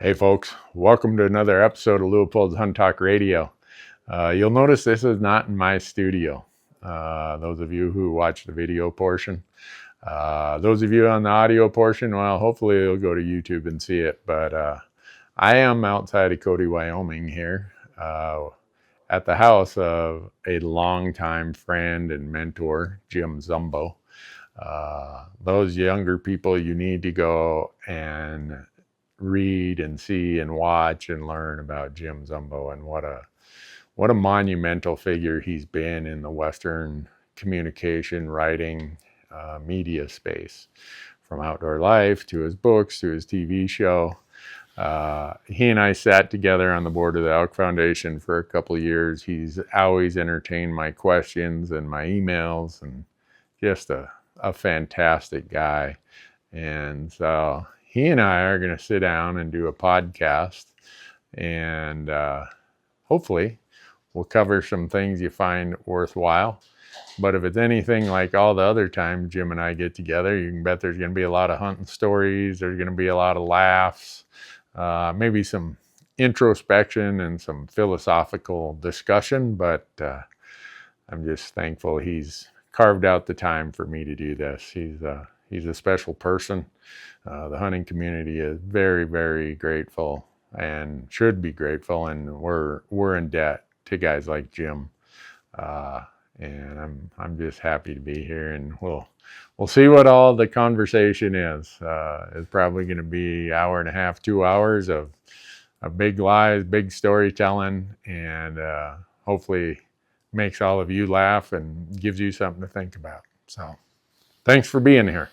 Hey folks, welcome to another episode of Leupold's Hunt Talk Radio. You'll notice this is not in my studio. Those of you who watch the video portion. Those of you on the audio portion, well, hopefully you'll go to YouTube and see it. But I am outside of Cody, Wyoming here at the house of a longtime friend and mentor, Jim Zumbo. Those younger people, you need to go and read and see and watch and learn about Jim Zumbo and what a monumental figure he's been in the Western communication, writing, media space, from Outdoor Life to his books to his TV show. He and I sat together on the board of the Elk Foundation for a couple of years. He's always entertained my questions and my emails, and just a fantastic guy. And so he and I are going to sit down and do a podcast, and hopefully we'll cover some things you find worthwhile. But if it's anything like all the other times Jim and I get together, you can bet there's going to be a lot of hunting stories. There's going to be a lot of laughs, maybe some introspection and some philosophical discussion. But I'm just thankful he's carved out the time for me to do this. He's a special person. The hunting community is very, very grateful and should be grateful, and we're in debt to guys like Jim. And I'm just happy to be here, and we'll see what all the conversation is. It's probably going to be hour and a half, 2 hours of big lies, big storytelling, and hopefully makes all of you laugh and gives you something to think about. So thanks for being here.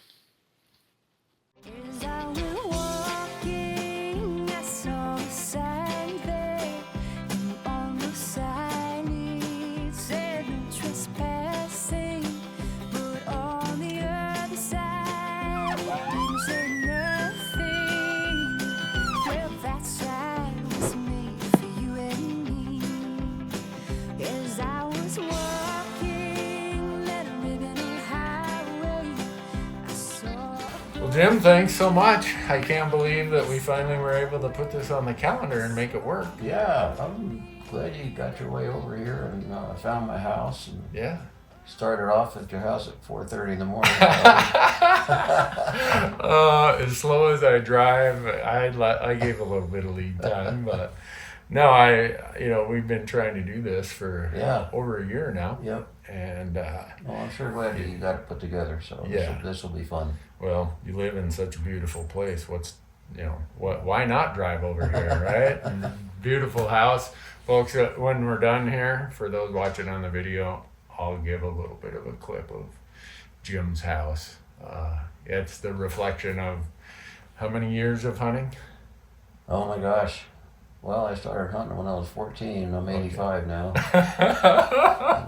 Jim, thanks so much. I can't believe that we finally were able to put this on the calendar and make it work. Yeah, I'm glad you got your way over here and found my house. And yeah. Started off at your house at 4:30 in the morning. As slow as I drive, I gave a little bit of lead time, but no, we've been trying to do this for over a year now. Yep. And well, I'm sure glad you got it put together. So this will be fun. Well, you live in such a beautiful place. Why not drive over here, right? Beautiful house. Folks, when we're done here, for those watching on the video, I'll give a little bit of a clip of Jim's house. It's the reflection of how many years of hunting? Oh my gosh. Well, I started hunting when I was 14. I'm 85 now. Not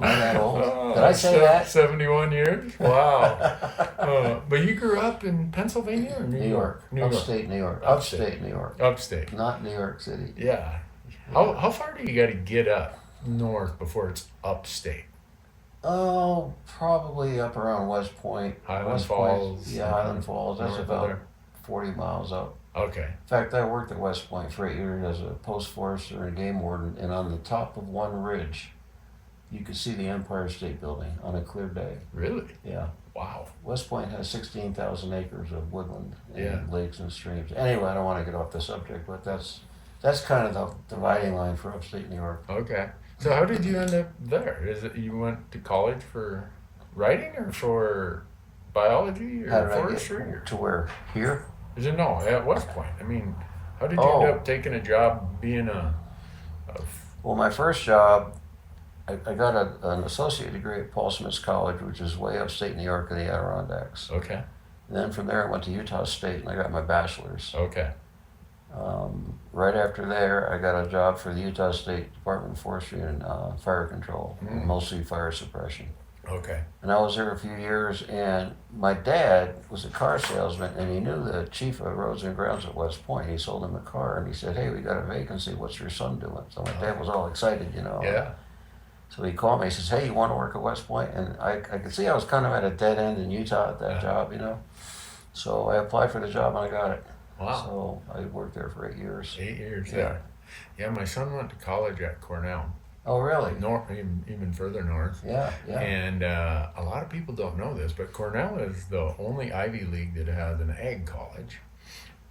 that old. Did I say that? 71 years? Wow. But you grew up in Pennsylvania or New York? Upstate New York. Upstate New York. Upstate. Not New York City. Yeah. How far do you got to get up north before it's upstate? Oh, probably up around West Point. Highland Falls. Yeah, Highland Falls. That's about 40 miles up. Okay. In fact, I worked at West Point for 8 years as a post forester and game warden, and on the top of one ridge, you could see the Empire State Building on a clear day. Really? Yeah. Wow. West Point has 16,000 acres of woodland and lakes and streams. Anyway, I don't want to get off the subject, but that's kind of the dividing line for upstate New York. Okay. So how did you end up there? Is it you went to college for writing or for biology or forestry? To where? Here? Is it no, at West Point? I mean, how did you end up taking a job being Well, my first job, I got an associate degree at Paul Smith's College, which is way upstate New York in the Adirondacks. Okay. And then from there I went to Utah State and I got my bachelor's. Okay. Right after there, I got a job for the Utah State Department of Forestry and Fire Control, mostly fire suppression. Okay. And I was there a few years, and my dad was a car salesman, and he knew the chief of roads and grounds at West Point. He sold him a car, and he said, "Hey, we got a vacancy. What's your son doing?" So my dad was all excited, Yeah. So he called me. He says, "Hey, you want to work at West Point?" And I could see I was kind of at a dead end in Utah at that job, So I applied for the job, and I got it. Wow. So I worked there for 8 years. 8 years Yeah. there. Yeah, my son went to college at Cornell, Oh, really? north, even further north. Yeah, yeah. And a lot of people don't know this, but Cornell is the only Ivy League that has an ag college,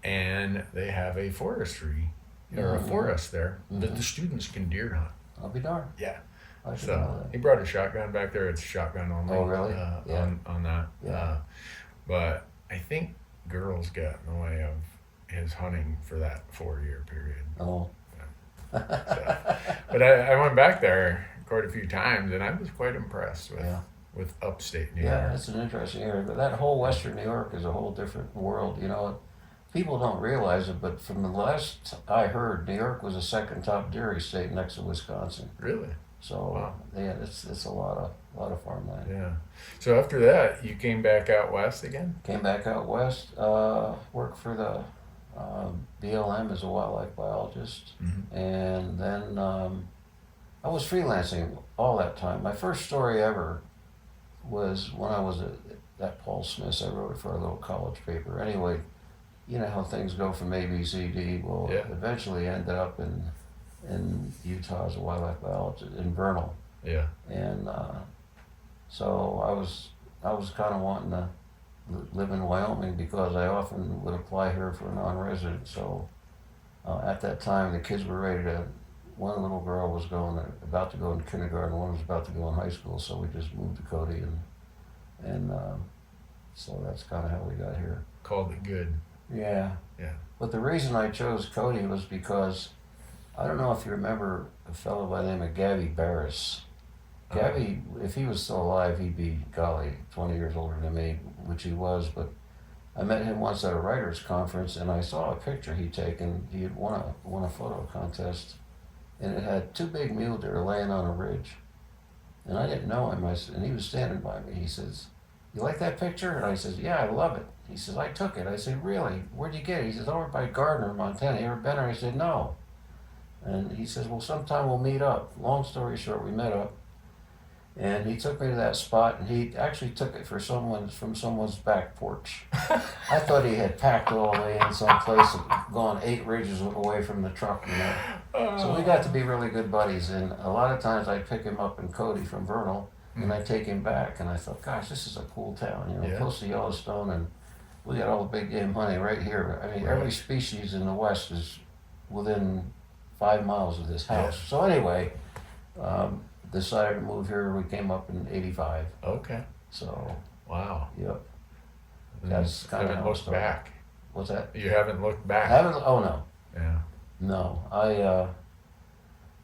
and they have a forestry or a forest there that the students can deer hunt. I'll be darned. Yeah. I should know So that. he brought a shotgun back there. It's shotgun only. Oh, really? Yeah. On that. Yeah. But I think girls got in the way of his hunting for that 4 year period. Oh. So, but I went back there quite a few times, and I was quite impressed Yeah. with upstate New Yeah, York. that's an interesting area. But that whole Western New York is a whole different world. You know, people don't realize it, but from the last I heard, New York was the second top dairy state next to Wisconsin. Really? So Wow. yeah, it's a lot of farmland. Yeah. So after that, you came back out west again? Came back out west, worked for the BLM as a wildlife biologist, and then I was freelancing all that time. My first story ever was when I was at Paul Smith's. I wrote it for a little college paper. Anyway, you know how things go from A, B, C, D. Well, Yeah. eventually ended up in Utah as a wildlife biologist in Vernal, Yeah. and so I was kind of wanting to live in Wyoming because I often would apply here for a non-resident. So at that time, the kids were ready to. One little girl was about to go into kindergarten. One was about to go in high school. So we just moved to Cody, and so that's kind of how we got here. Called it good. Yeah. Yeah. But the reason I chose Cody was because I don't know if you remember a fellow by the name of Gabby Barris. Gabby, if he was still alive, he'd be, golly, 20 years older than me, which he was. But I met him once at a writers' conference, and I saw a picture he'd taken. He had won a photo contest, and it had two big mule deer laying on a ridge. And I didn't know him. And he was standing by me. He says, "You like that picture?" And I said, "Yeah, I love it." He says, "I took it." I said, "Really? Where'd you get it?" He says, "Over by Gardner, Montana. You ever been there?" I said, "No." And he says, "Well, sometime we'll meet up." Long story short, we met up. And he took me to that spot, and he actually took it from someone's back porch. I thought he had packed it all the way in someplace and gone 8 ridges away from the truck, you know. So we got to be really good buddies, and a lot of times I'd pick him up in Cody from Vernal, and I'd take him back, and I thought, gosh, this is a cool town, you know, Yeah. close to Yellowstone, and we got all the big game hunting right here. I mean, every species in the West is within 5 miles of this house. Yeah. So anyway, decided to move here. We came up in '85. Okay. So, Wow. yep. And That's you kinda haven't how it looked started. back. What's that? You haven't looked back. Oh no, Yeah. no.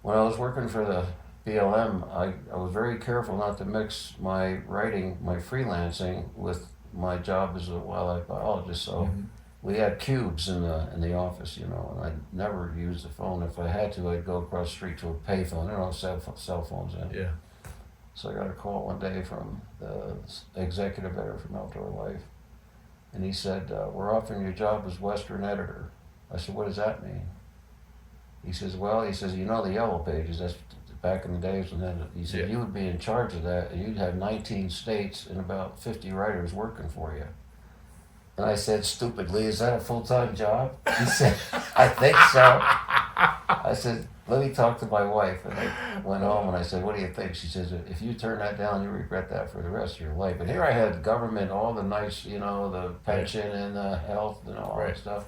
When I was working for the BLM, I was very careful not to mix my writing, my freelancing, with my job as a wildlife biologist. So we had cubes in the office, you know, and I'd never use the phone. If I had to, I'd go across the street to a payphone. There were no cell phones then. Yeah. So I got a call one day from the executive editor from Outdoor Life, and he said, "We're offering you a job as Western editor." I said, "What does that mean?" He says, "Well," he says, "you know the Yellow Pages, that's back in the days when that," he said, Yeah. "you would be in charge of that, and you'd have 19 states and about 50 writers working for you." And I said stupidly, "Is that a full-time job?" He said, "I think so." I said, "Let me talk to my wife." And I went home and I said, "What do you think?" She says, "If you turn that down, you'll regret that for the rest of your life." And here I had government, all the nice, you know, the pension and the health and all that stuff.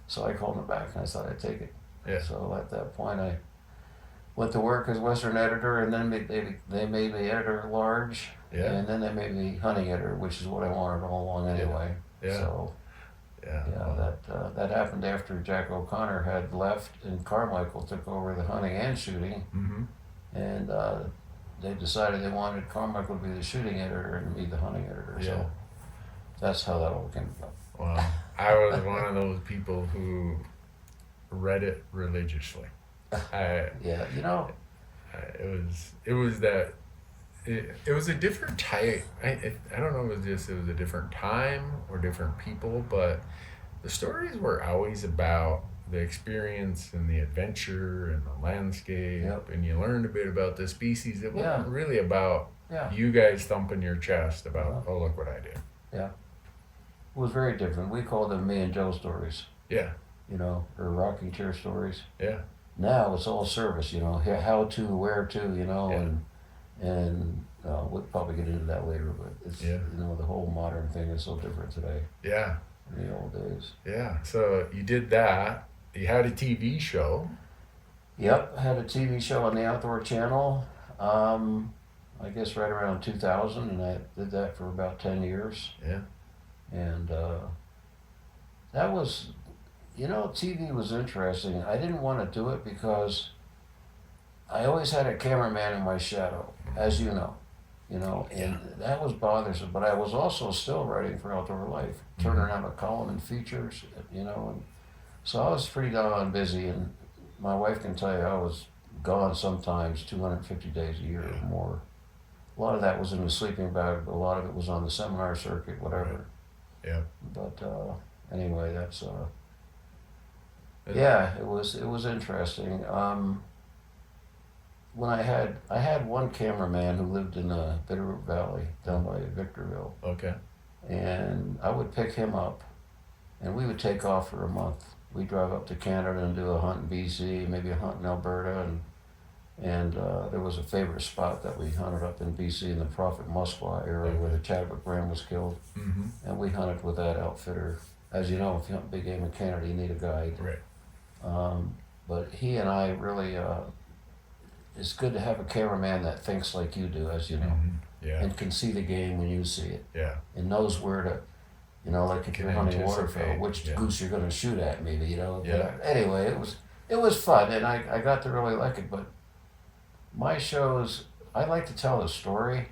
So I called them back and I thought I'd take it. Yeah. So at that point, I went to work as Western editor, and then they made me editor-at-large, Yeah. and then they made me hunting editor, which is what I wanted all along anyway. Yeah. So Yeah. that happened after Jack O'Connor had left, and Carmichael took over the hunting and shooting, and they decided they wanted Carmichael to be the shooting editor and me the hunting editor. Yeah. So that's how that all came about. Wow. I was one of those people who read it religiously. Yeah, you know. It was a different type. I don't know if it was a different time or different people, but the stories were always about the experience and the adventure and the landscape, Yep. and you learned a bit about the species. It wasn't really about Yeah. you guys thumping your chest about, oh, look what I did. Yeah. It was very different. We called them me and Joe stories. or rocking chair stories. Yeah. Now it's all service, how to, where to, Yeah. and we'll probably get into that later, but it's, Yeah. the whole modern thing is so different today Yeah. than the old days. Yeah. So you did that. You had a TV show. Yep, I had a TV show on the Outdoor Channel, I guess right around 2000, and I did that for about 10 years. Yeah. And that was, TV was interesting. I didn't want to do it because I always had a cameraman in my shadow, as you know. And that was bothersome. But I was also still writing for Outdoor Life, turning out a column in features, and so I was pretty doggone busy. And my wife can tell you I was gone sometimes 250 days a year or more. A lot of that was in the sleeping bag. A lot of it was on the seminar circuit, whatever. Yeah. But anyway, that's yeah, it was interesting. When I had one cameraman who lived in Bitterroot Valley down by Victorville, Okay. and I would pick him up, and we would take off for a month. We'd drive up to Canada and do a hunt in BC, maybe a hunt in Alberta, and there was a favorite spot that we hunted up in BC in the Prophet Muskwa area where the Chadwick Ram was killed, and we hunted with that outfitter. As you know, if you hunt big game in Canada, you need a guide. Right. But he and I really, it's good to have a cameraman that thinks like you do, as you know, Yeah. and can see the game when you see it, Yeah. and knows where to, like if Can you're hunting anticipate, waterfowl, which yeah. goose you're going to shoot at, maybe, Yeah. But anyway, it was fun, and I got to really like it. But my shows, I like to tell a story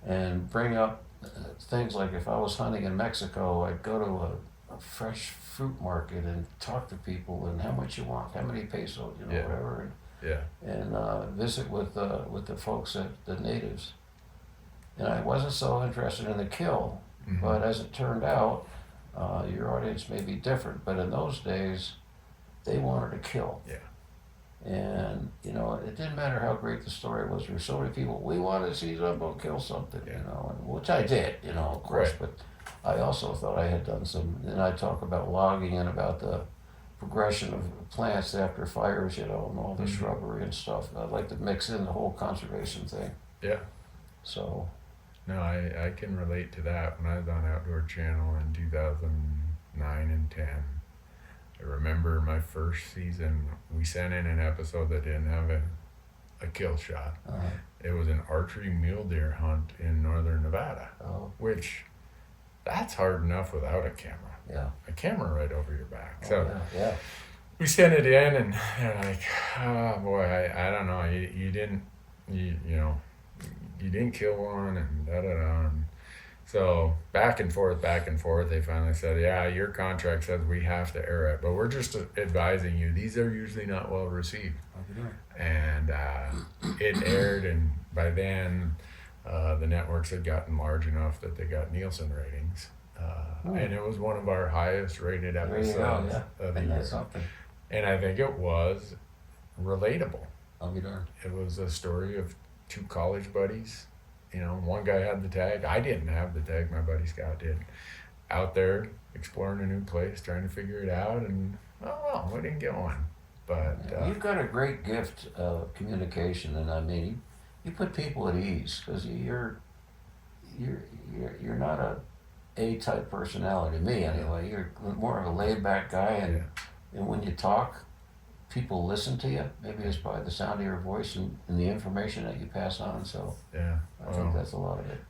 and bring up things like if I was hunting in Mexico, I'd go to a fresh fruit market and talk to people and how much you want, how many pesos, Yeah. whatever, Yeah. and visit with the folks the natives. And I wasn't so interested in the kill, but as it turned out, your audience may be different, but in those days, they wanted to kill. Yeah. And, it didn't matter how great the story was. There were so many people, we wanted to see Zumbo kill something, which I did, of course, Right. but I also thought I had done some, and I talk about logging and about the progression of plants after fires, and all the shrubbery and stuff. I'd like to mix in the whole conservation thing. Yeah. So, No, I can relate to that. When I was on Outdoor Channel in 2009 and 10, I remember my first season, we sent in an episode that didn't have a kill shot. It was an archery mule deer hunt in northern Nevada, which that's hard enough without a camera. yeah. A camera right over your back. Oh, So yeah. we sent it in, and they're like, oh boy, I don't know, you didn't kill one, and da da da. And so back and forth, they finally said, yeah, your contract says we have to air it, but we're just advising you, these are usually not well received. And it aired, and by then the networks had gotten large enough that they got Nielsen ratings. And it was one of our highest rated There you episodes go, yeah. of the And year. that's something. And I think it was relatable. I'll be darned. It was a story of two college buddies. One guy had the tag. I didn't have the tag. My buddy Scott did. Out there exploring a new place, trying to figure it out, and we didn't get one. But You've got a great gift of communication, and I mean, you put people at ease because you're not a type personality. Me anyway. You're more of a laid back guy, and when you talk, people listen to you. Maybe it's by the sound of your voice and the information that you pass on. So yeah, I think that's a lot of it.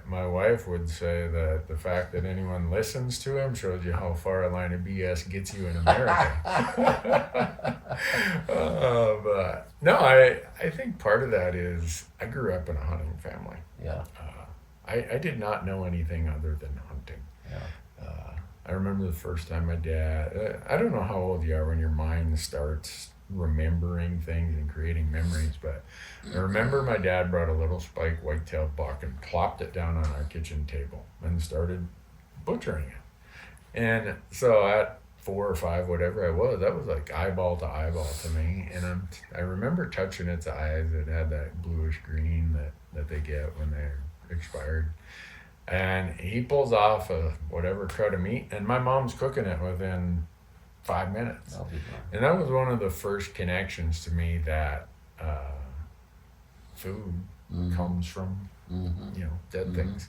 my wife would say that the fact that anyone listens to him shows you how far a line of BS gets you in America. But no, I think part of that is I grew up in a hunting family. Yeah. I did not know anything other than hunting. Yeah. I remember the first time my dad, I don't know how old you are when your mind starts remembering things and creating memories, but I remember my dad brought a little spike white-tailed buck and plopped it down on our kitchen table and started butchering it. And so at 4 or 5, whatever I was, that was like eyeball to eyeball to me. And I remember touching its eyes. It had that bluish green that they get when they're expired. And he pulls off a whatever cut of meat, and my mom's cooking it within 5 minutes. That'll be fun. And that was one of the first connections to me that food comes from, dead things.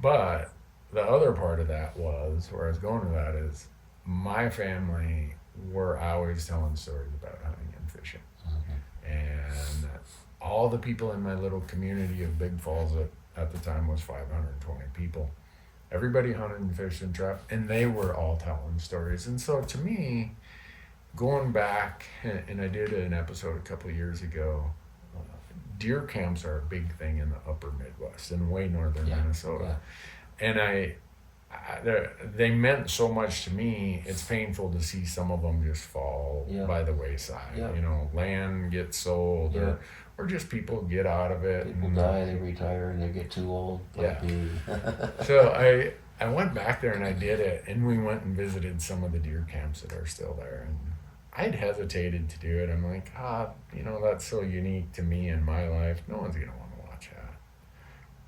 But the other part of that was, where I was going with that is, my family were always telling stories about hunting and fishing. And all the people in my little community of Big Falls at the time was 520 people. Everybody hunted and fished and trapped, and they were all telling stories. And so to me, going back, and I did an episode a couple of years ago, deer camps are a big thing in the upper Midwest and way northern Minnesota. And they meant so much to me. It's painful to see some of them just fall by the wayside. Land gets sold, or just people get out of it. People die, they retire, and they get too old. So I went back there and I did it, and we went and visited some of the deer camps that are still there. And I'd hesitated to do it. I'm like, that's so unique to me in my life. No one's gonna want to watch that.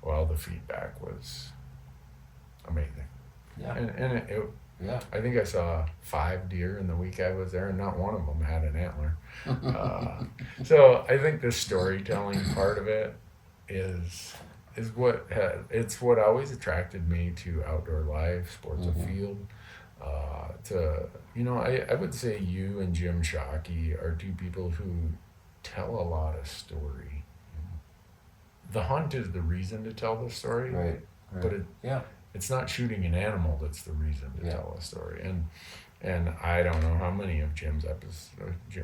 Well, the feedback was amazing. I think I saw 5 deer in the week I was there, and not one of them had an antler. So I think the storytelling part of it is what always attracted me to outdoor life, sports of field. I would say you and Jim Shockey are two people who tell a lot of story. The hunt is the reason to tell the story, Right. But it's not shooting an animal that's the reason to tell a story. And I don't know how many of Jim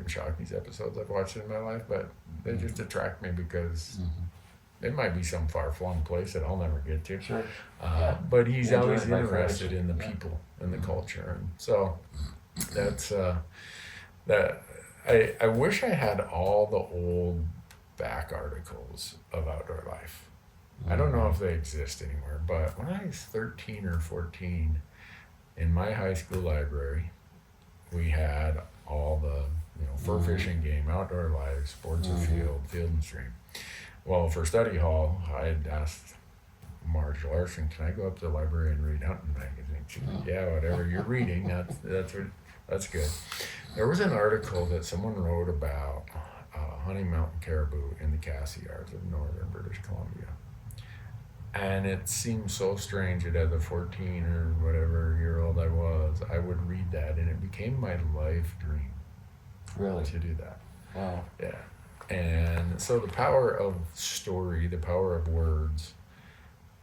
Shockey's episodes I've watched in my life, but they just attract me because it might be some far-flung place that I'll never get to. Sure. But he's always interested in the people and the culture. And so that's that. I wish I had all the old back articles of outdoor life. I don't know if they exist anymore, but when I was 13 or 14, in my high school library, we had all the fur fishing, game, outdoor life, sports of field and stream. Well, for study hall, I had asked Marge Larson, "Can I go up to the library and read hunting magazine?" She said, "Yeah, whatever you're reading, that's good." There was an article that someone wrote about hunting mountain caribou in the Cassie Yards of northern British Columbia. And it seemed so strange that as a 14 or whatever year old I would read that, and it became my life dream. Really? To do that. Wow. Yeah. And so the power of story, the power of words,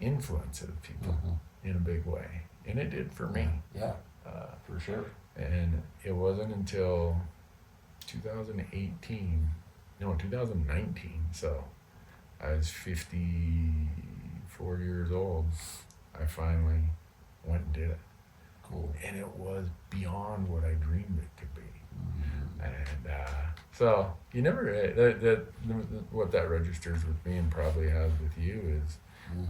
influences people in a big way. And it did for me. Yeah, for sure. And it wasn't until 2019, so I was 54 years old, I finally went and did it. Cool. And it was beyond what I dreamed it could be. And so you never, what that registers with me and probably has with you is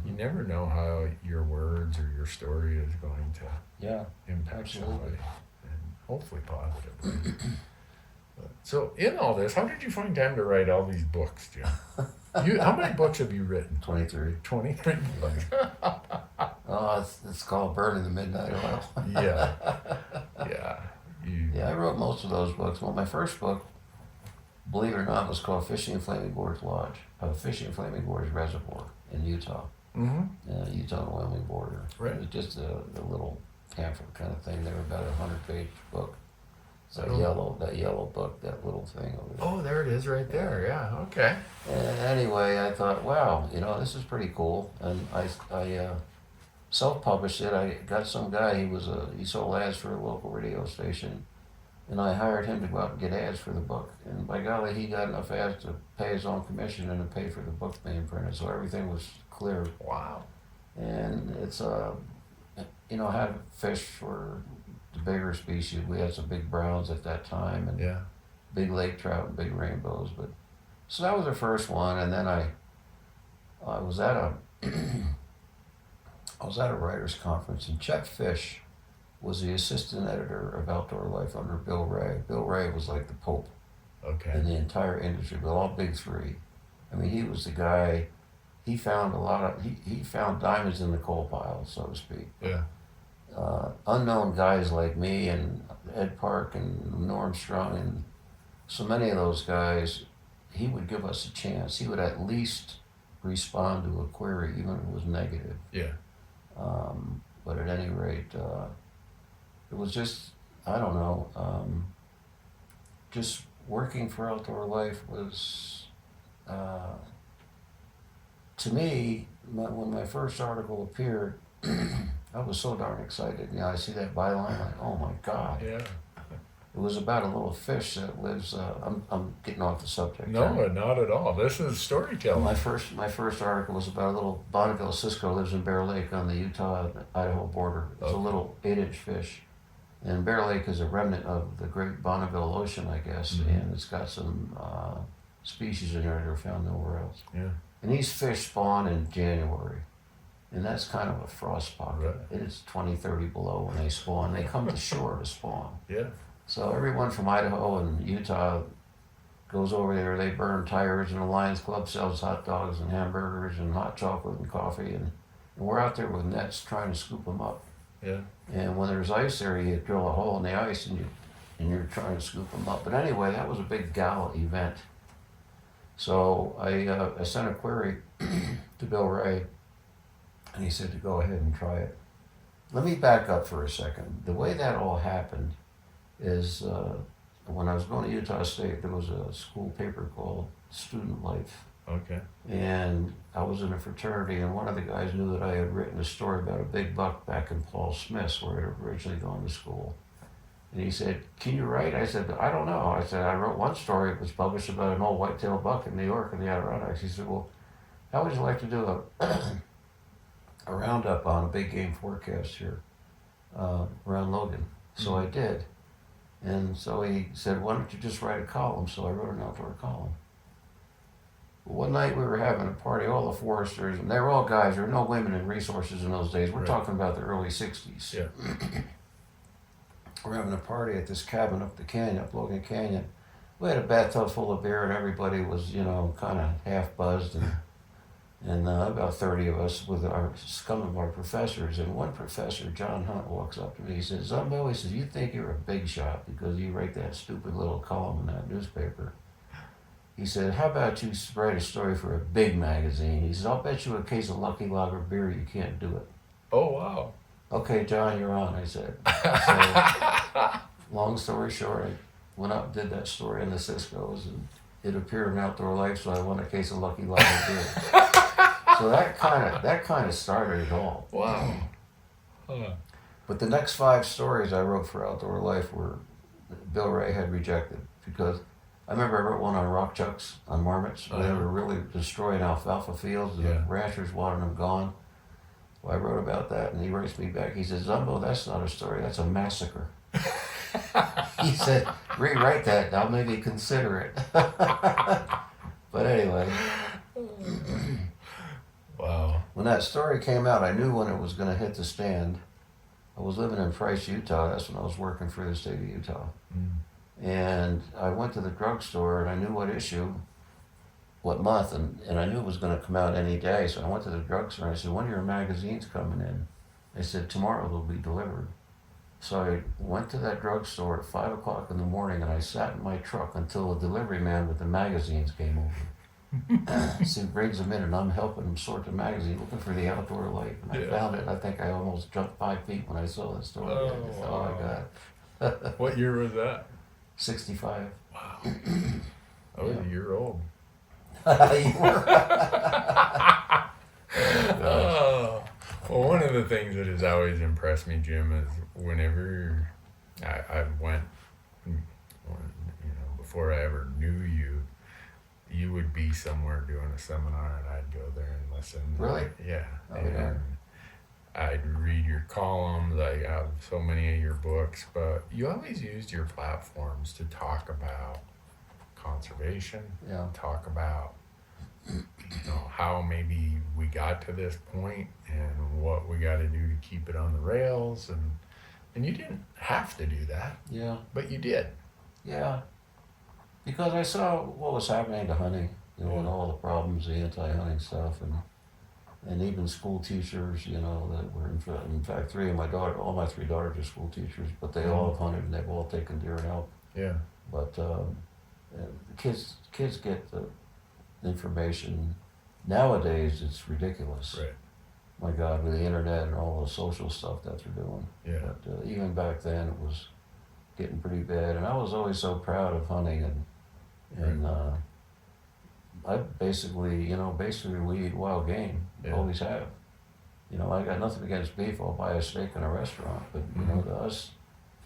you never know how your words or your story is going to impact somebody, and hopefully positively. So in all this, how did you find time to write all these books, Jim? How many books have you written? 23. 23 books. Oh, it's called Burning the Midnight Oil. Yeah. I wrote most of those books. Well, my first book, believe it or not, was called Fishing in Flaming Gorge Lodge, Fishing in Flaming Gorge Reservoir in Utah. Utah and Wyoming border. Right. It was just a little pamphlet kind of thing. They were about a 100-page book. That yellow book, that little thing over there. Oh, there it is right there. Yeah, okay. And anyway, I thought, wow, this is pretty cool. And I self-published it. I got some guy, he sold ads for a local radio station. And I hired him to go out and get ads for the book. And by golly, he got enough ads to pay his own commission and to pay for the book being printed. So everything was clear. Wow. And it's, had fish for the bigger species. We had some big browns at that time, and big lake trout and big rainbows. So that was the first one, and then I was at a writers' conference, and Chuck Fish was the assistant editor of Outdoor Life under Bill Ray. Bill Ray was like the pope in the entire industry, but all big three. I mean, he was the guy. He found he found diamonds in the coal pile, so to speak. Yeah. unknown guys like me and Ed Park and Norm Strong and so many of those guys, he would give us a chance. He would at least respond to a query, even if it was negative. Yeah. But at any rate, it was just, I don't know, just working for Outdoor Life was, to me, when my first article appeared, I was so darn excited. You know, I see that byline, like, oh my God. Yeah. It was about a little fish that lives. I'm getting off the subject. No, not at all. This is storytelling. My first article was about a little Bonneville Cisco lives in Bear Lake on the Utah-Idaho border. It's a little 8-inch fish, and Bear Lake is a remnant of the Great Bonneville Ocean, I guess, and it's got some species in there that are found nowhere else. Yeah. And these fish spawn in January, and that's kind of a frost pocket. Right. It is 20, 30 below when they spawn. They come to shore to spawn. Yeah. So everyone from Idaho and Utah goes over there. They burn tires, and the Lions Club sells hot dogs and hamburgers and hot chocolate and coffee, and we're out there with nets trying to scoop them up. Yeah. And when there's ice there, you drill a hole in the ice and you're trying to scoop them up. But anyway, that was a big gala event. So I sent a query to Bill Ray, and he said to go ahead and try it. Let me back up for a second. The way that all happened is when I was going to Utah State, there was a school paper called Student Life. Okay. And I was in a fraternity, and one of the guys knew that I had written a story about a big buck back in Paul Smith's, where I had originally gone to school. And he said, "Can you write?" I said, "I don't know." I said, "I wrote one story. It was published about an old white-tailed buck in New York in the Adirondacks." He said, "Well, how would you like to do a roundup on a big game forecast here around Logan?" So I did. And so he said, "Why don't you just write a column?" So I wrote an outdoor column. One night we were having a party, all the foresters, and they were all guys. There were no women in resources in those days. We're talking about the early 60s. Yeah. We're having a party at this cabin up the canyon, up Logan Canyon. We had a bathtub full of beer, and everybody was, you know, kind of half buzzed, and about 30 of us with some of our professors. And one professor, John Hunt, walks up to me. He says, "Zumbo," he says, "you think you're a big shot because you write that stupid little column in that newspaper." He said, "How about you write a story for a big magazine?" He says, "I'll bet you a case of Lucky Lager beer you can't do it." Oh, wow. "Okay, John, you're on," I said. So, long story short, I went up and did that story in the Cisco's, and it appeared in Outdoor Life, so I won a case of Lucky Lager beer. So that kind of started it all. Wow. Huh. But the next 5 stories I wrote for Outdoor Life were Bill Ray had rejected, because I remember I wrote one on rock chucks, on marmots, where they were really destroying alfalfa fields, and the ranchers wanted them gone. Well, I wrote about that, and he writes me back. He says, "Zumbo, that's not a story, that's a massacre." He said, "Rewrite that, I'll maybe consider it." But anyway. Wow. When that story came out, I knew when it was going to hit the stand. I was living in Price, Utah. That's when I was working for the state of Utah. And I went to the drugstore, and I knew what issue, what month, and I knew it was going to come out any day. So I went to the drugstore, and I said, "When are your magazines coming in?" They said, "Tomorrow they'll be delivered." So I went to that drugstore at 5 o'clock in the morning, and I sat in my truck until the delivery man with the magazines came over. So he brings them in, and I'm helping him sort the magazine, looking for the Outdoor Life. And I found it. I think I almost jumped 5 feet when I saw that story. Oh my God. What year was that? 65. Wow. I was a year old. You were. Oh. Well, one of the things that has always impressed me, Jim, is whenever I went, before I ever knew you, you would be somewhere doing a seminar, and I'd go there and listen. Really? Yeah. Oh, yeah. I'd read your columns. I have so many of your books, but you always used your platforms to talk about conservation. Yeah. Talk about how maybe we got to this point and what we got to do to keep it on the rails, and you didn't have to do that. Yeah. But you did. Yeah. Because I saw what was happening to hunting, and all the problems, the anti-hunting stuff, and And even school teachers, you know, that were in fact all my three daughters are school teachers, but they all have hunted and they've all taken deer and elk. Yeah. But kids get the information nowadays. It's ridiculous. Right. My God, with the internet and all the social stuff that they're doing. Yeah. But even back then, it was getting pretty bad, and I was always so proud of hunting, and I basically we eat wild game. Yeah. Always have. You know, I got nothing against beef. I'll buy a steak in a restaurant, but you know, to us,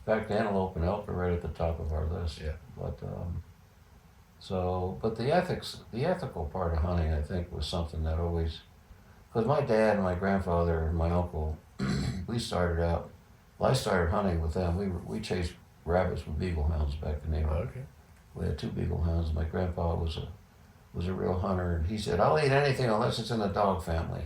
in fact, antelope and elk are right at the top of our list. Yeah. But but the ethical part of hunting, I think, was something that always, because my dad and my grandfather and my uncle, we started out. Well, I started hunting with them. We chased rabbits with beagle hounds back in the day. Okay. We had two beagle hounds. My grandpa was a real hunter, and he said, "I'll eat anything unless it's in the dog family."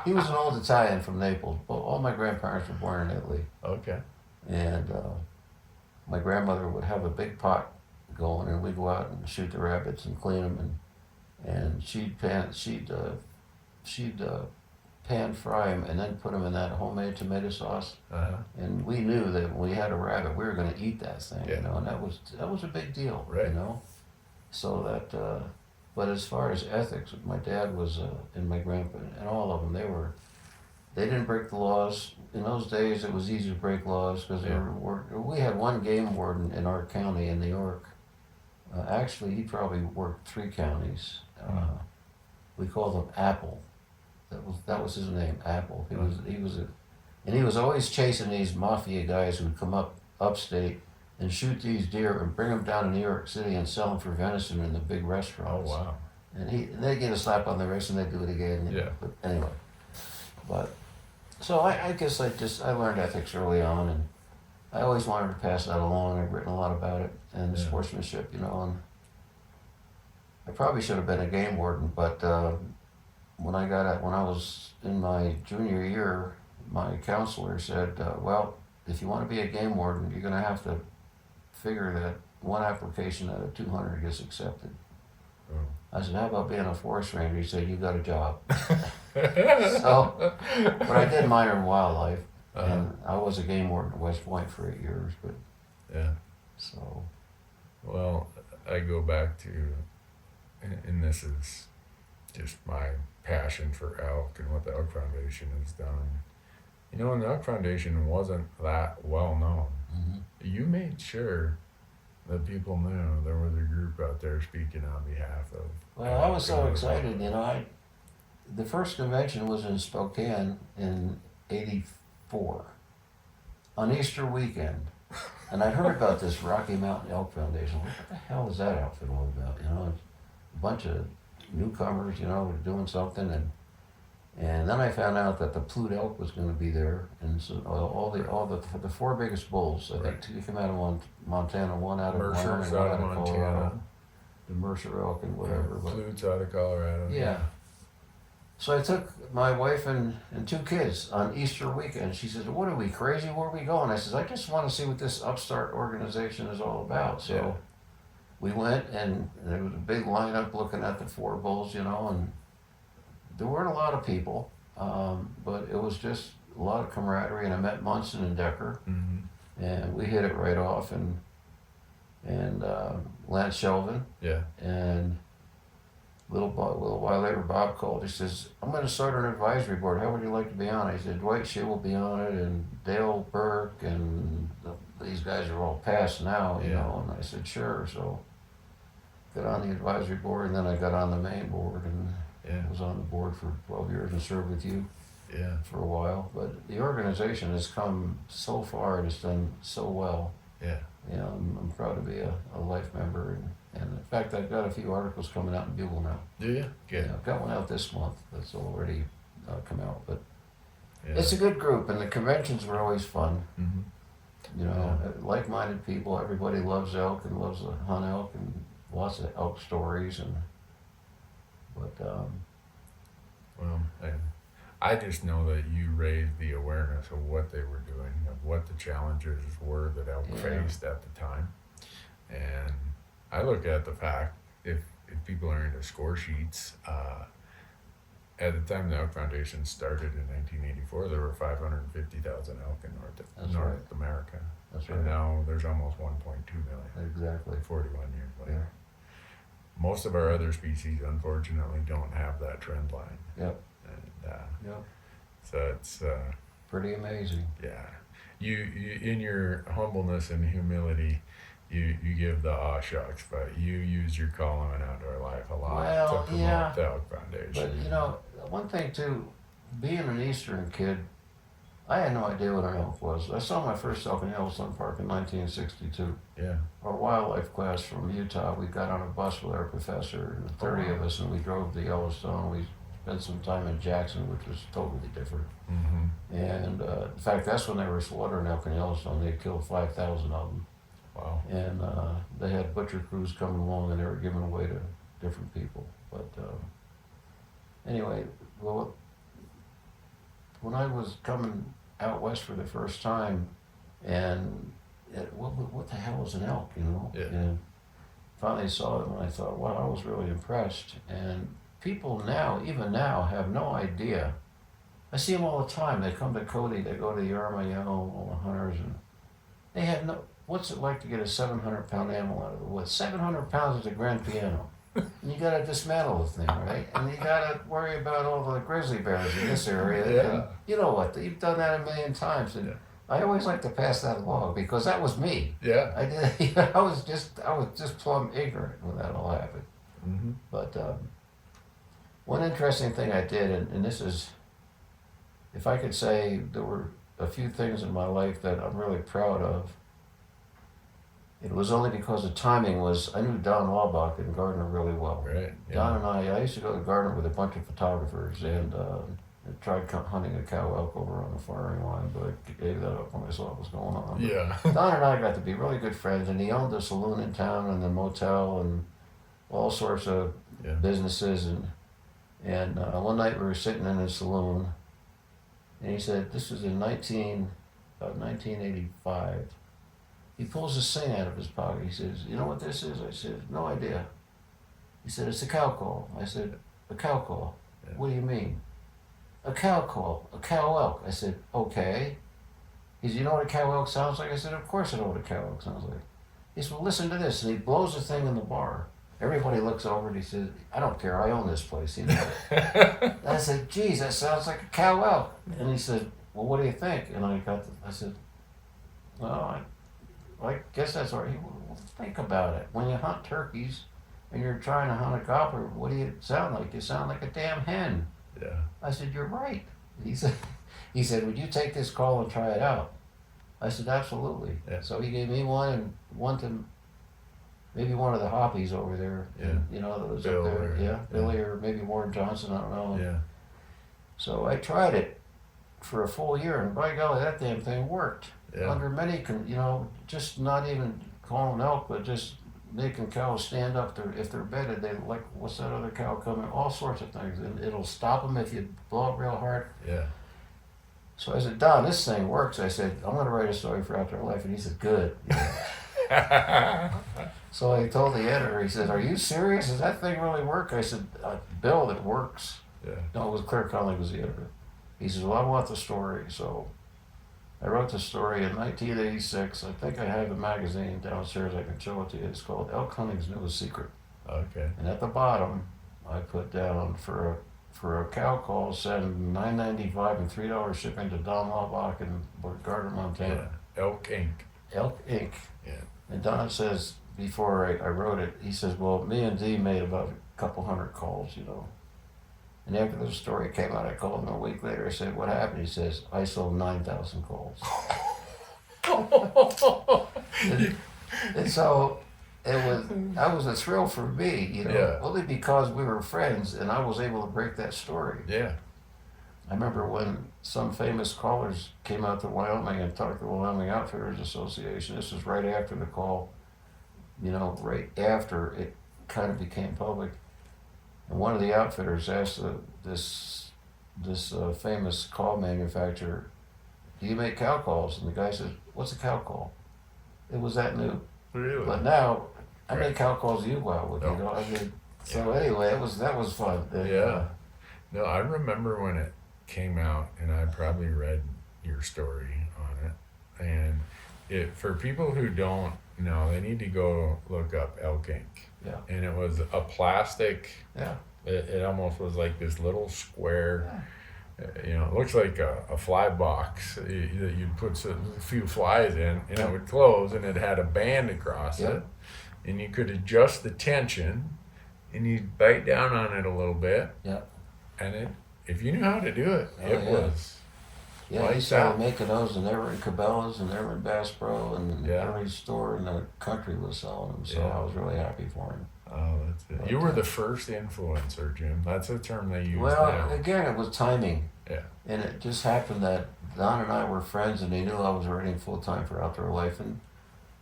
He was an old Italian from Naples. Well, all my grandparents were born in Italy. Okay. And my grandmother would have a big pot going, and we'd go out and shoot the rabbits and clean them, and she'd pan fry them and then put them in that homemade tomato sauce. Uh-huh. And we knew that when we had a rabbit, we were going to eat that thing, Yeah. you know, and that was a big deal, Right. you know. So that, but as far as ethics, my dad was, and my grandpa, and all of them, they didn't break the laws. In those days, it was easy to break laws because we had one game warden in our county in New York. Actually, he probably worked 3 counties. We called him Apple. That was his name, Apple. He was always chasing these mafia guys who'd come upstate and shoot these deer and bring them down to New York City and sell them for venison in the big Oh, restaurants. wow. And they'd get a slap on the wrist and they'd do it again. You know. Yeah. But anyway, so I guess I learned ethics early on, and I always wanted to pass that along. I've written a lot about it and Yeah. sportsmanship, you know. And I probably should have been a game warden, but when I was in my junior year, my counselor said, "Well, if you want to be a game warden, you're going to have to figure that one application out of 200 gets accepted." Oh. I said, "How about being a forest ranger?" He said, "You got a job." So, but I did minor in wildlife, and I was a game warden at West Point for 8 years. But Yeah. so, Well, I go back to, and this is just my passion for elk and what the Elk Foundation has done. You know, and the Elk Foundation wasn't that well known. mhm. You made sure that people knew there was a group out there speaking on behalf of. Well, I was so elk. excited, you know. The first convention was in Spokane in '84 on Easter weekend, and I'd heard about this Rocky Mountain Elk Foundation. What the hell is that outfit all about? You know, it's a bunch of newcomers, you know, doing something, and then I found out that the Pluto elk was going to be there, and so all the 4 biggest bulls. I think Right. 2 came out of Montana, 1 out of Mercer's Wyoming, 1 out out of of Montana. Colorado, the Mercer elk and whatever. But Flutes out of Colorado. yeah. So I took my wife and 2 kids on Easter weekend. She says, "What are we, crazy? Where are we going?" I says, "I just want to see what this upstart organization is all about." So Yeah. we went, and there was a big lineup looking at the 4 bulls, you know, and there weren't a lot of people, but it was just a lot of camaraderie. And I met Munson and Decker, Mm-hmm. and we hit it right off. And Lance Shelvin, Yeah. and a little while later, Bob called. He says, "I'm going to start an advisory board. How would you like to be on it?" He said, "Dwight Shea will be on it, and Dale Burke, and these guys are all past now, you Yeah. know." And I said, "Sure." So got on the advisory board, and then I got on the main board, and Yeah. was on the board for 12 years and served with you Yeah. for a while. But the organization has come so far and it's done so well. Yeah. You know, I'm proud to be a life member, and in fact, I've got a few articles coming out in Bugle now. Do you? Good. Yeah, I've got one out this month that's already come out, but Yeah. it's a good group, and the conventions were always fun. Mm-hmm. You know, like-minded people. Everybody loves elk and loves to hunt elk, and lots of elk stories. Well, I just know that you raised the awareness of what they were doing, of what the challenges were that elk Yeah. faced at the time. And I look at the fact, if people are into score sheets, at the time the Elk Foundation started in 1984, there were 550,000 elk in North America. That's And right. now there's almost 1.2 million, Exactly. 41 years later. Yeah. Most of our other species, unfortunately, don't have that trend line. Yep. And Yep. so it's, Pretty amazing. yeah. You in your humbleness and humility, you give the aw shucks, but you use your calling and outdoor life a lot Well, to promote yeah. the Elk Foundation. But you know, one thing too, being an Eastern kid, I had no idea what an elk was. I saw my first elk in Yellowstone Park in 1962. Yeah. Our wildlife class from Utah, we got on a bus with our professor, and 30 of us, and we drove to Yellowstone. We spent some time in Jackson, which was totally different. Mm-hmm. And in fact, that's when they were slaughtering elk in Yellowstone. They killed 5,000 of them. Wow. And they had butcher crews coming along, and they were giving away to different people. But anyway, well, when I was coming out west for the first time, and what the hell is an elk, you know? Yeah. And finally saw it, and I thought, wow, I was really impressed. And people now, even now, have no idea. I see them all the time. They come to Cody, they go to the RMEF, all the hunters, and they have no. What's it like to get a 700-pound animal out of the woods? 700 pounds is a grand piano. And you got to dismantle the thing, right? And you got to worry about all the grizzly bears in this area. Yeah. And you know what? You've done that a million times. And Yeah. I always like to pass that along because that was me. Yeah. I did. I was just plumb ignorant when that all happened. Mm-hmm. But one interesting thing I did, and this is, if I could say there were a few things in my life that I'm really proud of, it was only because the timing was, I knew Don Laubach and Gardner really well. Right. Yeah. Don and I used to go to Gardner with a bunch of photographers, and I tried hunting a cow elk over on the firing line, but I gave that up when I saw what was going on. Yeah. Don and I got to be really good friends, and he owned a saloon in town and a motel and all sorts of Yeah. businesses. And one night we were sitting in his saloon, and he said, this was in 1985. He pulls this thing out of his pocket. He says, you know what this is? I said, no idea. He said, it's a cow call. I said, a cow call? Yeah. What do you mean? A cow call, a cow elk. I said, okay. He said, you know what a cow elk sounds like? I said, of course I know what a cow elk sounds like. He said, well, listen to this. And he blows the thing in the bar. Everybody looks over and he says, I don't care, I own this place. You know? And I said, geez, that sounds like a cow elk. And he said, well, what do you think? And I said, well, I guess that's all right. Well, think about it. When you hunt turkeys and you're trying to hunt a gobbler, what do you sound like? You sound like a damn hen. Yeah. I said, you're right. He said, would you take this call and try it out? I said, absolutely. Yeah. So he gave me one and one to maybe one of the Hoppies over there. Yeah. You know, that was Bill up there. or- Yeah, Billy or maybe Warren Johnson, I don't know. Yeah. So I tried it for a full year, and by golly, that damn thing worked. Yeah. Under many, just not even calling elk, but just making cows stand up there if they're bedded. They like, what's that other cow coming? All sorts of things, and it'll stop them if you blow it real hard. Yeah. So I said, Don, this thing works. I said, I'm going to write a story for Outdoor Life, and he said, good. So I told the editor. He said, are you serious? Does that thing really work? I said, Bill, it works. Yeah. No, it was Claire Conley was the editor. He says, well, I want the story. So I wrote the story in 1986. I think I have the magazine downstairs. I can show it to you. It's called Elk Hunting's Newest Secret. Okay. And at the bottom, I put down for a cow call, send $9.95 and $3 shipping to Don Laubach in Gardner, Montana. Yeah. Elk Inc. Elk Inc. Yeah. And Don says, before I wrote it, he says, well, me and Dee made about a couple hundred calls, you know. And after the story came out, I called him a week later. I said, what happened? He says, I sold 9,000 calls. and so that was a thrill for me, you know, Yeah. only because we were friends and I was able to break that story. Yeah. I remember when some famous callers came out to Wyoming and talked to the Wyoming Outfitters Association. This was right after the call, you know, right after it kind of became public. And one of the outfitters asked this famous call manufacturer, do you make cow calls? And the guy said, what's a cow call? It was that new. Really? But now, I Right. make cow calls you go out with, you Oh. know. I mean, so anyway, that was fun. And, Yeah. No, I remember when it came out, and I probably read your story on it. And for people who don't know, they need to go look up elk ink. Yeah. And it was a plastic. Yeah. It almost was like this little square. Yeah. It looks like a fly box that you'd put a few flies in, and it would close, and it had a band across it, and you could adjust the tension, and you'd bite down on it a little bit, and if you knew how to do it, it was. Yeah, he started making those, and they were in Cabela's, and they were in Bass Pro, and every store in the country was selling them, so I was really happy for him. Oh, that's it. But you were the first influencer, Jim. That's a term they use now. Again, it was timing. Yeah. And it just happened that Don and I were friends, and he knew I was writing full-time for Outdoor Life, and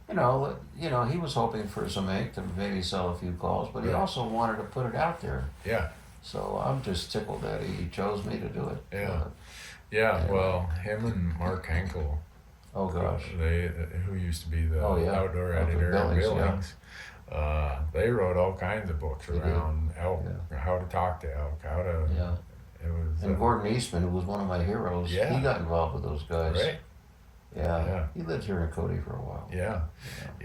he was hoping for some ink to maybe sell a few calls, but he also wanted to put it out there. Yeah. So I'm just tickled that he chose me to do it. Yeah. Well, him and Mark Henkel. Oh gosh. Who used to be the outdoor editor at Billings. They wrote all kinds of books around elk, how to talk to elk, how to. Yeah. It was. And Gordon Eastman, who was one of my heroes, he got involved with those guys. Right. Yeah. He lived here in Cody for a while. Yeah.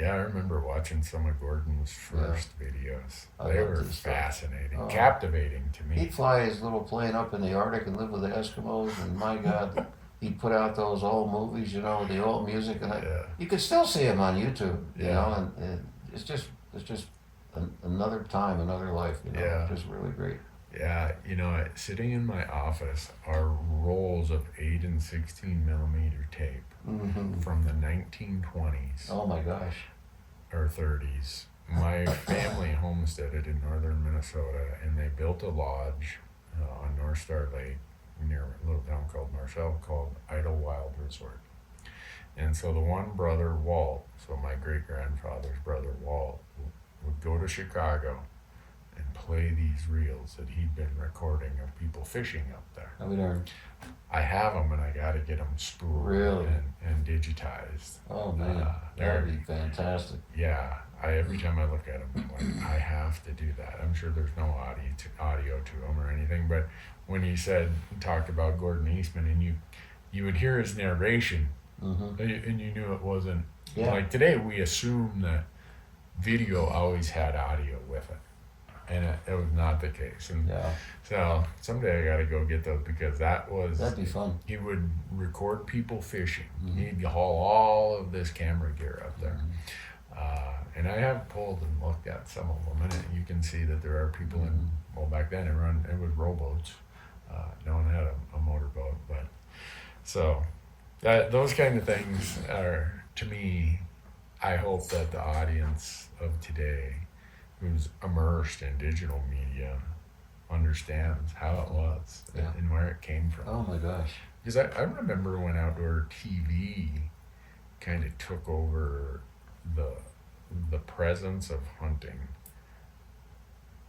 I remember watching some of Gordon's first videos. They were fascinating, captivating to me. He'd fly his little plane up in the Arctic and live with the Eskimos, and my God, he'd put out those old movies, the old music, and you could still see him on YouTube, you know, and it's just another time, another life, just really great. Yeah, sitting in my office are rolls of 8 and 16 millimeter tape from the 1920s. Oh my gosh. Or 30s. My family homesteaded in northern Minnesota, and they built a lodge on North Star Lake near a little town called Marshall called Idlewild Resort. And so the one brother, Walt, so my great-grandfather's brother, Walt, would go to Chicago and play these reels that he'd been recording of people fishing up there. I have them, and I got to get them spooled and digitized. Oh man, that would be fantastic. Yeah, every time I look at them, I'm like, I have to do that. I'm sure there's no audio to them or anything, but when he talked about Gordon Eastman, and you would hear his narration, and you knew it wasn't like today. We assume that video always had audio with it. And it was not the case. And so someday I got to go get those, because that'd be fun. He would record people fishing. He'd haul all of this camera gear up there. And I have pulled and looked at some of them, and you can see that there are people back then it was rowboats. No one had a motorboat, but so those kind of things are, to me, I hope that the audience of today who's immersed in digital media understands how it was and where it came from. Oh my gosh. Because I remember when outdoor TV kind of took over the presence of hunting.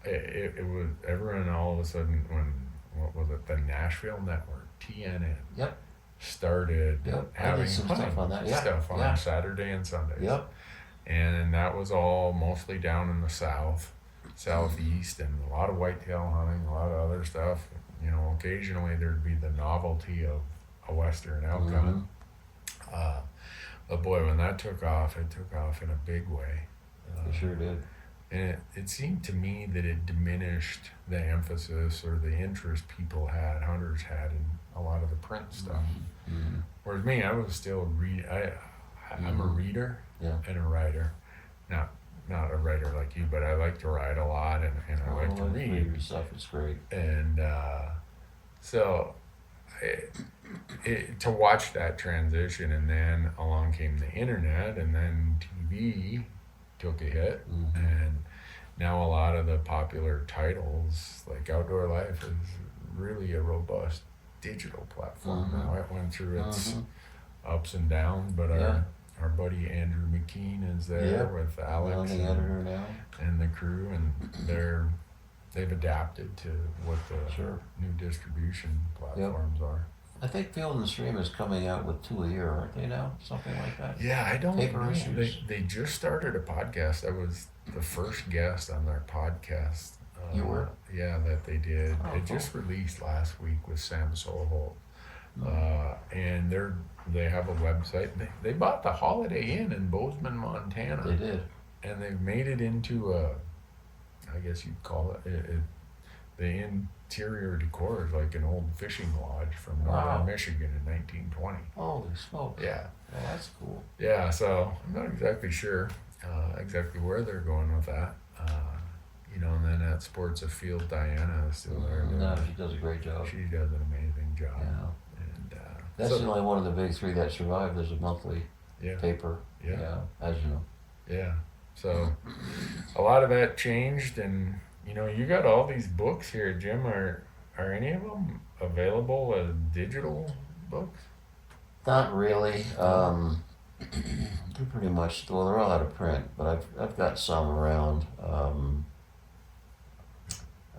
It was everyone all of a sudden the Nashville Network, TNN. Started having hunting stuff on Saturday and Sundays. And that was all mostly down in the southeast, and a lot of whitetail hunting, a lot of other stuff. Occasionally there'd be the novelty of a western elk hunt. But boy, when that took off, it took off in a big way. It sure did. And it seemed to me that it diminished the emphasis or the interest hunters had in a lot of the print stuff. Whereas me, I was still I'm a reader and a writer. Not a writer like you, but I like to write a lot, and I like to read. Your stuff is great. And so to watch that transition, and then along came the internet, and then TV took a hit, and now a lot of the popular titles, like Outdoor Life, is really a robust digital platform now. It went through its ups and downs, but our buddy Andrew McKean is there with Alex the editor now, and the crew, and they've adapted to what the new distribution platforms are. I think Field and Stream is coming out with 2 a year, aren't they now? Something like that. Yeah, I don't know. Issues. They just started a podcast. I was the first guest on their podcast You were? Yeah, that they did. Oh, It cool. just released last week with Sam Solholt. Mm. And they have a website. They bought the Holiday Inn in Bozeman, Montana, They did. and they've made it into a, I guess you'd call it, the interior decor is like an old fishing lodge from Wow. northern Michigan in 1920. Holy smokes. Yeah, Well, that's cool. yeah. So I'm not exactly sure exactly where they're going with that. And then at Sports Afield, Diana is still there. No, she does a great job. She does an amazing job. Yeah. And That's the only one of the big three that survived as a monthly yeah, paper. yeah, As you know. yeah. So a lot of that changed, and you got all these books here, Jim. Are any of them available as digital books? Not really. They're pretty much, well, they're all out of print, but I've got some around.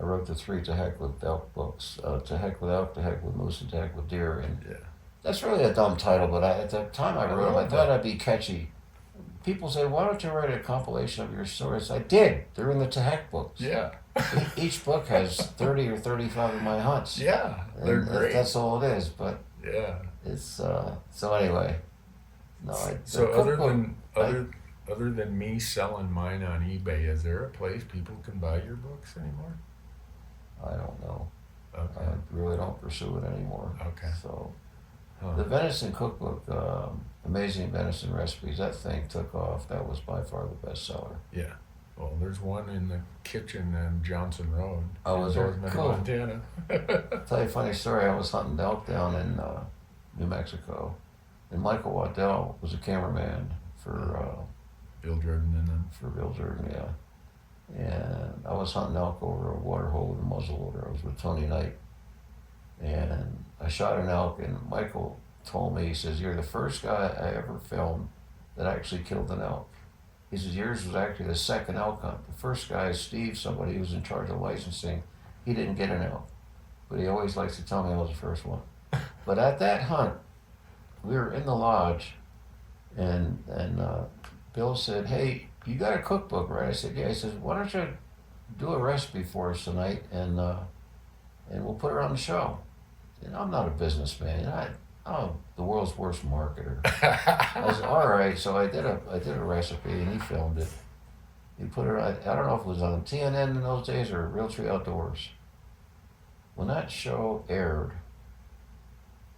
I wrote the three To Heck with Elk books. To Heck with Elk, To Heck with Moose, and To Heck with Deer. And Yeah. that's really a dumb title, but at the time I wrote them, I thought I'd be catchy. People say, why don't you write a compilation of your stories? I did. They're in the To Heck books. Yeah. Each book has 30 or 35 of my hunts. Yeah. They're And great. that's all it is, but Yeah. it's, so anyway. No, So the other cookbook, other than me selling mine on eBay, is there a place people can buy your books anymore? I don't know. Okay. I really don't pursue it anymore. Okay. So Huh. the venison cookbook, Amazing Venison Recipes, that thing took off. That was by far the best seller. Yeah. Well, there's one in the kitchen on Johnson Road. Oh, in is there? Bozeman, Cool. Montana. I'll tell you a funny story. I was hunting elk down in New Mexico, and Michael Waddell was a cameraman for Bill Jordan and them. Bill Jordan, yeah. And I was hunting elk over a water hole with a muzzleloader. I was with Tony Knight, and I shot an elk. And Michael told me, he says, "You're the first guy I ever filmed that actually killed an elk." He says, "Yours was actually the second elk hunt. The first guy, Steve, somebody who was in charge of licensing, he didn't get an elk, but he always likes to tell me I was the first one." But at that hunt, we were in the lodge, and Bill said, "Hey, you got a cookbook, right?" I said, "Yeah." He says, "Why don't you do a recipe for us tonight, and we'll put it on the show." And I'm not a businessman. I'm the world's worst marketer. I said, "All right." So I did a recipe, and he filmed it. He put it on, I don't know if it was on TNN in those days or Realtree Outdoors. When that show aired,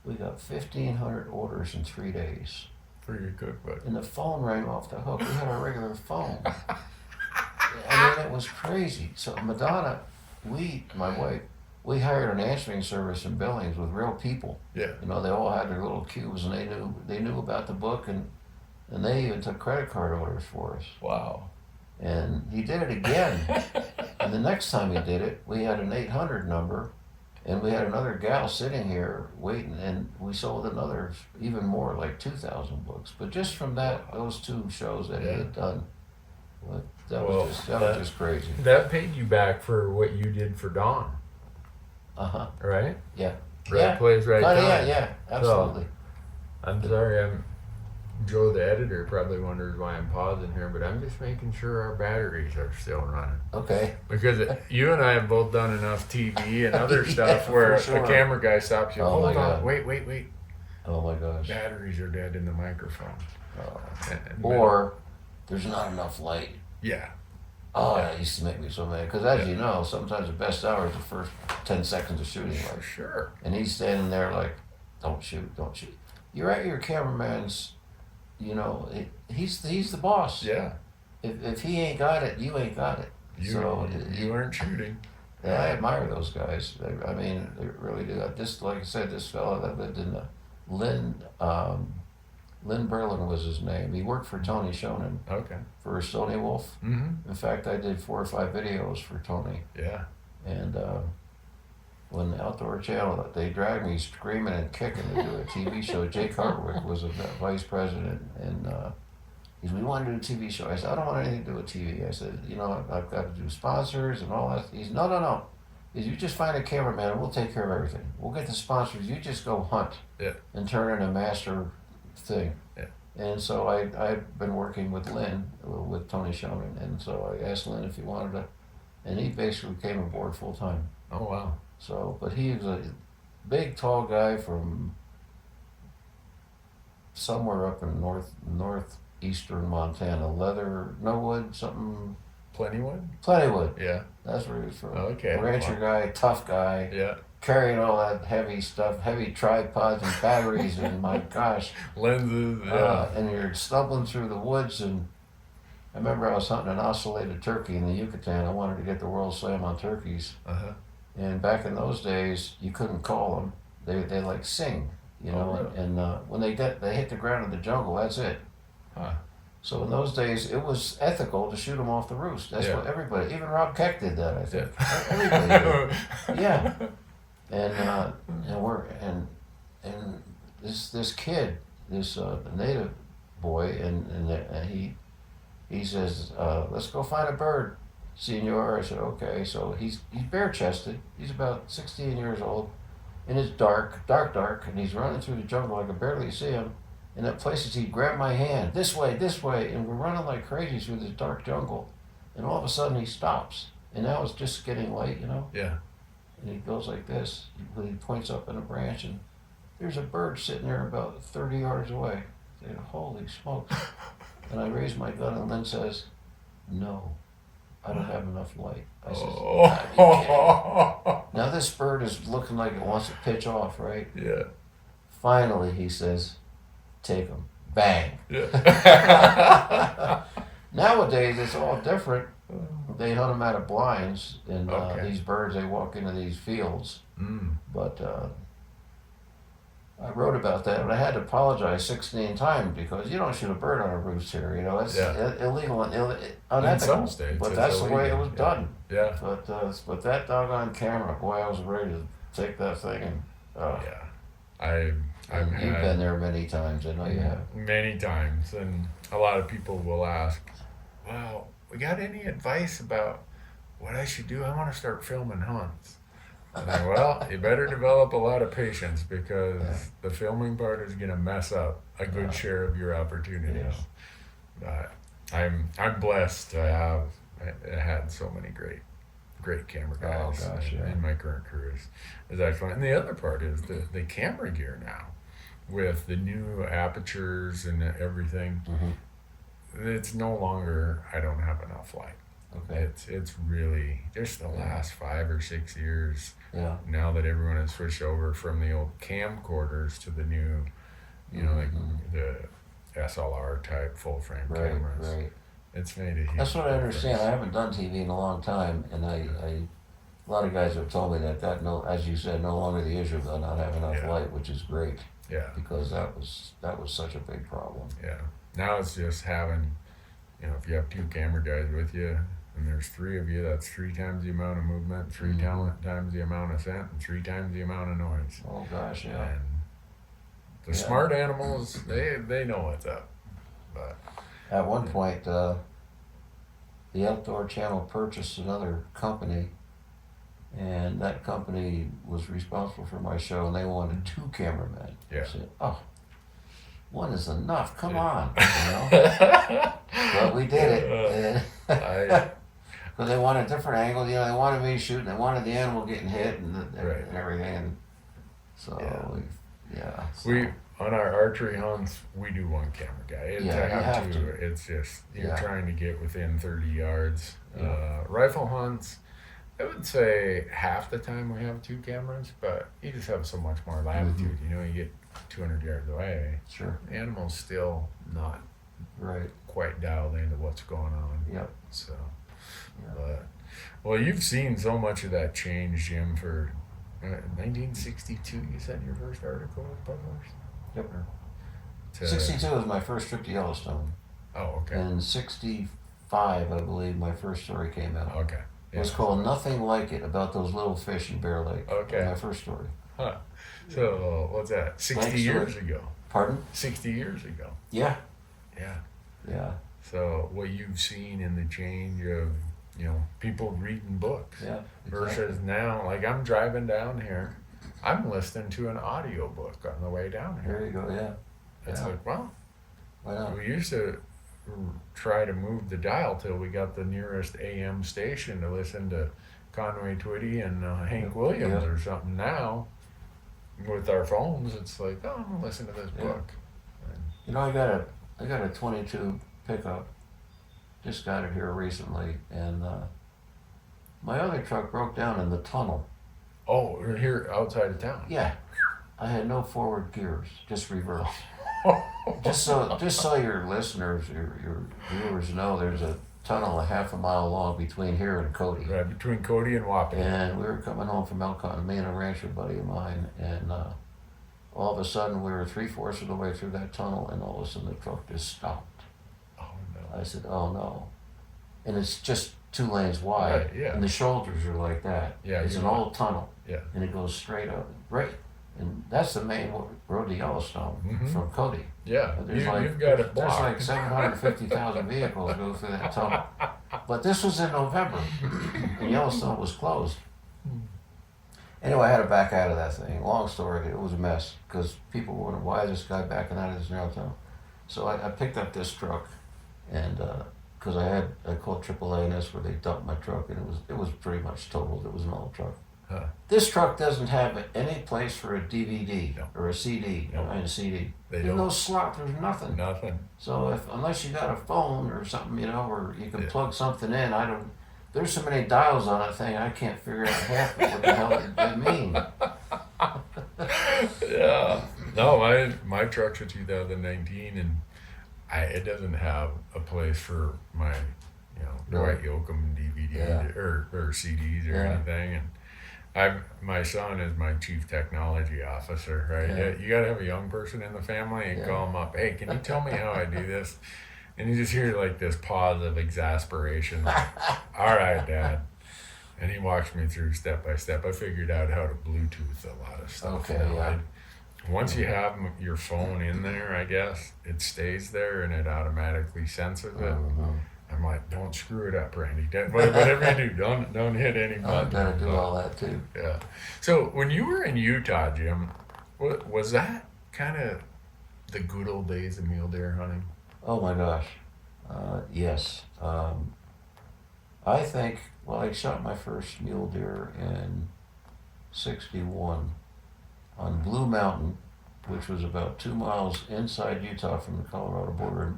we got 1,500 orders in 3 days. For your cookbook. And the phone rang off the hook. We had a regular phone. I mean, it was crazy. So Madonna, my wife, we hired an answering service in Billings with real people. Yeah. They all had their little cubes, and they knew about the book, and they even took credit card orders for us. Wow. And he did it again. And the next time he did it, we had an 800 number, and we had another gal sitting here waiting, and we sold another, even more, like 2,000 books. But just from those two shows that he had done, that was just crazy. That paid you back for what you did for Dawn, Uh-huh. right? Yeah. Right Yeah. place, right time. Yeah, absolutely. I'm sorry, Joe, the editor, probably wonders why I'm pausing here, but I'm just making sure our batteries are still running. Okay. Because you and I have both done enough TV and other Yeah, stuff where for sure. a camera guy stops you. Oh, Hold my on, God. wait. Oh my gosh. Batteries are dead in the microphone. Or there's not enough light. Yeah. Oh, that used to make me so mad. Because as you know, sometimes the best hour is the first 10 seconds of shooting For light. sure. And he's standing there like, don't shoot. You're at your cameraman's, he's the boss. Yeah. If he ain't got it, you ain't got it. You aren't shooting. Yeah, I admire those guys. I mean, they really do. Like I said, this fellow that lived in Lynn Berlin was his name. He worked for Tony Shonen Okay. for Stony Wolf. Mm-hmm. In fact, I did 4 or 5 videos for Tony. Yeah. And when the Outdoor Channel, they dragged me screaming and kicking to do a TV show. Jake Hartwick was a vice president, and he said, "We want to do a TV show." I said, "I don't want anything to do with TV." I said, "I've got to do sponsors and all that." He said, No. He said, "You just find a cameraman and we'll take care of everything. We'll get the sponsors. You just go hunt and turn in a master thing." Yeah. And so I've been working with Lynn, with Tony Shonen, and so I asked Lynn if he wanted to and he basically came aboard full time. Oh, wow. So, but he was a big, tall guy from somewhere up in northeastern Montana. No wood, something. Plentywood. Yeah. That's where he was from. Okay. Rancher guy, tough guy. Yeah. Carrying all that heavy stuff, heavy tripods and batteries, and my gosh. Lenses. Yeah. And you're stumbling through the woods, and I remember I was hunting an ocellated turkey in the Yucatan. I wanted to get the World Slam on turkeys. Uh-huh. And back in those days, you couldn't call them. They like sing, you know. Oh, really? And when they hit the ground in the jungle, that's it. Huh. So in those days, it was ethical to shoot them off the roost. That's what everybody, even Rob Keck did that. I think everybody did. Yeah. And this kid, this native boy, and he says, let's go find a bird, senor. I said, okay. So he's bare chested. He's about 16 years old, and it's dark, and he's running through the jungle. I could barely see him. And at places he grabbed my hand, this way, and we're running like crazy through this dark jungle. And all of a sudden he stops, and now it's just getting light, you know. Yeah. And he goes like this. He points up in a branch, and there's a bird sitting there about 30 yards away. I said, holy smokes. And I raise my gun, and Lynn says, no, I don't have enough light. I said, now this bird is looking like it wants to pitch off, right? Yeah. Finally, he says, take him. Bang. Yeah. Nowadays, it's all different. They hunt them out of blinds, and these birds, they walk into these fields. But I wrote about that, and I had to apologize 16 times because you don't shoot a bird on a roost here. You know, it's illegal and unethical. In some states, but that's the way it was done. Yeah. But that doggone camera, boy, I was ready to take that thing and. Yeah. You've been there many times. I know you have. Many times, and a lot of people will ask, "Well, we got any advice about what I should do? I want to start filming hunts." And well, you better develop a lot of patience because the filming part is going to mess up a good share of your opportunities. But I'm blessed to have had so many great camera guys in my current careers. Is that fun? And the other part is the camera gear now with the new apertures and everything. It's no longer I don't have enough light. Okay. It's really just the last 5 or 6 years. Yeah. Now that everyone has switched over from the old camcorders to the new, you know, like the SLR type full frame cameras. Right. It's made a huge That's what I understand. difference. I haven't done TV in a long time, and a lot of guys have told me that as you said, no longer the issue of not having enough light, which is great. Yeah. Because that was such a big problem. Yeah. Now it's just having, you know, if you have 2 camera guys with you, and there's 3 of you, that's 3 times the amount of movement, 3 times the amount of scent, and 3 times the amount of noise. Oh gosh, yeah. And the smart animals, they know what's up. But at one point, the Outdoor Channel purchased another company, and that company was responsible for my show, and they wanted 2 cameramen. Yeah. I said, oh, 1 is enough. Come on, you know. But we did it. Because they wanted a different angle. You know, they wanted me shooting. They wanted the animal getting hit and everything. And so, we on our archery hunts, we do 1 camera guy. You have to. It's just you're trying to get within 30 yards. Rifle hunts, I would say half the time we have 2 cameras, but you just have so much more latitude. You know, you get 200 yards away. Sure. The animal's still not quite dialed into what's going on. Yep. So, but well, you've seen so much of that change, Jim. For 1962, you said your first article was published. Yep. 62 was my first trip to Yellowstone. Oh, okay. And 65, I believe, my first story came out. Okay. It was called Nothing Like It, about those little fish in Bear Lake. Okay. My first story. Huh. So, what's that? 60 years ago. Pardon? 60 years ago. Yeah. Yeah. Yeah. So, what you've seen in the change of, you know, people reading books versus now, like I'm driving down here, I'm listening to an audio book on the way down here. There you go, It's like, well, why not? we used to try to move the dial till we got the nearest AM station to listen to Conway Twitty and Hank Williams or something. Now, with our phones, it's like, oh, I'm gonna listen to this book. You know, I got a 22 pickup. Just got it here recently, and my other truck broke down in the tunnel. Oh, we're here outside of town. Yeah, I had no forward gears, just reverse. just so your listeners, your viewers know, there's a tunnel a half a mile long between here and Cody. Right, between Cody and Wapping. And we were coming home from Elkhorn, me and a rancher buddy of mine, and all of a sudden we were 3/4 of the way through that tunnel, and all of a sudden the truck just stopped. Oh no. I said, oh no. And it's just 2 lanes wide, Right, yeah. and the shoulders are like that. Yeah, It's an old tunnel, Yeah. and it goes straight up, right. And that's the main road to Yellowstone from Cody. Yeah, There's you've got it there's blocked. like 750,000 vehicles go through that tunnel. But this was in November, and Yellowstone was closed. Anyway, I had to back out of that thing. Long story, it was a mess because people were wondering, why is this guy backing out of this narrow tunnel? So I picked up this truck, and because I called AAA, and that's where they dumped my truck, and it was pretty much totaled. It was an old truck. Huh. This truck doesn't have any place for a DVD No. or a CD. No. I mean, a CD. They There's don't. no slot. There's nothing. Nothing. So unless you got a phone or something, you know, or you can Yeah. plug something in, there's so many dials on that thing, I can't figure out half of what the hell they mean. Yeah. No, my truck's a 2019, and it doesn't have a place for my, Dwight Yoakam DVD or CDs or anything. And my son is my chief technology officer, right? Yeah. You got to have a young person in the family and call him up. Hey, can you tell me how I do this? And you just hear like this pause of exasperation. Like, all right, Dad. And he walks me through step by step. I figured out how to Bluetooth a lot of stuff. Okay, yeah. Once you have your phone in there, I guess, it stays there and it automatically senses it. I'm like, don't screw it up, Randy. Whatever you do, don't hit any button. I've got to do all that too. Yeah. So when you were in Utah, Jim, was that kind of the good old days of mule deer hunting? Oh my gosh. Yes. I think, I shot my first mule deer in 61 on Blue Mountain, which was about 2 miles inside Utah from the Colorado border.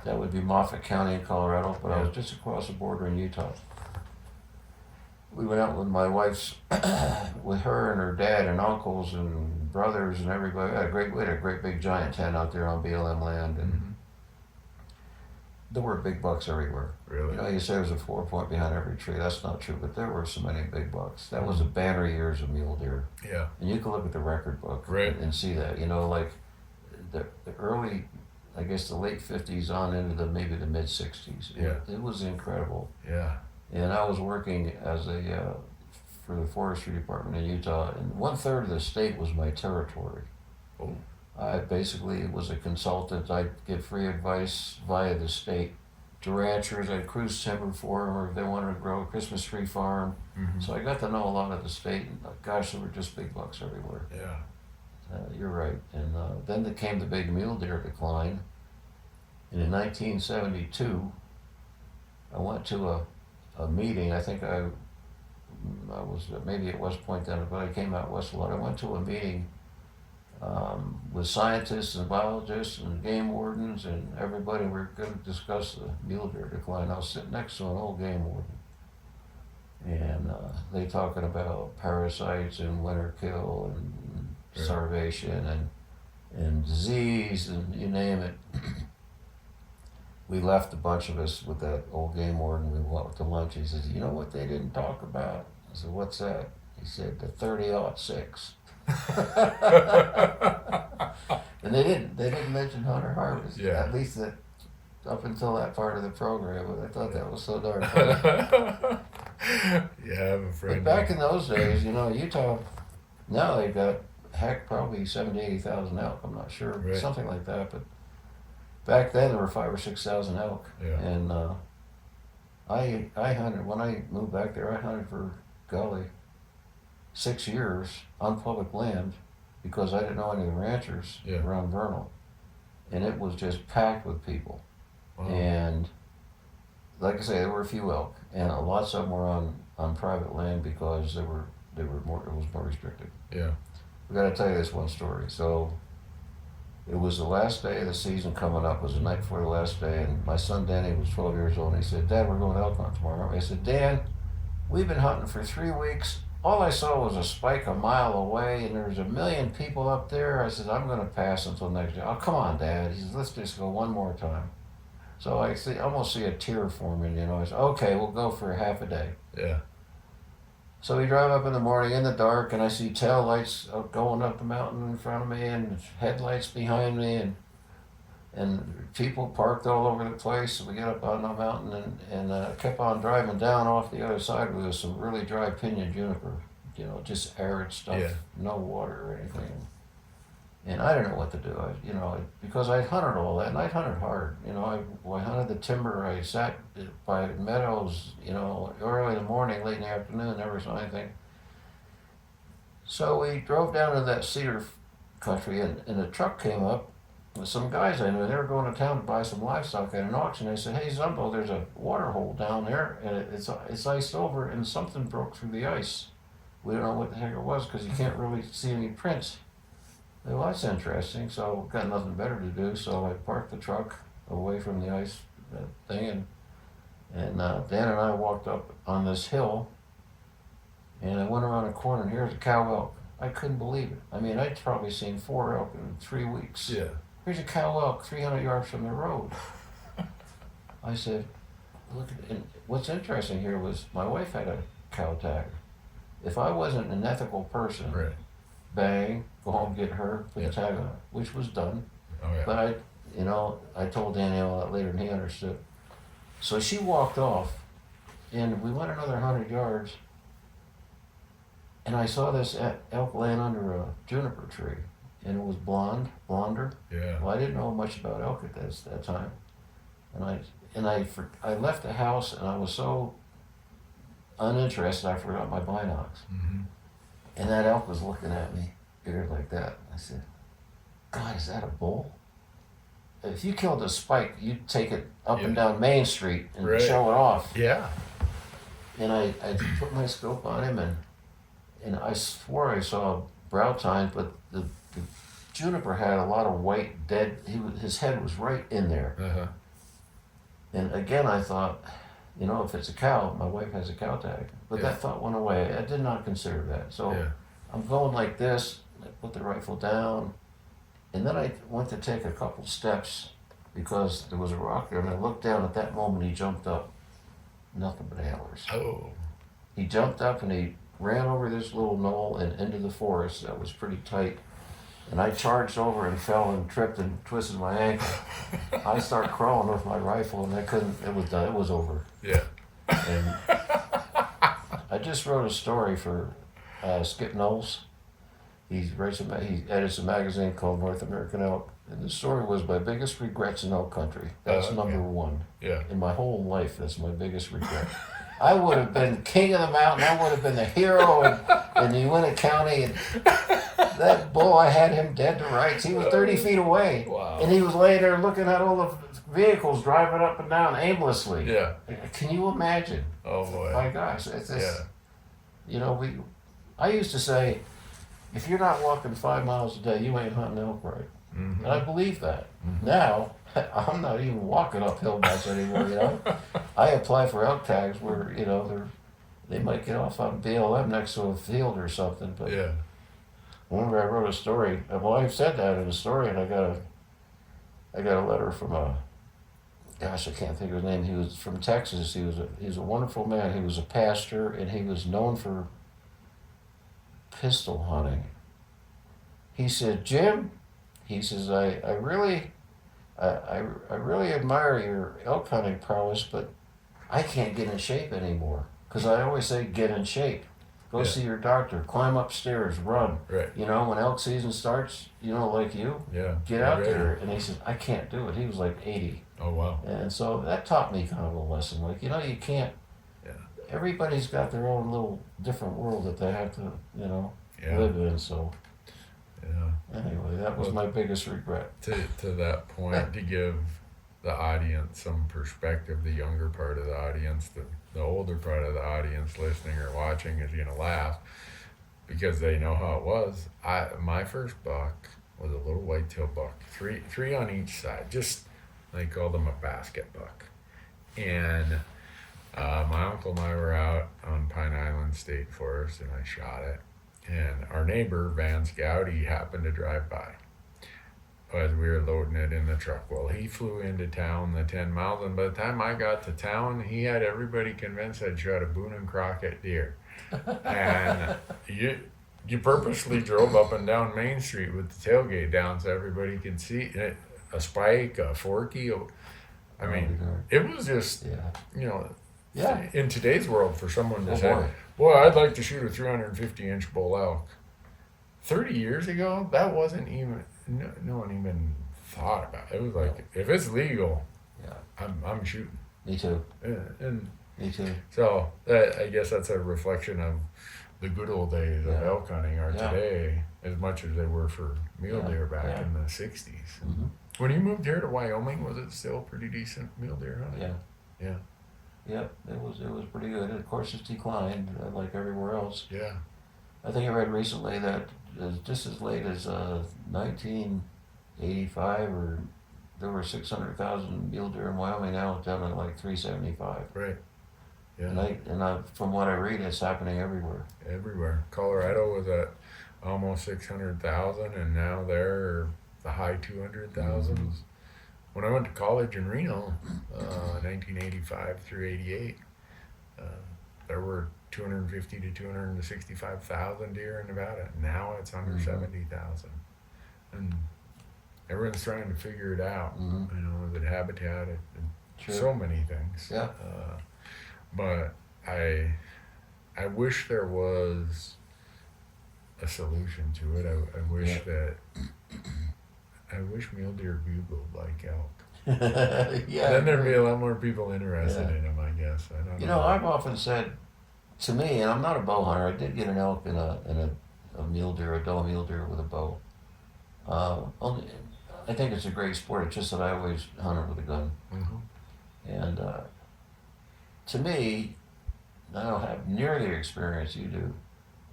That would be Moffat County in Colorado, but I was just across the border in Utah. We went out with my wife's, with her and her dad and uncles and brothers and everybody. We had a great big giant tent out there on BLM land, and there were big bucks everywhere. Really? You know, you say there's a 4-point behind every tree. That's not true, but there were so many big bucks. That was the banner years of mule deer. Yeah. And you can look at the record book and see that. You know, like the early, I guess the late 50s on into maybe the mid 60s. Yeah. It was incredible. Yeah. And I was working as for the forestry department in Utah, and 1/3 of the state was my territory. Oh. I basically was a consultant. I'd get free advice via the state to ranchers. I'd cruise timber for them, or if they wanted to grow a Christmas tree farm. So I got to know a lot of the state, and gosh, there were just big bucks everywhere. Yeah. You're right. And then there came the big mule deer decline. And in 1972, I went to a meeting. I think I was maybe at West Point then, but I came out west a lot. I went to a meeting with scientists and biologists and game wardens and everybody. We were going to discuss the mule deer decline. I was sitting next to an old game warden, and they talking about parasites and winter kill and starvation and disease and you name it. We left, a bunch of us, with that old game warden. We went to lunch. He says, "You know what they didn't talk about?" I said, "What's that?" He said, "The 30-06." And they didn't mention Hunter Harvest. Yeah. At least up until that part of the program. But I thought that was so darn funny. Yeah, I'm afraid. But back in those days, you know, Utah, now they've got, probably 70,000 to 80,000 elk. I'm not sure, Right. something like that. But back then there were 5,000 or 6,000 elk. Yeah. And I hunted, when I moved back there, I hunted for, golly, 6 years on public land because I didn't know any of the ranchers around Vernal. And it was just packed with people. Wow. And like I say, there were a few elk, and lots of them were on private land because it was more restricted. Yeah. We got to tell you this one story. So it was the last day of the season coming up. It was the night before the last day, and my son Danny was 12 years old, and he said, "Dad, we're going elk hunt tomorrow." I said, "Dan, we've been hunting for 3 weeks. All I saw was a spike a mile away, and there's a million people up there." I said, "I'm going to pass until next day." "Oh, come on, Dad." He says, "Let's just go one more time." So I almost see a tear forming, I said, "Okay, we'll go for half a day." Yeah. So we drive up in the morning in the dark, and I see tail lights going up the mountain in front of me, and headlights behind me, and people parked all over the place. So we get up on the mountain and kept on driving down off the other side where there's some really dry pinyon juniper, just arid stuff, Yeah. no water or anything. And I didn't know what to do. Because I'd hunted all that, and I'd hunted hard. I hunted the timber. I sat by meadows, early in the morning, late in the afternoon, never saw anything. So we drove down to that cedar country, and a truck came up with some guys I knew. They were going to town to buy some livestock at an auction. They said, "Hey, Zumbo, there's a water hole down there, and it's iced over, and something broke through the ice. We don't know what the heck it was because you can't really see any prints." Well, that's interesting. So got nothing better to do. So I parked the truck away from the ice thing, and Dan and I walked up on this hill, and I went around a corner, and here's a cow elk. I couldn't believe it. I mean, I'd probably seen 4 elk in 3 weeks. Yeah. Here's a cow elk 300 yards from the road. I said, "Look at it." And what's interesting here was my wife had a cow tag. If I wasn't an ethical person, Right. bang, go home, get her, put Yeah. the tag on it, which was done. Oh yeah. But I told Danny all that later, and he understood. So she walked off, and we went another 100 yards, and I saw this elk laying under a juniper tree, and it was blonder. Yeah. Well, I didn't know much about elk at that time, and I left the house, and I was so uninterested I forgot my binocs. Mm-hmm. And that elk was looking at me, ears like that. I said, "God, is that a bull?" If you killed a spike, you'd take it up and down Main Street and Right. show it off. Yeah. And I put my scope on him, and I swore I saw brow tines, but the juniper had a lot of white dead. His head was right in there. Uh-huh. And again, I thought, if it's a cow, my wife has a cow tag. But Yeah. that thought went away. I did not consider that. So Yeah. I'm going like this. I put the rifle down, and then I went to take a couple steps because there was a rock there, and I looked down. At that moment, he jumped up. Nothing but antlers. Oh. He jumped up and he ran over this little knoll and into the forest that was pretty tight. And I charged over and fell and tripped and twisted my ankle. I started crawling with my rifle, and I couldn't. It was done. It was over. Yeah. And I just wrote a story for Skip Knowles. He edits a magazine called North American Elk, and the story was my biggest regrets in elk country. That's Okay. number one Yeah. in my whole life. That's my biggest regret. I would have been king of the mountain. I would have been the hero in Uinta County. And that bull, I had him dead to rights. He was 30 feet away. Wow. And he was laying there looking at all the vehicles driving up and down aimlessly. Yeah. Can you imagine? Oh boy. My gosh, it's this, Yeah. I used to say, if you're not walking 5 miles a day, you ain't hunting elk right. Mm-hmm. And I believe that. Now, I'm not even walking uphill much anymore, I apply for elk tags where, they might get off on BLM next to a field or something. But Yeah. remember I wrote a story, well, I said that in a story, and I got a letter from gosh, I can't think of his name. He was from Texas. He was a wonderful man. He was a pastor, and he was known for pistol hunting. He said, "Jim," he says, I really admire your elk hunting prowess, but I can't get in shape anymore. Because I always say, get in shape. Go see your doctor. Climb upstairs. Run. Right. When elk season starts, like you, Yeah. get out there." And he said, "I can't do it." He was like 80. Oh wow. And so that taught me kind of a lesson. Like, you can't, Yeah. everybody's got their own little different world that they have to, Yeah. live in. So Yeah. anyway, that was my biggest regret. To that point, to give the audience some perspective, the younger part of the audience, the older part of the audience listening or watching is going to laugh because they know how it was. My first buck was a little whitetail buck, three on each side. Just they called them a basket buck. And my uncle and I were out on Pine Island State Forest, and I shot it. And our neighbor Van Scouty happened to drive by as we were loading it in the truck. Well, he flew into town the 10 miles, and by the time I got to town, he had everybody convinced I'd shot a Boone and Crockett deer. And you purposely drove up and down Main Street with the tailgate down so everybody could see it, a spike, a forky. I mean, it was just, you know, in today's world for someone to say, boy, I'd like to shoot a 350-inch bull elk. 30 years ago, that wasn't even, no one even thought about it. It was like, if it's legal, I'm shooting. Me too. And Me too. so I guess that's a reflection of the good old days of elk hunting are today, as much as they were for mule deer back in the 60s. Mm-hmm. When you moved here to Wyoming, was it still pretty decent mule deer hunting? Yeah. Yep, it was pretty good. Of course, it's declined like everywhere else. Yeah. I think I read recently that just as late as 1985, or there were 600,000 mule deer in Wyoming. Now it's down to like 375. Right. Yeah. And from what I read, it's happening everywhere. Everywhere. Colorado was at almost 600,000, and now they're the high 200,000s. Mm-hmm. When I went to college in Reno, 1985 through 88, there were 250 to 265,000 deer in Nevada. Now it's under 70,000, and everyone's trying to figure it out. Mm-hmm. You know, is it habitat? So many things. Yeah. But I wish there was a solution to it. I wish that. I wish mule deer bugled like elk. Then there'd be a lot more people interested in them, I guess. I don't know. You know, I've often said, to me, and I'm not a bow hunter. I did get an elk and a mule deer, a doe mule deer with a bow. Only, I think it's a great sport. It's just that I always hunt it with a gun. Mm-hmm. And to me, I don't have near the experience you do.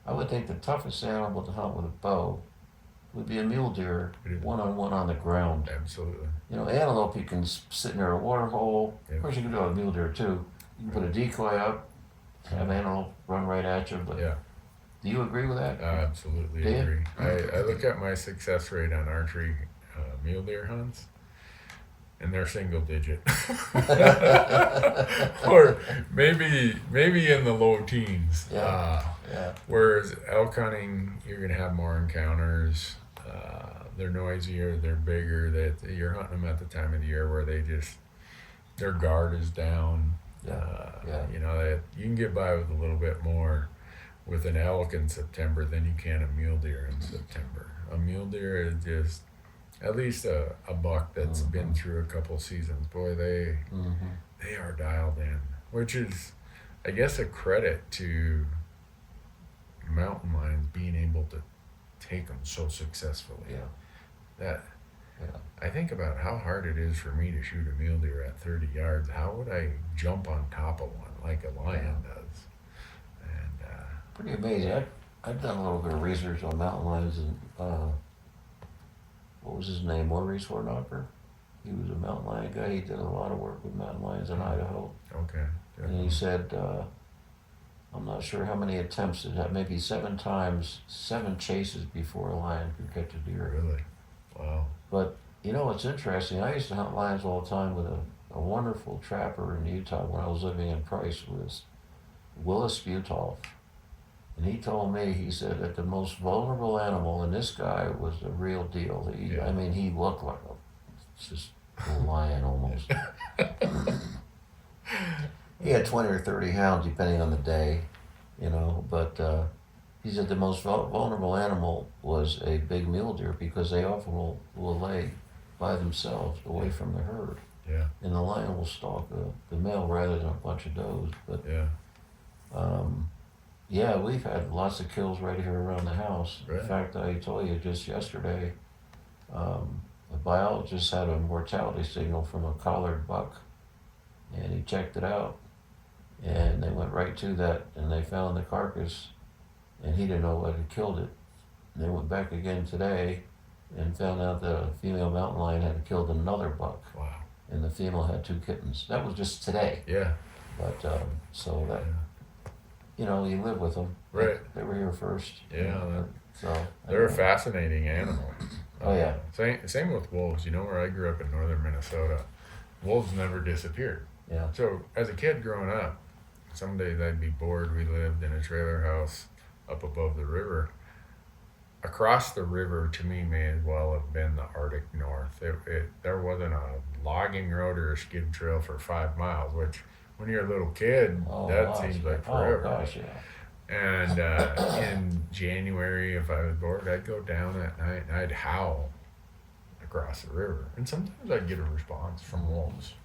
I would think the toughest animal to hunt with a bow would be a mule deer, one-on-one on the ground. Absolutely. You know, antelope, you can sit near a water hole. Yep. Of course, you can do a mule deer too. You can put a decoy up, have antelope run right at you. But do you agree with that? I absolutely agree. I look at my success rate on archery mule deer hunts, and they're single digit, or maybe in the low teens. Whereas elk hunting, you're gonna have more encounters. They're noisier, they're bigger. That you're hunting them at the time of the year where their guard is down. You know that you can get by with a little bit more with an elk in September than you can a mule deer in September. A mule deer is just at least a buck that's been through a couple seasons. Boy, they are dialed in, which is, I guess, a credit to mountain lions being able to take them so successfully. I think about how hard it is for me to shoot a mule deer at 30 yards. How would I jump on top of one like a lion does? And pretty amazing. I've done a little bit of research on mountain lions, and what was his name? Maurice Hornhofer. He was a mountain lion guy. He did a lot of work with mountain lions in Idaho. Okay. And he said, I'm not sure how many attempts it had, maybe 7 times, 7 chases before a lion could catch a deer. Really? Wow. But, you know, it's interesting. I used to hunt lions all the time with a wonderful trapper in Utah when I was living in Price, with Willis Butolph. And he told me, he said that the most vulnerable animal, and this guy was the real deal. I mean, he looked like just a lion almost. He had 20 or 30 hounds, depending on the day, you know, but he said the most vulnerable animal was a big mule deer, because they often will lay by themselves away from the herd. And the lion will stalk the male rather than a bunch of does. But we've had lots of kills right here around the house. Right. In fact, I told you just yesterday, a biologist had a mortality signal from a collared buck, and he checked it out, and they went right to that, and they found the carcass, and he didn't know what had killed it. And they went back again today, and found out the female mountain lion had killed another buck, Wow. and the female had 2 kittens. That was just today. Yeah. But so that, you know, you live with them. Right. They were here first. Yeah. So They're a fascinating animal. Oh yeah. Same with wolves. You know, where I grew up in northern Minnesota, wolves never disappeared. Yeah. So as a kid growing up, some days I'd be bored. We lived in a trailer house up above the river. Across the river, to me, may as well have been the Arctic North. There wasn't a logging road or a skid trail for 5 miles, which when you're a little kid, that seems like forever. Oh gosh, yeah. And in January, if I was bored, I'd go down at night and I'd howl across the river. And sometimes I'd get a response from wolves.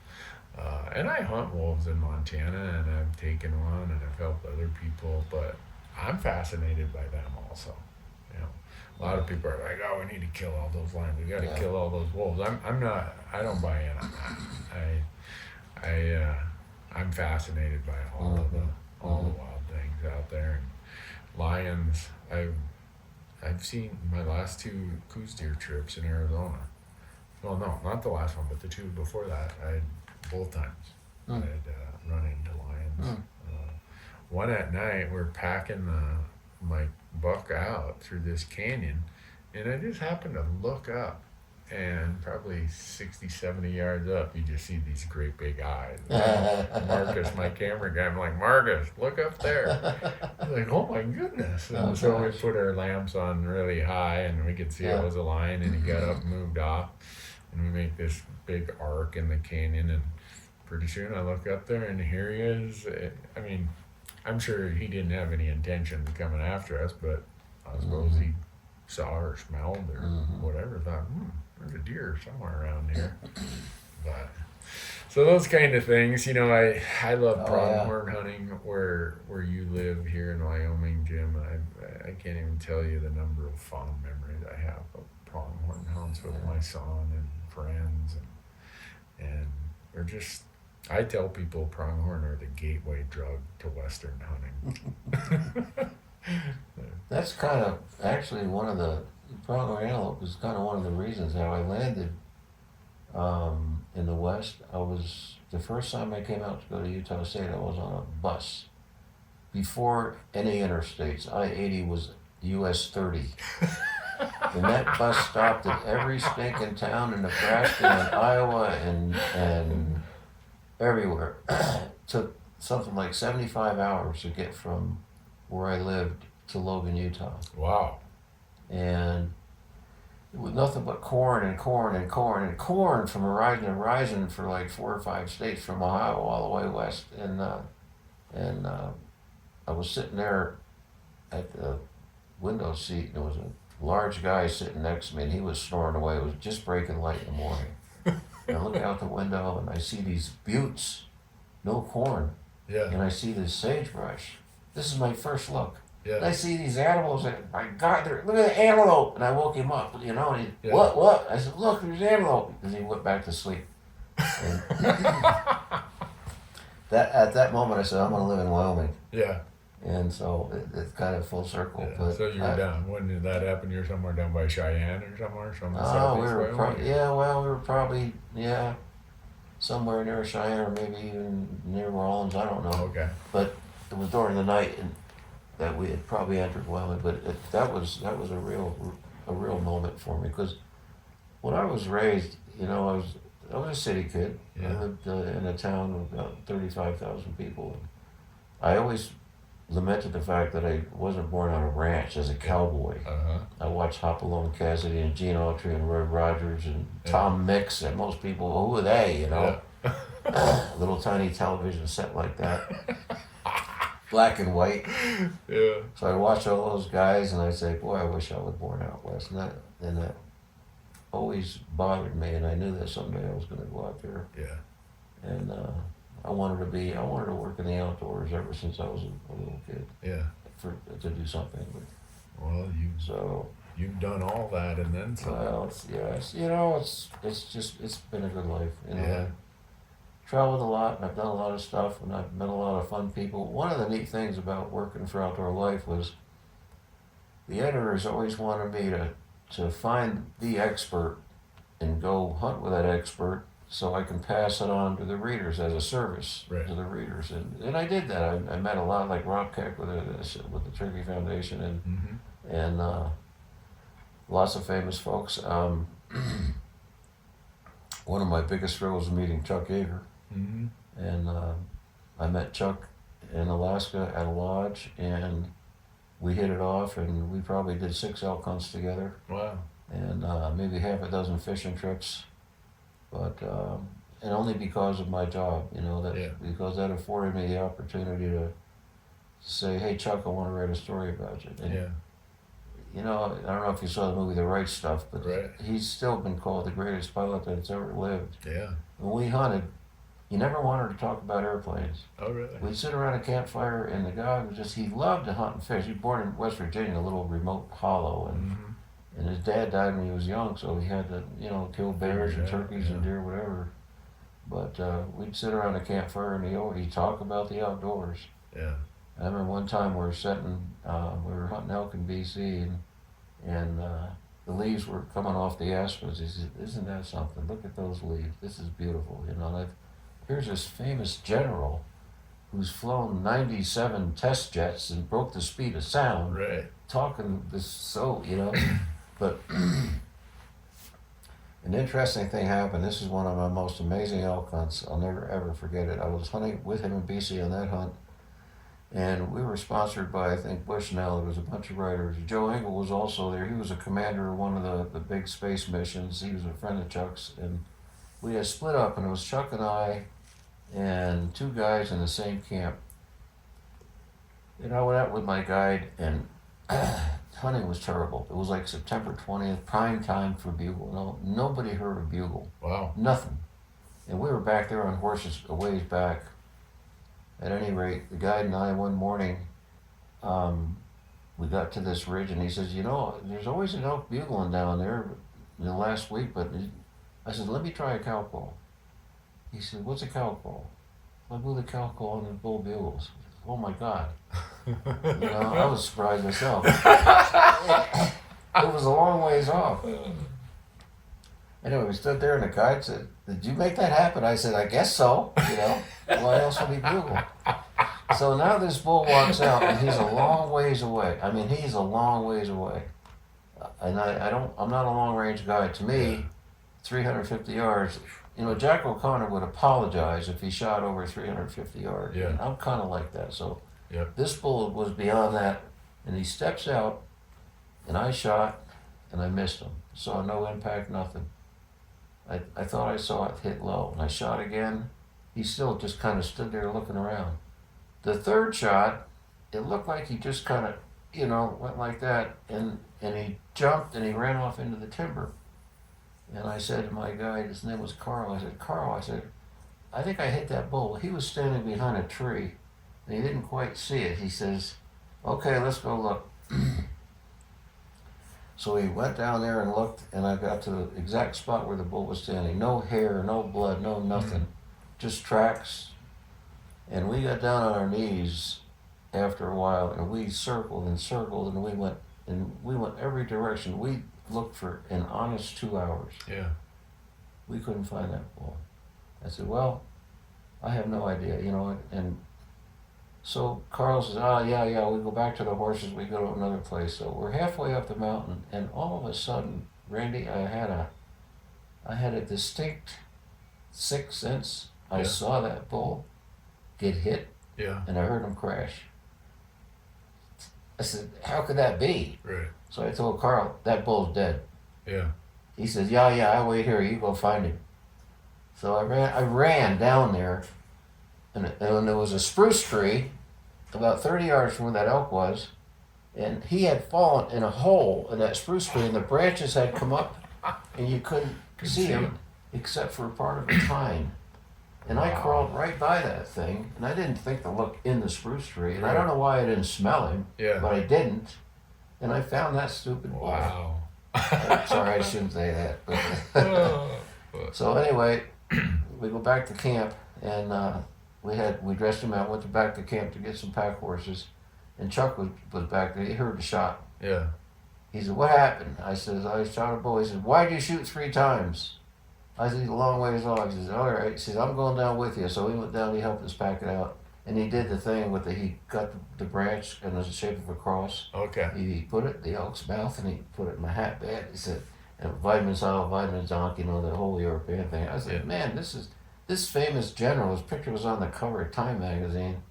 And I hunt wolves in Montana, and I've taken one, and I've helped other people, but I'm fascinated by them also. You know, a lot of people are like, "Oh, we need to kill all those lions. We got to kill all those wolves." I'm not. I don't buy in on that. I'm fascinated by all the wild things out there, and lions. I've seen my last 2 Coos deer trips in Arizona. Well, no, not the last one, but the 2 before that. I had both times. I'd run into lions. One at night, we're packing my buck out through this canyon, and I just happened to look up, and probably 60, 70 yards up, you just see these great big eyes. Marcus, my camera guy, I'm like, "Marcus, look up there." He's like, "Oh my goodness." And so we put our lamps on really high, and we could see it was a lion, and he got up and moved off, and we make this big arc in the canyon, and pretty soon I look up there, and here he is. I mean, I'm sure he didn't have any intention of coming after us, but I suppose he saw or smelled or whatever, thought, there's a deer somewhere around here. But so those kind of things, you know, I love pronghorn hunting where you live here in Wyoming, Jim. I can't even tell you the number of fond memories I have of pronghorn hunts with my son and friends, and we're just, I tell people pronghorn are the gateway drug to Western hunting. That's kind of actually one of the pronghorn antelope is kind of one of the reasons how I landed in the West. The first time I came out to go to Utah State, I was on a bus before any interstates. I-80 was US 30. And that bus stopped at every stinking town in Nebraska and Iowa and everywhere. Took something like 75 hours to get from where I lived to Logan, Utah. Wow. And it was nothing but corn and corn and corn and corn from horizon to horizon for like 4 or 5 states from Ohio all the way west. And I was sitting there at the window seat, and there was a large guy sitting next to me, and he was snoring away. It was just breaking light in the morning. And I look out the window, and I see these buttes, no corn. Yeah. And I see this sagebrush. This is my first look. Yeah. And I see these animals, and my God, look at the antelope. And I woke him up, you know, and he, what? I said, look, there's antelope. Because he went back to sleep. And at that moment, I said, I'm going to live in Wyoming. Yeah. And so it's kind of full circle. Yeah. But So you were down. When did that happen? You're somewhere down by Cheyenne or somewhere? Oh, we were probably, somewhere near Cheyenne, or maybe even near Rollins. I don't know. Okay. But it was during the night, and that we had probably entered Wyoming. But that was a real moment for me, because when I was raised, you know, I was a city kid. Yeah. I lived in a town of about 35,000 people. I always lamented the fact that I wasn't born on a ranch as a cowboy. Uh-huh. I watched Hopalong Cassidy and Gene Autry and Roy Rogers and Tom Mix, and most people, who are they, you know? Little tiny television set like that. Black and white. Yeah. So I watch all those guys, and I say, boy, I wish I was born out west. And that always bothered me, and I knew that someday I was going to go out there. Yeah. And I wanted to work in the outdoors ever since I was a little kid. Yeah. To do something. Well, So you've done all that and then some. Well, it's been a good life. Yeah. I've traveled a lot and I've done a lot of stuff and I've met a lot of fun people. One of the neat things about working for Outdoor Life was the editors always wanted me to find the expert and go hunt with that expert so I can pass it on to the readers as a service Right. to the readers. And I did that. I met a lot like Rob Keck with the Turkey Foundation and lots of famous folks. One of my biggest thrills was meeting Chuck Yeager. And I met Chuck in Alaska at a lodge, and we hit it off, and we probably did 6 elk hunts together, Wow. and maybe half a dozen fishing trips. But and only because of my job, because that afforded me the opportunity to say, "Hey, Chuck, I want to write a story about you." And, I don't know if you saw the movie The Right Stuff, but Right. he's still been called the greatest pilot that's ever lived. Yeah. When we hunted, he never wanted to talk about airplanes. Oh, really? We'd sit around a campfire, and the guy he loved to hunt and fish. He was born in West Virginia, a little remote hollow, and his dad died when he was young, so he had to, kill bears and turkeys and deer, whatever. But we'd sit around a campfire, and he'd talk about the outdoors. Yeah. I remember one time we were hunting elk in BC, and the leaves were coming off the aspens. He said, "Isn't that something? Look at those leaves. This is beautiful." Here's this famous general who's flown 97 test jets and broke the speed of sound, Right. talking this, but an interesting thing happened. This is one of my most amazing elk hunts. I'll never ever forget it. I was hunting with him in BC on that hunt, and we were sponsored by, I think, Bushnell. There was a bunch of writers. Joe Engel was also there. He was a commander of one of the big space missions. He was a friend of Chuck's, and we had split up, and it was Chuck and I and 2 guys in the same camp. I went out with my guide, and hunting was terrible. It was like September 20th, prime time for bugle. No, nobody heard a bugle. Wow. Nothing. And we were back there on horses a ways back. At any rate, the guide and I, one morning, we got to this ridge, and he says, there's always an elk bugling down there in the last week, but I said, let me try a cow call. He said, what's a cow call? I blew the cow call and the bull bugles. Oh my God. I was surprised myself. It was a long ways off. Anyway, we stood there, and the guide said, "Did you make that happen?" I said, "I guess so, Why else would he bugle?" So now this bull walks out, and he's a long ways away. I mean, he's a long ways away. And I'm not a long range guy. To me, 350 yards, Jack O'Connor would apologize if he shot over 350 yards. Yeah. And I'm kind of like that. So Yep. this bull was beyond that, and he steps out, and I shot, and I missed him. Saw no impact, nothing. I thought I saw it hit low, and I shot again. He still just kind of stood there looking around. The third shot, it looked like he just kind of, went like that, and he jumped and he ran off into the timber. And I said to my guide, his name was Carl, I said, "Carl," I think I hit that bull. He was standing behind a tree, and he didn't quite see it. He says, "Okay, let's go look." So he went down there and looked, and I got to the exact spot where the bull was standing. No hair, no blood, no nothing, just tracks. And we got down on our knees after a while, and we circled and circled, and we went every direction. We looked for an honest 2 hours. Yeah. We couldn't find that bull. I said, "Well, I have no idea, and so Carl says, yeah, we go back to the horses, we go to another place." So we're halfway up the mountain, and all of a sudden, Randy, I had a distinct sixth sense. I saw that bull get hit, and I heard him crash. I said, "How could that be?" Right. So I told Carl, "That bull's dead." Yeah. He says, yeah, I wait here, you go find him. So I ran down there, and there was a spruce tree about 30 yards from where that elk was, and he had fallen in a hole in that spruce tree, and the branches had come up, and you couldn't see him except for part of a tine. And I crawled right by that thing, and I didn't think to look in the spruce tree, and I don't know why I didn't smell him, but I didn't. And I found that stupid bull. Wow. Sorry, I shouldn't say that. But Oh, so anyway, we go back to camp, and we dressed him out, went back to camp to get some pack horses, and Chuck was back there. He heard the shot. yeah. He said, "What happened?" I said, "I shot a bull." He said, "Why'd you shoot 3 times?" I said, "He's a long ways off." He said, "All right." He said, "I'm going down with you." So he went down. He helped us pack it out, and he did the thing with he got the branch in the shape of a cross. Okay. He put it in the elk's mouth, and he put it in my hat bag. He said, and vitamin salt, vitamin zonk, the whole European thing. I said, Yeah. "Man, this famous general. His picture was on the cover of Time magazine.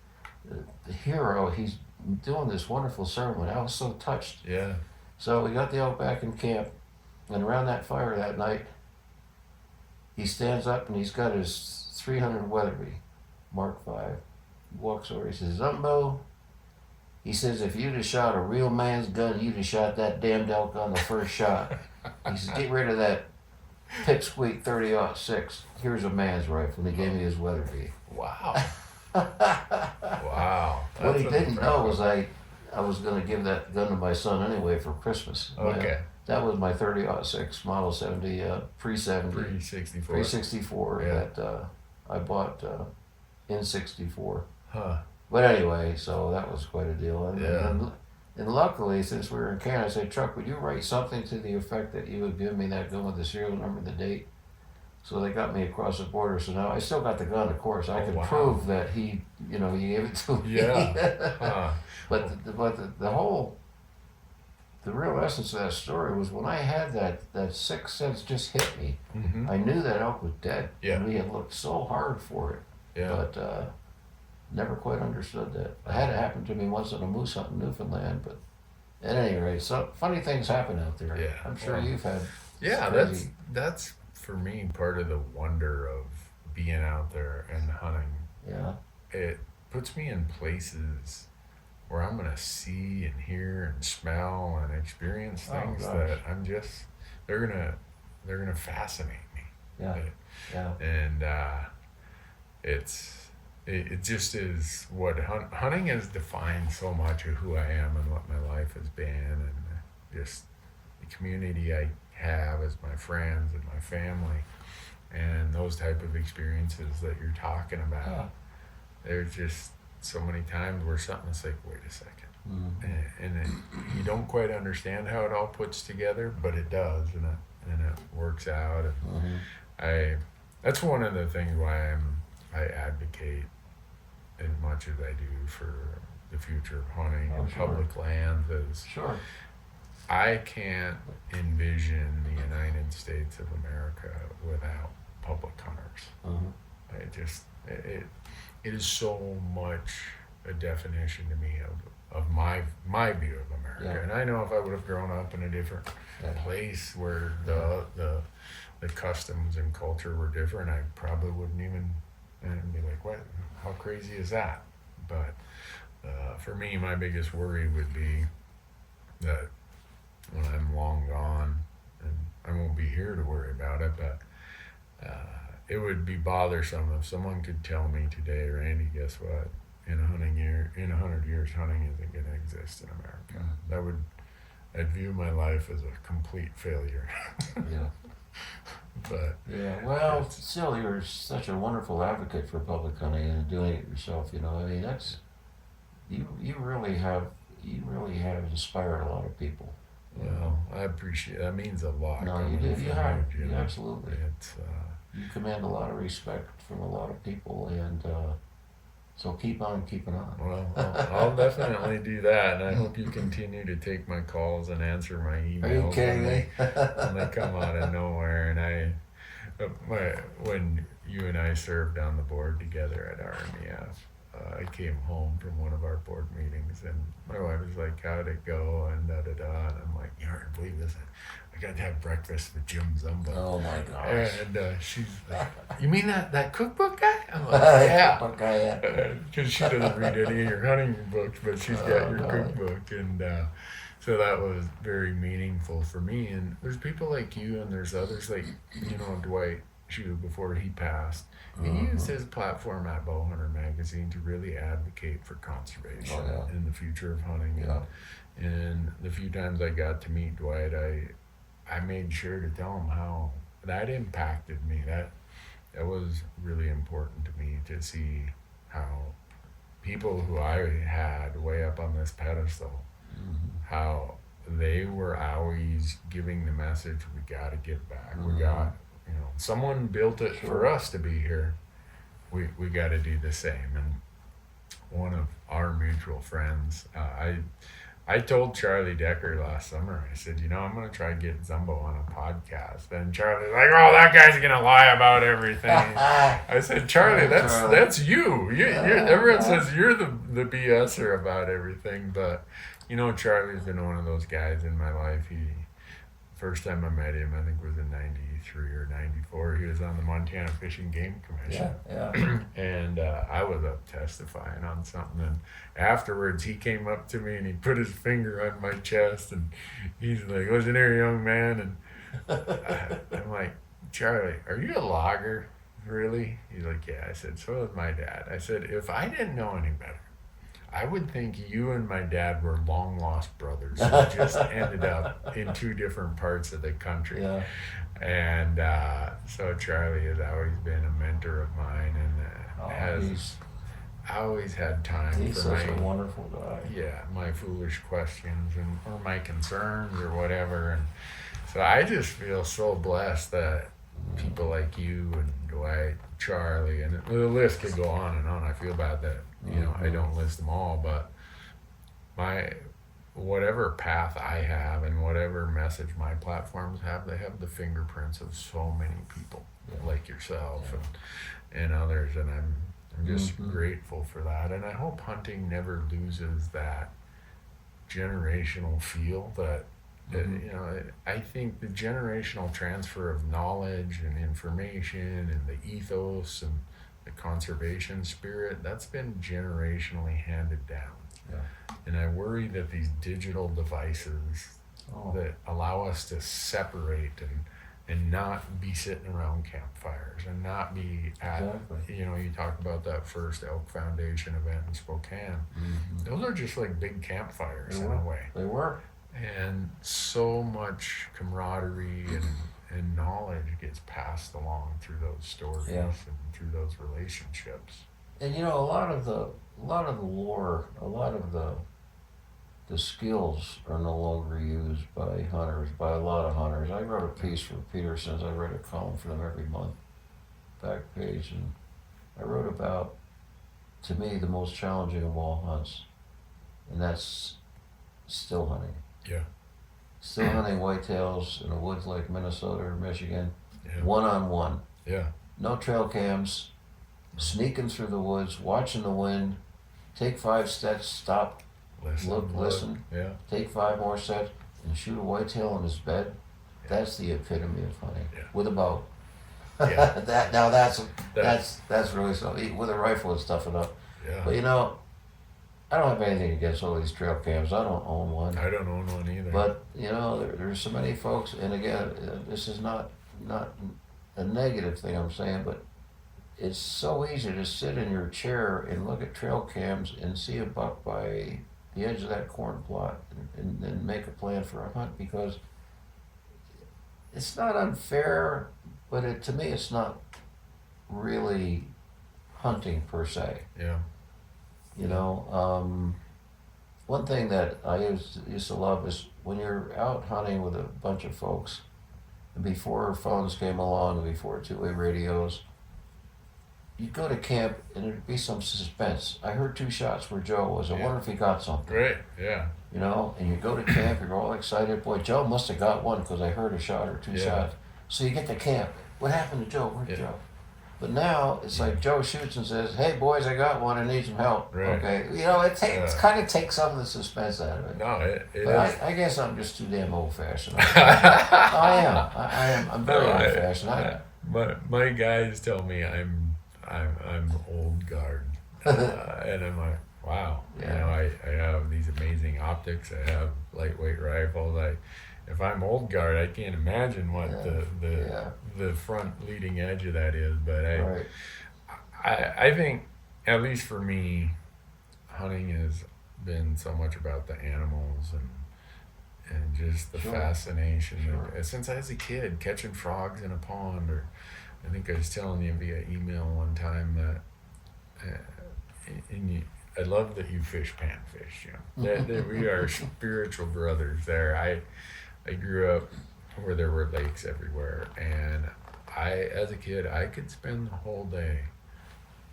The hero. He's doing this wonderful ceremony." I was so touched. Yeah. So we got the elk back in camp, and around that fire that night, he stands up and he's got his 300 Weatherby Mark 5. He walks over. He says, "Zumbo," he says, "if you'd have shot a real man's gun, you'd have shot that damned elk on the first shot." He says, "Get rid of that pipsqueak 30-06. Here's a man's rifle." And he gave me his Weatherby. Wow. Wow. What he That's didn't know impressive. was I was going to give that gun to my son anyway for Christmas. Okay. That was my 30-06 Model 70, pre-70. 364. 364 Yeah. that I bought in 64. Huh. But anyway, so that was quite a deal. Yeah. And luckily, since we were in Canada, I said, "Chuck, would you write something to the effect that you would give me that gun with the serial number and the date?" So they got me across the border. So now I still got the gun, of course. I Oh, could wow. prove that he gave it to me. Yeah. Huh. But the real essence of that story was when I had that sixth sense just hit me. Mm-hmm. I knew that elk was dead. Yeah. And we had looked so hard for it, Yeah. but never quite understood that. I had it happen to me once on a moose hunt in Newfoundland, but at any rate, so funny things happen out there. Yeah. I'm sure Well, you've had. Yeah, crazy- that's for me part of the wonder of being out there and hunting. Yeah. It puts me in places where I'm gonna see and hear and smell and experience Oh, things gosh. that they're gonna fascinate me. Yeah. Yeah. And it just is what hunting has defined so much of who I am and what my life has been, and just the community I have as my friends and my family, and those type of experiences that you're talking about. Yeah. There's just so many times where something's like, wait a second, Mhm. and you don't quite understand how it all puts together, but it does, and it works out. And Mhm. that's one of the things why I advocate as much as I do for the future of hunting Oh, and sure. public lands. Is Sure. I can't envision the United States of America without public hunters. Mhm. It is so much a definition to me of my view of America. Yeah. And I know if I would have grown up in a different Yeah. place where the customs and culture were different, I probably wouldn't even be like, what? How crazy is that? But for me, my biggest worry would be that when I'm long gone, and I won't be here to worry about it, but it would be bothersome if someone could tell me today, "Randy, guess what? In 100 years, hunting isn't going to exist in America." I'd view my life as a complete failure. Yeah. But Yeah, well, It's- still, you're such a wonderful advocate for public hunting and doing it yourself. I mean, that's you really have inspired a lot of people. well, I appreciate that. Means a lot. No, you coming do. from You have. you You know. absolutely. It's You command a lot of respect from a lot of people, and so keep on keeping on. well, I'll definitely do that, and I hope you continue to take my calls and answer my emails. Are you kidding me? When they come out of nowhere, and when you and I served on the board together at RMEF, I came home from one of our board meetings, and my wife was like, "How'd it go?" and and I'm like, "You aren't believe this. I got to have breakfast with Jim Zumbo." Oh my gosh. And she's like, "You mean that cookbook guy?" I'm like, "Yeah." Okay. Because she doesn't read any of your hunting books, but she's got your no. cookbook, and so that was very meaningful for me. And there's people like you, and there's others like Dwight shoot, before he passed, he used his platform at Bowhunter Magazine to really advocate for conservation in the future of hunting. Yeah. And the few times I got to meet Dwight, I made sure to tell him how that impacted me. That was really important to me, to see how people who I had way up on this pedestal, how they were always giving the message, we got to give back. We got, someone built it for us to be here. We got to do the same. And one of our mutual friends, I told Charlie Decker last summer, I said, I'm going to try to get Zumbo on a podcast. And Charlie's like, oh, that guy's going to lie about everything. I said, Charlie, that's you. Everyone says you're the BSer about everything. But, Charlie's been one of those guys in my life. First time I met him, I think was in 93 or 94. He was on the Montana Fish and Game Commission. Yeah. And I was up testifying on something. And afterwards, he came up to me and he put his finger on my chest. And he's like, listen here, young man. And I'm like, Charlie, are you a logger? Really? He's like, yeah. I said, so is my dad. I said, if I didn't know any better, I would think you and my dad were long lost brothers who just ended up in two different parts of the country. Yeah. And so Charlie has always been a mentor of mine, and has always had time he's for such a wonderful guy. Yeah, my foolish questions or my concerns or whatever. And so I just feel so blessed that people like you and Dwight, Charlie, and the list could go on and on. I feel bad that I don't list them all, but whatever path I have and whatever message my platforms have, they have the fingerprints of so many people like yourself and others, and I'm just grateful for that. And I hope hunting never loses that generational feel that I think the generational transfer of knowledge and information and the ethos and the conservation spirit, that's been generationally handed down. Yeah. And I worry that these digital devices that allow us to separate and not be sitting around campfires and not be at, you talked about that first Elk Foundation event in Spokane. Those are just like big campfires in a way. They were. And so much camaraderie and knowledge gets passed along through those stories and through those relationships. And a lot of the lore, a lot of the skills are no longer used by hunters, by a lot of hunters. I wrote a piece for Peterson's. I write a column for them every month, back page, and I wrote about, to me, the most challenging of all hunts, and that's still hunting. Yeah. Still hunting whitetails in the woods like Minnesota or Michigan, one-on-one. Yeah. No trail cams, sneaking through the woods, watching the wind, take 5 steps, stop, look, listen, take 5 more steps, and shoot a whitetail in his bed. That's the epitome of hunting. With a bow. Yeah. That's really something. With a rifle, it's tough enough. Yeah. But I don't have anything against all these trail cams. I don't own one. I don't own one either. But there's so many folks, and again, this is not a negative thing I'm saying, but it's so easy to sit in your chair and look at trail cams and see a buck by the edge of that corn plot and then make a plan for a hunt, because it's not unfair, but to me it's not really hunting per se. Yeah. One thing that I used to love is when you're out hunting with a bunch of folks, and before phones came along and before two-way radios, you'd go to camp and there'd be some suspense. I heard 2 shots where Joe was. I wonder if he got something. Great, yeah. And you go to camp, you're all excited. Boy, Joe must have got one because I heard a shot or 2 shots. So you get to camp. What happened to Joe? Where's Joe? But now it's like Joe shoots and says, "Hey boys, I got one. I need some help." Right. Okay, it kind of takes some of the suspense out of it. No, it is. I guess I'm just too damn old-fashioned. I am. I'm very old-fashioned. My guys tell me I'm old guard, and I'm like, wow. Yeah. You know, I have these amazing optics. I have lightweight rifles. If I'm old guard, I can't imagine what the front leading edge of that is. But Right. I think, at least for me, hunting has been so much about the animals and just the Sure. fascination. Sure. Since I was a kid, catching frogs in a pond, or I think I was telling you via email one time that, I love that you fish panfish. You know, that we are spiritual brothers there. I grew up where there were lakes everywhere, and as a kid, I could spend the whole day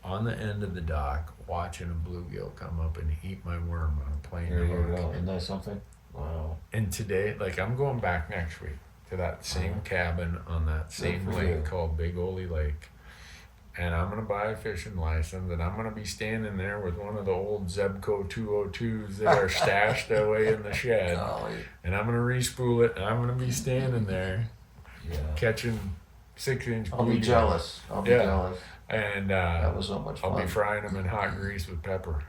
on the end of the dock watching a bluegill come up and eat my worm on a plain There you hook. go. Isn't that something? Wow. And today, like, I'm going back next week to that same cabin on that same for lake you. called Big Ole Lake. And I'm going to buy a fishing license, and I'm going to be standing there with one of the old Zebco 202s that are stashed away in the shed. Golly. And I'm going to re-spool it, and I'm going to be standing there Yeah. catching 6-inch I'll be bluegill. jealous. I'll be Yeah. jealous. And That was so much fun. I'll be frying them in hot grease with pepper.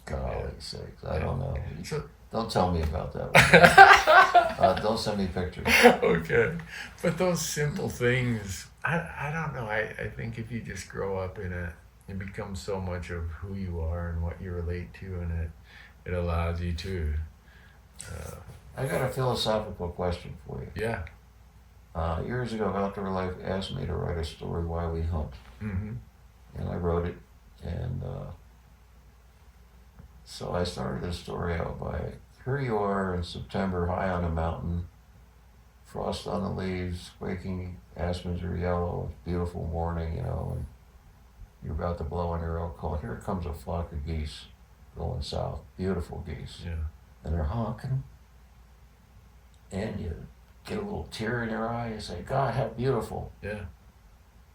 Golly sakes. I don't know. So, Don't tell me about that. Don't send me pictures. okay. But those simple things, I don't know. I think if you just grow up in it, it becomes so much of who you are and what you relate to, and it allows you to. I got a philosophical question for you. Yeah. Years ago, Outdoor Life asked me to write a story why we hunt, Mm-hmm. and I wrote it. And so I started this story out by, here you are in September, high on a mountain, frost on the leaves, quaking aspens are yellow, beautiful morning, you know, and you're about to blow on your elk call. Here comes a flock of geese going south, beautiful geese, Yeah. and they're honking, and you get a little tear in your eye and say, God, how beautiful. Yeah.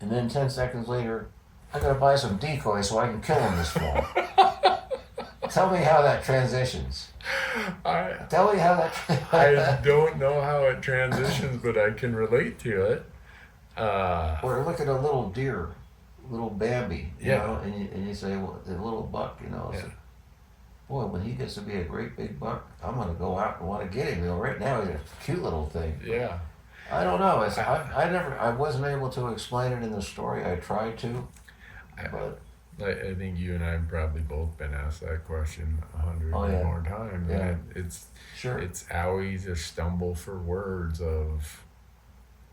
And then 10 seconds later, I gotta buy some decoys so I can kill them this fall. Tell me how that transitions. Tell me how that. I don't know how it transitions, but I can relate to it. Or look at a little deer, little Bambi, you Yeah. know, and you say, well, the little buck, you know. Yeah. So, boy, when he gets to be a great big buck, I'm gonna go out and want to get him. You know, right now he's a cute little thing. Yeah. I don't know. I wasn't able to explain it in the story. I tried to, but I think you and I have probably both been asked that question 100 Oh, or yeah. more times. Yeah. And it's sure. it's always a stumble for words of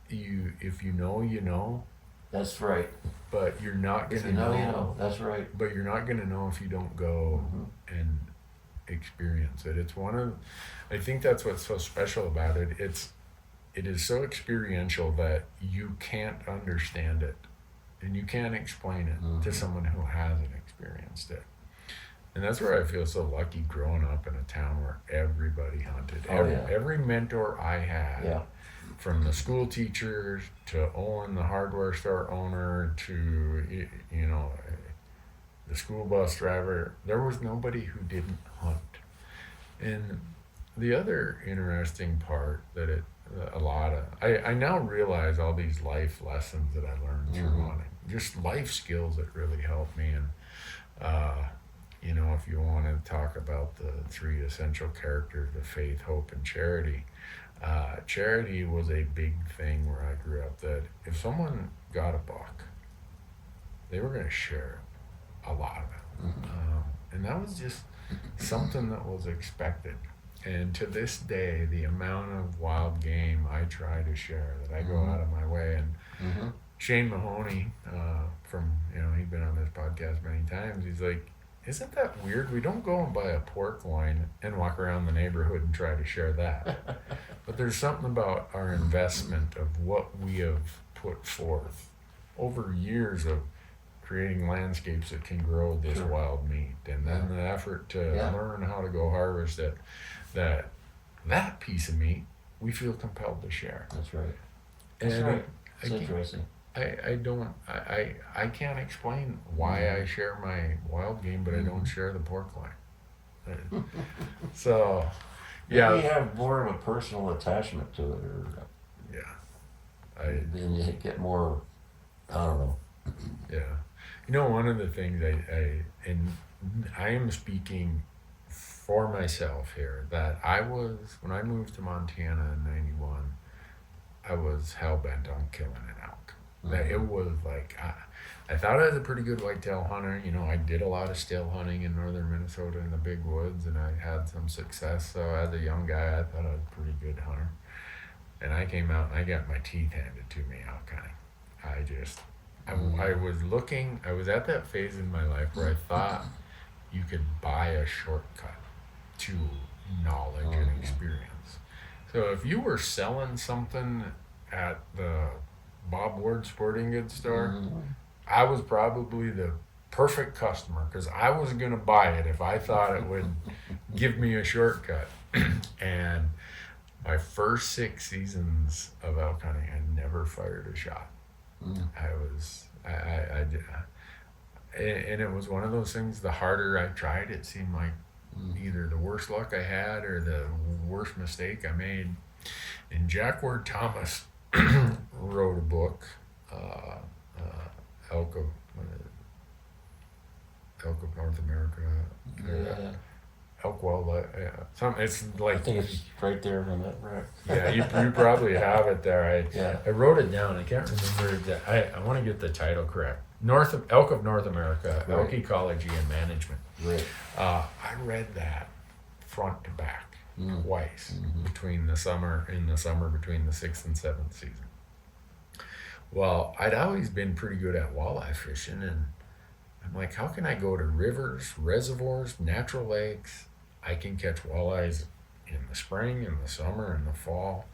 if you know, you know, That's right. but you're not If gonna you know, you know. That's right. But you're not gonna know if you don't go Mhm. and experience it. It's I think that's what's so special about it. It is so experiential that you can't understand it and you can't explain it to Mhm. someone who hasn't experienced it. And that's where I feel so lucky growing up in a town where everybody hunted. Oh, yeah. Every mentor I had, Yeah. from the school teachers to Owen, the hardware store owner, to, you know, the school bus driver, there was nobody who didn't hunt. And the other interesting part that I now realize all these life lessons that I learned through Mhm. hunting, just life skills that really helped me. And you know, if you want to talk about the three essential characters of faith, hope, and charity, charity was a big thing where I grew up. That if someone got a buck, they were going to share a lot of it. Mhm. And that was just something that was expected. And to this day, the amount of wild game I try to share, that I go Mhm. out of my way. And Mhm. Shane Mahoney, he'd been on this podcast many times. He's like, isn't that weird? We don't go and buy a pork loin and walk around the neighborhood and try to share that. But there's something about our investment of what we have put forth over years of creating landscapes that can grow this Sure. wild meat, and then the effort to Yeah. learn how to go harvest it, that piece of meat we feel compelled to share. That's right. And That's right. It's I, interesting. I can't explain why I share my wild game, but I don't share the pork loin. So, yeah. Maybe you have more of a personal attachment to it, or Yeah. then you get more. I don't know. Yeah. You know, one of the things and I am speaking for myself here, that when I moved to Montana in 91, I was hell bent on killing an elk. That it was like, I thought I was a pretty good whitetail hunter. You know, I did a lot of still hunting in northern Minnesota in the big woods, and I had some success. So as a young guy, I thought I was a pretty good hunter. And I came out and I got my teeth handed to me elk hunting. I was at that phase in my life where I thought you could buy a shortcut to knowledge and experience. So if you were selling something at the Bob Ward Sporting Goods store, I was probably the perfect customer, because I was going to buy it if I thought it would give me a shortcut. And my first 6 seasons of elk hunting, I never fired a shot. I did, and it was one of those things. The harder I tried, it seemed like either the worse luck I had or the worst mistake I made. And Jack Ward Thomas wrote a book, Elk of North America. Elk Wildlife. It's like, I think it's right there on that rack. yeah, you probably have it there. Yeah. I wrote it down. I can't remember exactly. I want to get the title correct. Elk of North America, Right. Elk Ecology and Management. Right. I read that front to back twice between the summer between the 6th and 7th season. Well, I'd always been pretty good at walleye fishing, and I'm like, how can I go to rivers, reservoirs, natural lakes? I can catch walleyes in the spring, in the summer, in the fall.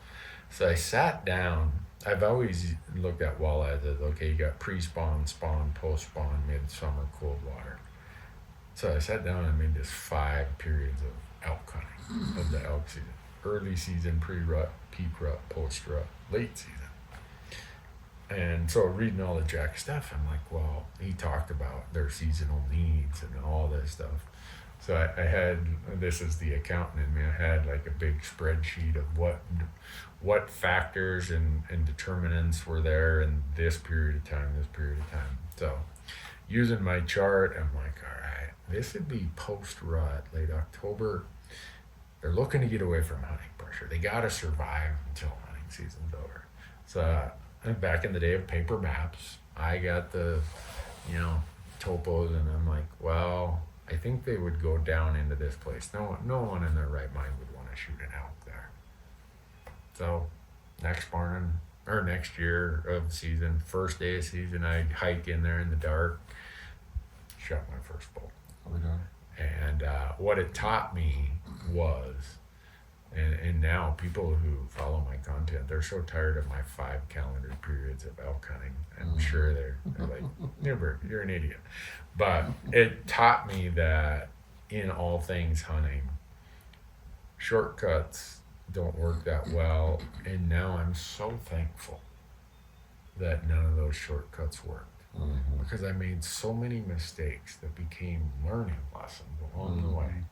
So I sat down. I've always looked at walleyes as, okay, you got pre-spawn, spawn, post-spawn, mid-summer, cold water. So I sat down and made this 5 periods of elk hunting of the elk season. Early season, pre-rut, peak rut, post-rut, late season. And so reading all the Jack stuff, I'm like, well, he talked about their seasonal needs and all this stuff. So I had, this is the accountant in me, I had like a big spreadsheet of what factors and determinants were there in this period of time. So using my chart, I'm like, all right, this would be post-rut, late October. They're looking to get away from hunting pressure. They got to survive until hunting season's over. So back in the day of paper maps, I got the, topos, and I'm like, well, I think they would go down into this place. No one in their right mind would want to shoot an elk there. So next year of season, first day of season, I hike in there in the dark, shot my first bull. And what it taught me was, and now people who follow my content, they're so tired of my 5 calendar periods of elk hunting. I'm sure they're like, you're an idiot. But it taught me that in all things hunting, shortcuts don't work that well. And now I'm so thankful that none of those shortcuts worked. Because I made so many mistakes that became learning lessons along the way.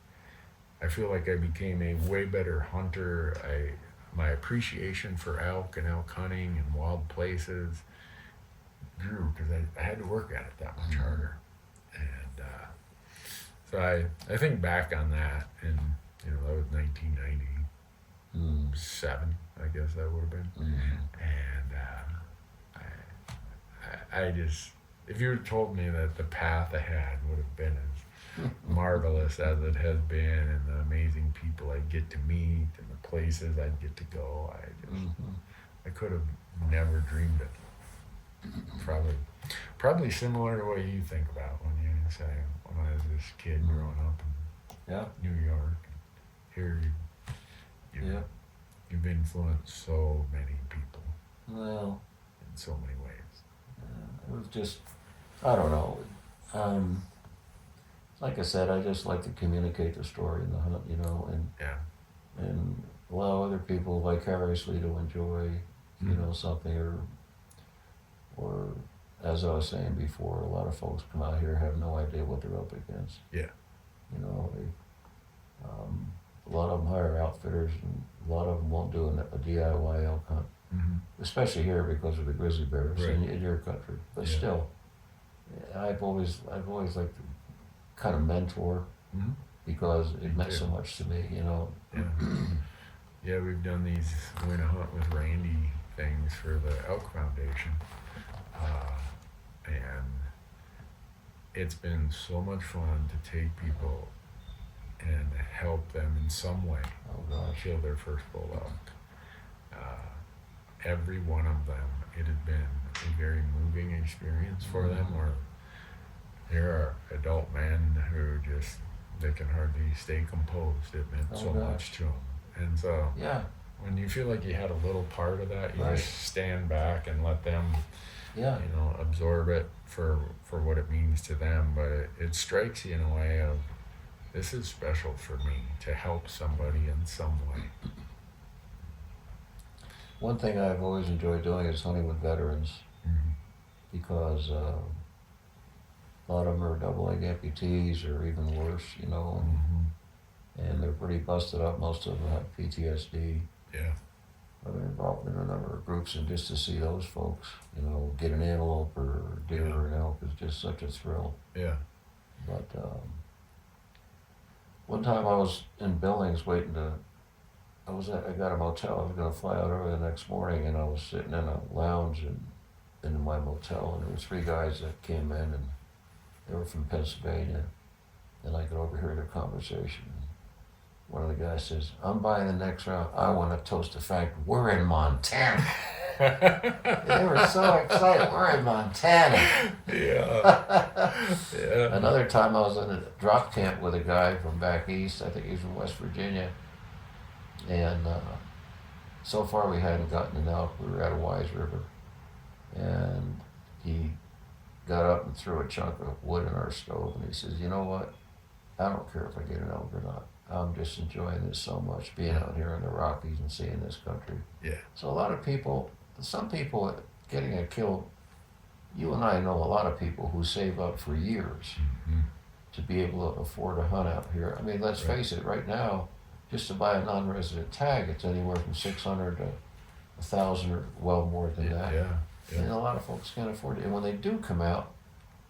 I feel like I became a way better hunter. My appreciation for elk and elk hunting and wild places grew because I had to work at it that much harder. And so I think back on that, and that was 1997, I guess that would have been. And I just, if you had told me that the path ahead would have been as marvelous as it has been, and the amazing people I'd get to meet and the places I'd get to go, I could have never dreamed it. Probably similar to what you think about when you say, when I was this kid growing up in New York. Here you've influenced so many people. Well, in so many ways. It was just, I don't know. Like I said, I just like to communicate the story in the hunt, and allow other people vicariously to enjoy, something, or as I was saying before, a lot of folks come out here have no idea what they're up against. Yeah. A lot of them hire outfitters, and a lot of them won't do a DIY elk hunt, especially here because of the grizzly bears in your country. But still, I've always liked to kind of mentor Mhm. because it meant too. so much to me, you know. Yeah. Yeah, we've done these win a hunt with Randy things for the Elk Foundation. And it's been so much fun to take people and help them in some way Oh gosh. kill their first bull elk. Uh, every one of them, it had been a very moving experience for them, where there are adult men who just, they can hardly stay composed. It meant Oh, so gosh. much to them. And so Yeah, when you feel like you had a little part of that, you Right. just stand back and let them, yeah, you know, absorb it for what it means to them. But it strikes you in a way of, this is special for me to help somebody in some way. one thing I've always enjoyed doing is hunting with veterans Mhm. because a lot of them are double leg amputees or even worse, you know, Mhm. and they're pretty busted up. Most of them have PTSD. Yeah. I've been involved in a number of groups, and just to see those folks, you know, get an antelope or deer Yeah. or an elk is just such a thrill. Yeah. But one time I was in Billings waiting to, I got a motel. I was going to fly out early the next morning, and I was sitting in a lounge in my motel, and there were three guys that came in, and they were from Pennsylvania, and I could overhear their conversation. One of the guys says, "I'm buying the next round. I want to toast the fact we're in Montana." They were so excited. We're in Montana. Yeah. Yeah. Another time I was in a drop camp with a guy from back east. I think he's from West Virginia. And so far we hadn't gotten an elk. We were at a Wise River. And he got up and threw a chunk of wood in our stove. And he says, "You know what? I don't care if I get an elk or not. I'm just enjoying this so much, being out here in the Rockies and seeing this country." Yeah. So a lot of people, some people getting a kill, you and I know a lot of people who save up for years Mhm. to be able to afford a hunt out here. I mean, let's Right. face it, right now, just to buy a non-resident tag, it's anywhere from 600 to 1,000 or well more than that. Yeah. And Yeah. a lot of folks can't afford it. And when they do come out,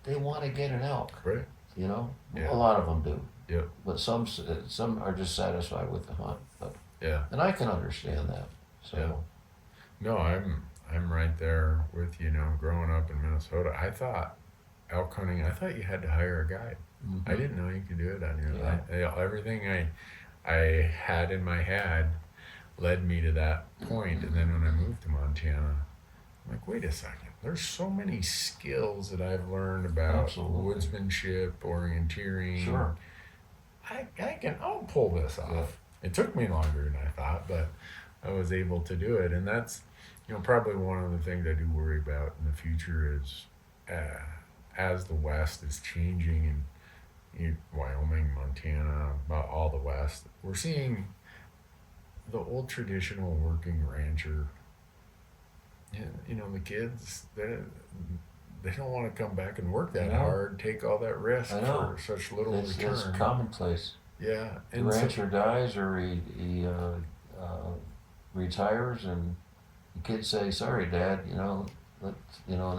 they want to get an elk, Right. you know? Yeah. A lot of them do. Yep. But some are just satisfied with the hunt. But, Yeah. and I can understand that. So, Yeah. No, I'm right there with you. You know, growing up in Minnesota, I thought elk hunting, I thought you had to hire a guide. mhm. I didn't know you could do it on your Yeah. own. Everything I had in my head led me to that point. And then when I moved to Montana, I'm like, wait a second. There's so many skills that I've learned about Absolutely. woodsmanship, orienteering. Sure. I'll pull this off. Yeah. It took me longer than I thought, but I was able to do it. And that's, you know, probably one of the things I do worry about in the future is as the West is changing in Wyoming, Montana, about all the West, we're seeing the old traditional working rancher. You know, the kids, they don't want to come back and work that I know. hard, take all that risk I know. for such little It's return. commonplace. Yeah, The and so, rancher dies or he retires, and the kids say, "Sorry, Dad," you know, and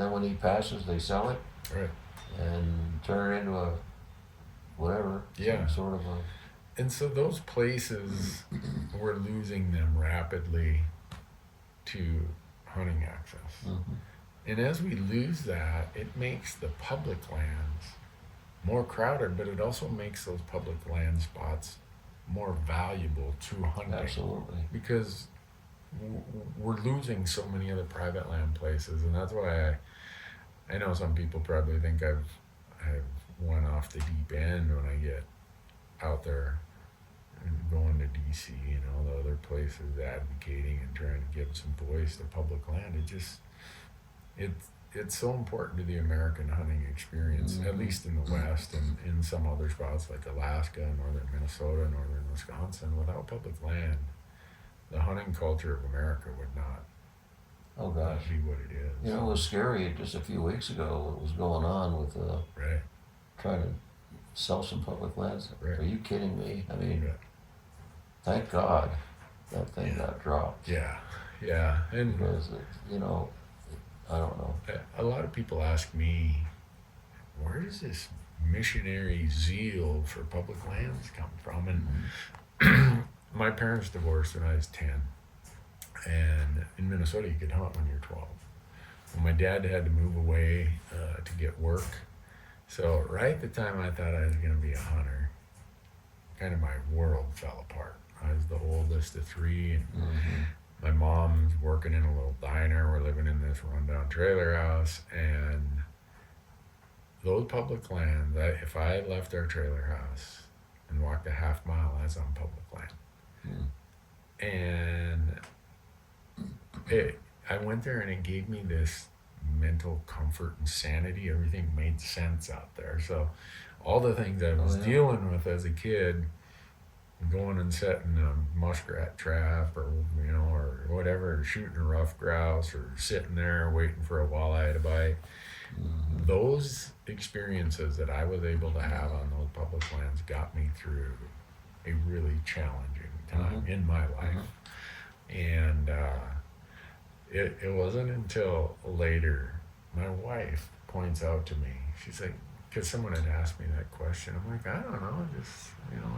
then when he passes, they sell it right. and turn it into a whatever, Yeah. some sort of a And so those places, we're losing them rapidly to hunting access. mhm. And as we lose that, it makes the public lands more crowded, but it also makes those public land spots more valuable to hunting. Absolutely. Because we're losing so many other private land places, and that's why I know some people probably think I've went off the deep end when I get out there and going to DC, you know, the other places advocating and trying to give some voice to public land. It's so important to the American hunting experience, at Mhm. least in the West and in some other spots like Alaska, northern Minnesota, northern Wisconsin. Without public land, the hunting culture of America would not Oh gosh. be what it is. You know, it was scary just a few weeks ago what was going on with Right. trying to sell some public lands. Right. Are you kidding me? I mean, Yeah. thank God that thing Yeah. got dropped. Yeah. Yeah. And Because, I don't know. a lot of people ask me, where does this missionary zeal for public lands come from? And my parents divorced when I was 10. And in Minnesota, you could hunt when you're 12. Well, my dad had to move away to get work. So right at the time I thought I was going to be a hunter, kind of my world fell apart. I was the oldest of three, and my mom's working in a little diner. We're living in this rundown trailer house, and those public lands, if I left our trailer house and walked a half mile, that's on public land. And I went there, and it gave me this mental comfort and sanity. Everything made sense out there. So all the things I was dealing with as a kid, going and setting a muskrat trap or whatever, or shooting a rough grouse or sitting there waiting for a walleye to bite, those experiences that I was able to have on those public lands got me through a really challenging time in my life. And it wasn't until later my wife points out to me, she's like, because someone had asked me that question, I'm like, I don't know, just,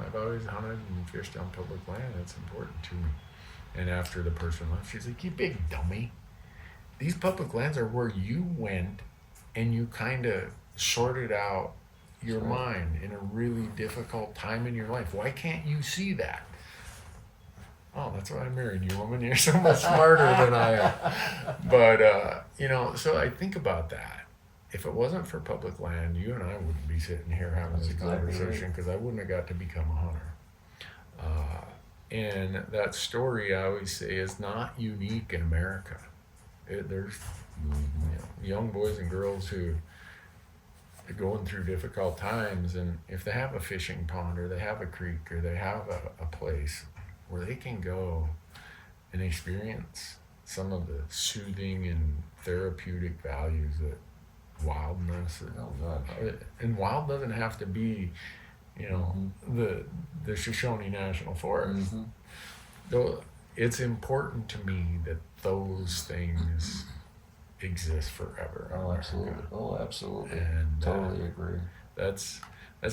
I've always hunted and fished on public land. It's important to me. And after the person left, she's like, you big dummy. These public lands are where you went and you kind of sorted out your mind in a really difficult time in your life. Why can't you see that? Oh, that's why I married you, woman. You're so much smarter than I am. But, so I think about that. If it wasn't for public land, you and I wouldn't be sitting here having this conversation, because I wouldn't have got to become a hunter. And that story, I always say, is not unique in America. There's young boys and girls who are going through difficult times, and if they have a fishing pond or they have a creek or they have a place where they can go and experience some of the soothing and therapeutic values that wildness, and wild doesn't have to be, the Shoshone National Forest. Though it's important to me that those things exist forever. Oh, absolutely. Oh, absolutely. And totally agree. That's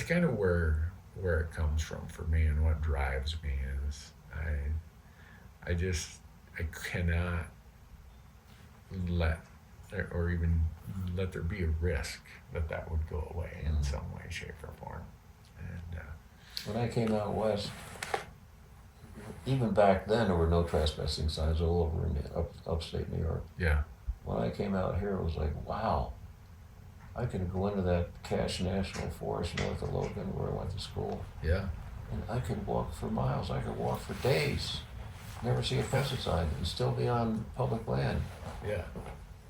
kind of where it comes from for me, and what drives me is I cannot let there be a risk that would go away in some way, shape, or form. And when I came out west, even back then, there were no trespassing signs all over in upstate New York. Yeah. When I came out here, it was like, wow, I can go into that Cache National Forest north of Logan, where I went to school. Yeah. And I could walk for miles. I could walk for days, never see a pesticide, and still be on public land. Yeah.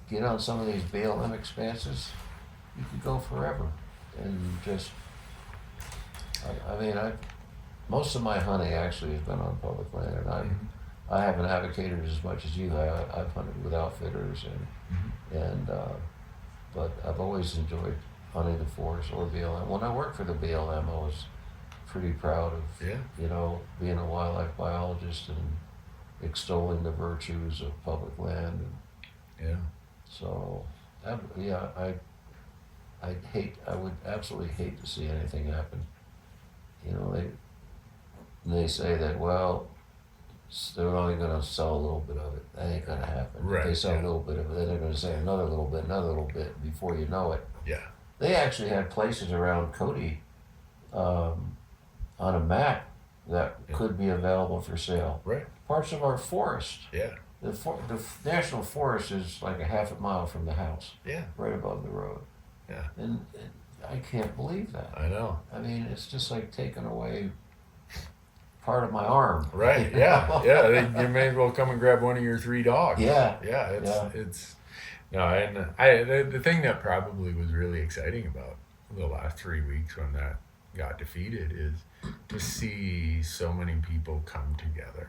Get on some of these BLM expanses, you could go forever. And just, most of my hunting actually has been on public land, and I haven't advocated as much as you. I've hunted with outfitters, but I've always enjoyed hunting the forest or BLM. When I worked for the BLM, I was pretty proud of being a wildlife biologist and extolling the virtues of public land. So, I would absolutely hate to see anything happen. They say that, well, they're only going to sell a little bit of it. That ain't going to happen. Right, If they sell a little bit of it, then they're going to say another little bit, before you know it. Yeah. They actually had places around Cody on a map that could be available for sale. Right. Parts of our forest. Yeah. The National Forest is like a half a mile from the house. Yeah. Right above the road. Yeah. And I can't believe that. I know. I mean, it's just like taking away part of my arm. Right. Yeah. Yeah. You may as well come and grab one of your 3 dogs. Yeah. Yeah. And the thing that probably was really exciting about the last 3 weeks when that got defeated is to see so many people come together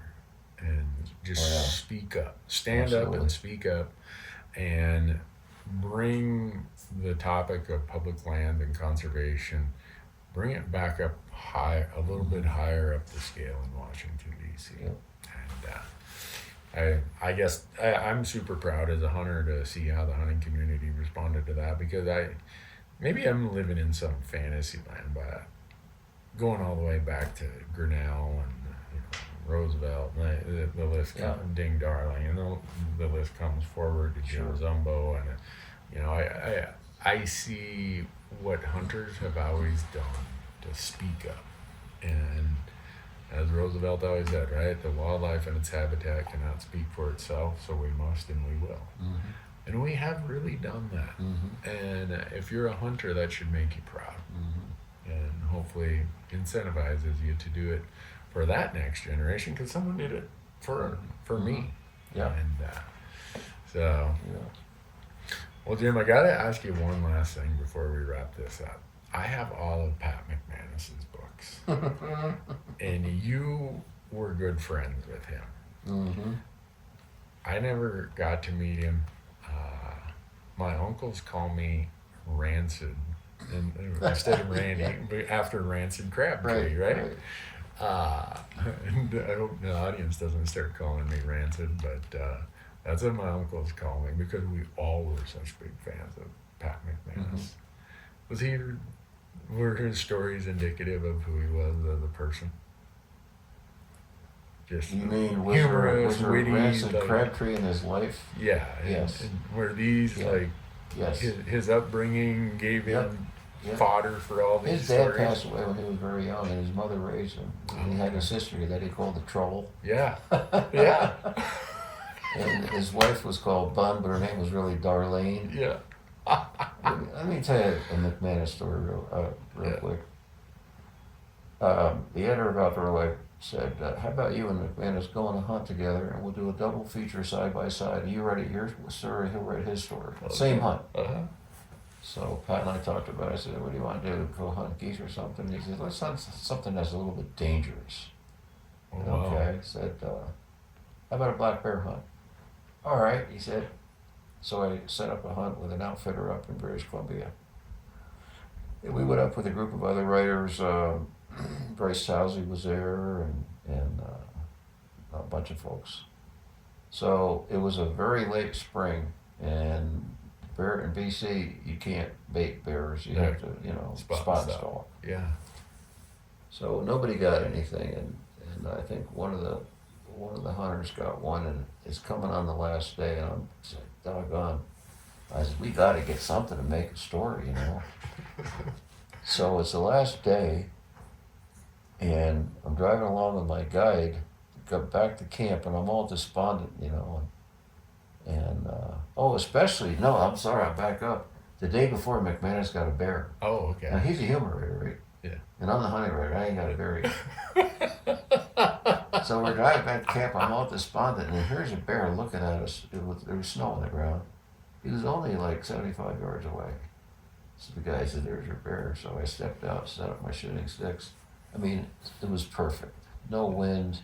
and just speak up, stand up and speak up, and bring the topic of public land and conservation, bring it back up high, a little bit higher up the scale in Washington, D.C. And I guess I'm super proud as a hunter to see how the hunting community responded to that, because maybe I'm living in some fantasy land, but going all the way back to Grinnell and Roosevelt, and the list Yeah. comes, Ding Darling, and the list comes forward to Jim Sure. Zumbo, and I see what hunters have always done to speak up, and as Roosevelt always said, right, the wildlife and its habitat cannot speak for itself, so we must and we will. Mm-hmm. And we have really done that. Mm-hmm. And if you're a hunter, that should make you proud. Mm-hmm. And hopefully incentivizes you to do it for that next generation, because someone did it for me. Yeah. And so, Yeah. well, Jim, I got to ask you one last thing before we wrap this up. I have all of Pat McManus's books, and you were good friends with him. Mm-hmm. I never got to meet him. My uncles call me Rancid, and instead of Randy, but after Rancid Crabtree, right? And I hope the audience doesn't start calling me Rancid, but that's what my uncles call me, because we all were such big fans of Pat McManus. Mm-hmm. Were his stories indicative of who he was as a person? Just You mean humorous, was there witty, Rancid like- Crabtree in his life? Yeah. Yes. And were these Yeah. like Yes. his upbringing gave him Yep. fodder for all these His dad stories? passed away when he was very young, and his mother raised him. He had a sister that he called the Troll. Yeah. Yeah. And his wife was called Bun, but her name was really Darlene. Yeah. Let me tell you a McManus story real Yeah. quick. The editor of Outdoor Life said, how about you and McManus go on a hunt together, and we'll do a double feature side by side. You write your story, he'll write his story. Okay. Same hunt. Uh-huh. So Pat and I talked about it. I said, what do you want to do? Go hunt geese or something? He said, let's hunt something that's a little bit dangerous. Oh, wow. Okay. I said, how about a black bear hunt? All right, he said. So I set up a hunt with an outfitter up in British Columbia. And we went up with a group of other writers. Bryce Tousey was there, and a bunch of folks. So it was a very late spring, and bear in BC, you can't bait bears. You have to, spot and stalk. Yeah. So nobody got anything, and I think one of the hunters got one, and it's coming on the last day, and I'm just like, doggone. I said, we got to get something to make a story, So it's the last day, and I'm driving along with my guide, go back to camp, and I'm all despondent, I'm sorry, I'll back up. The day before, McManus got a bear. Oh, Now, okay. he's a humor writer, right? Yeah. And I'm the hunting writer, I ain't got a bear yet. So we're driving back to camp, I'm all despondent, and here's a bear looking at us. There was snow on the ground. He was only like 75 yards away. So the guy said, there's your bear. So I stepped out, set up my shooting sticks. I mean, it was perfect. No wind.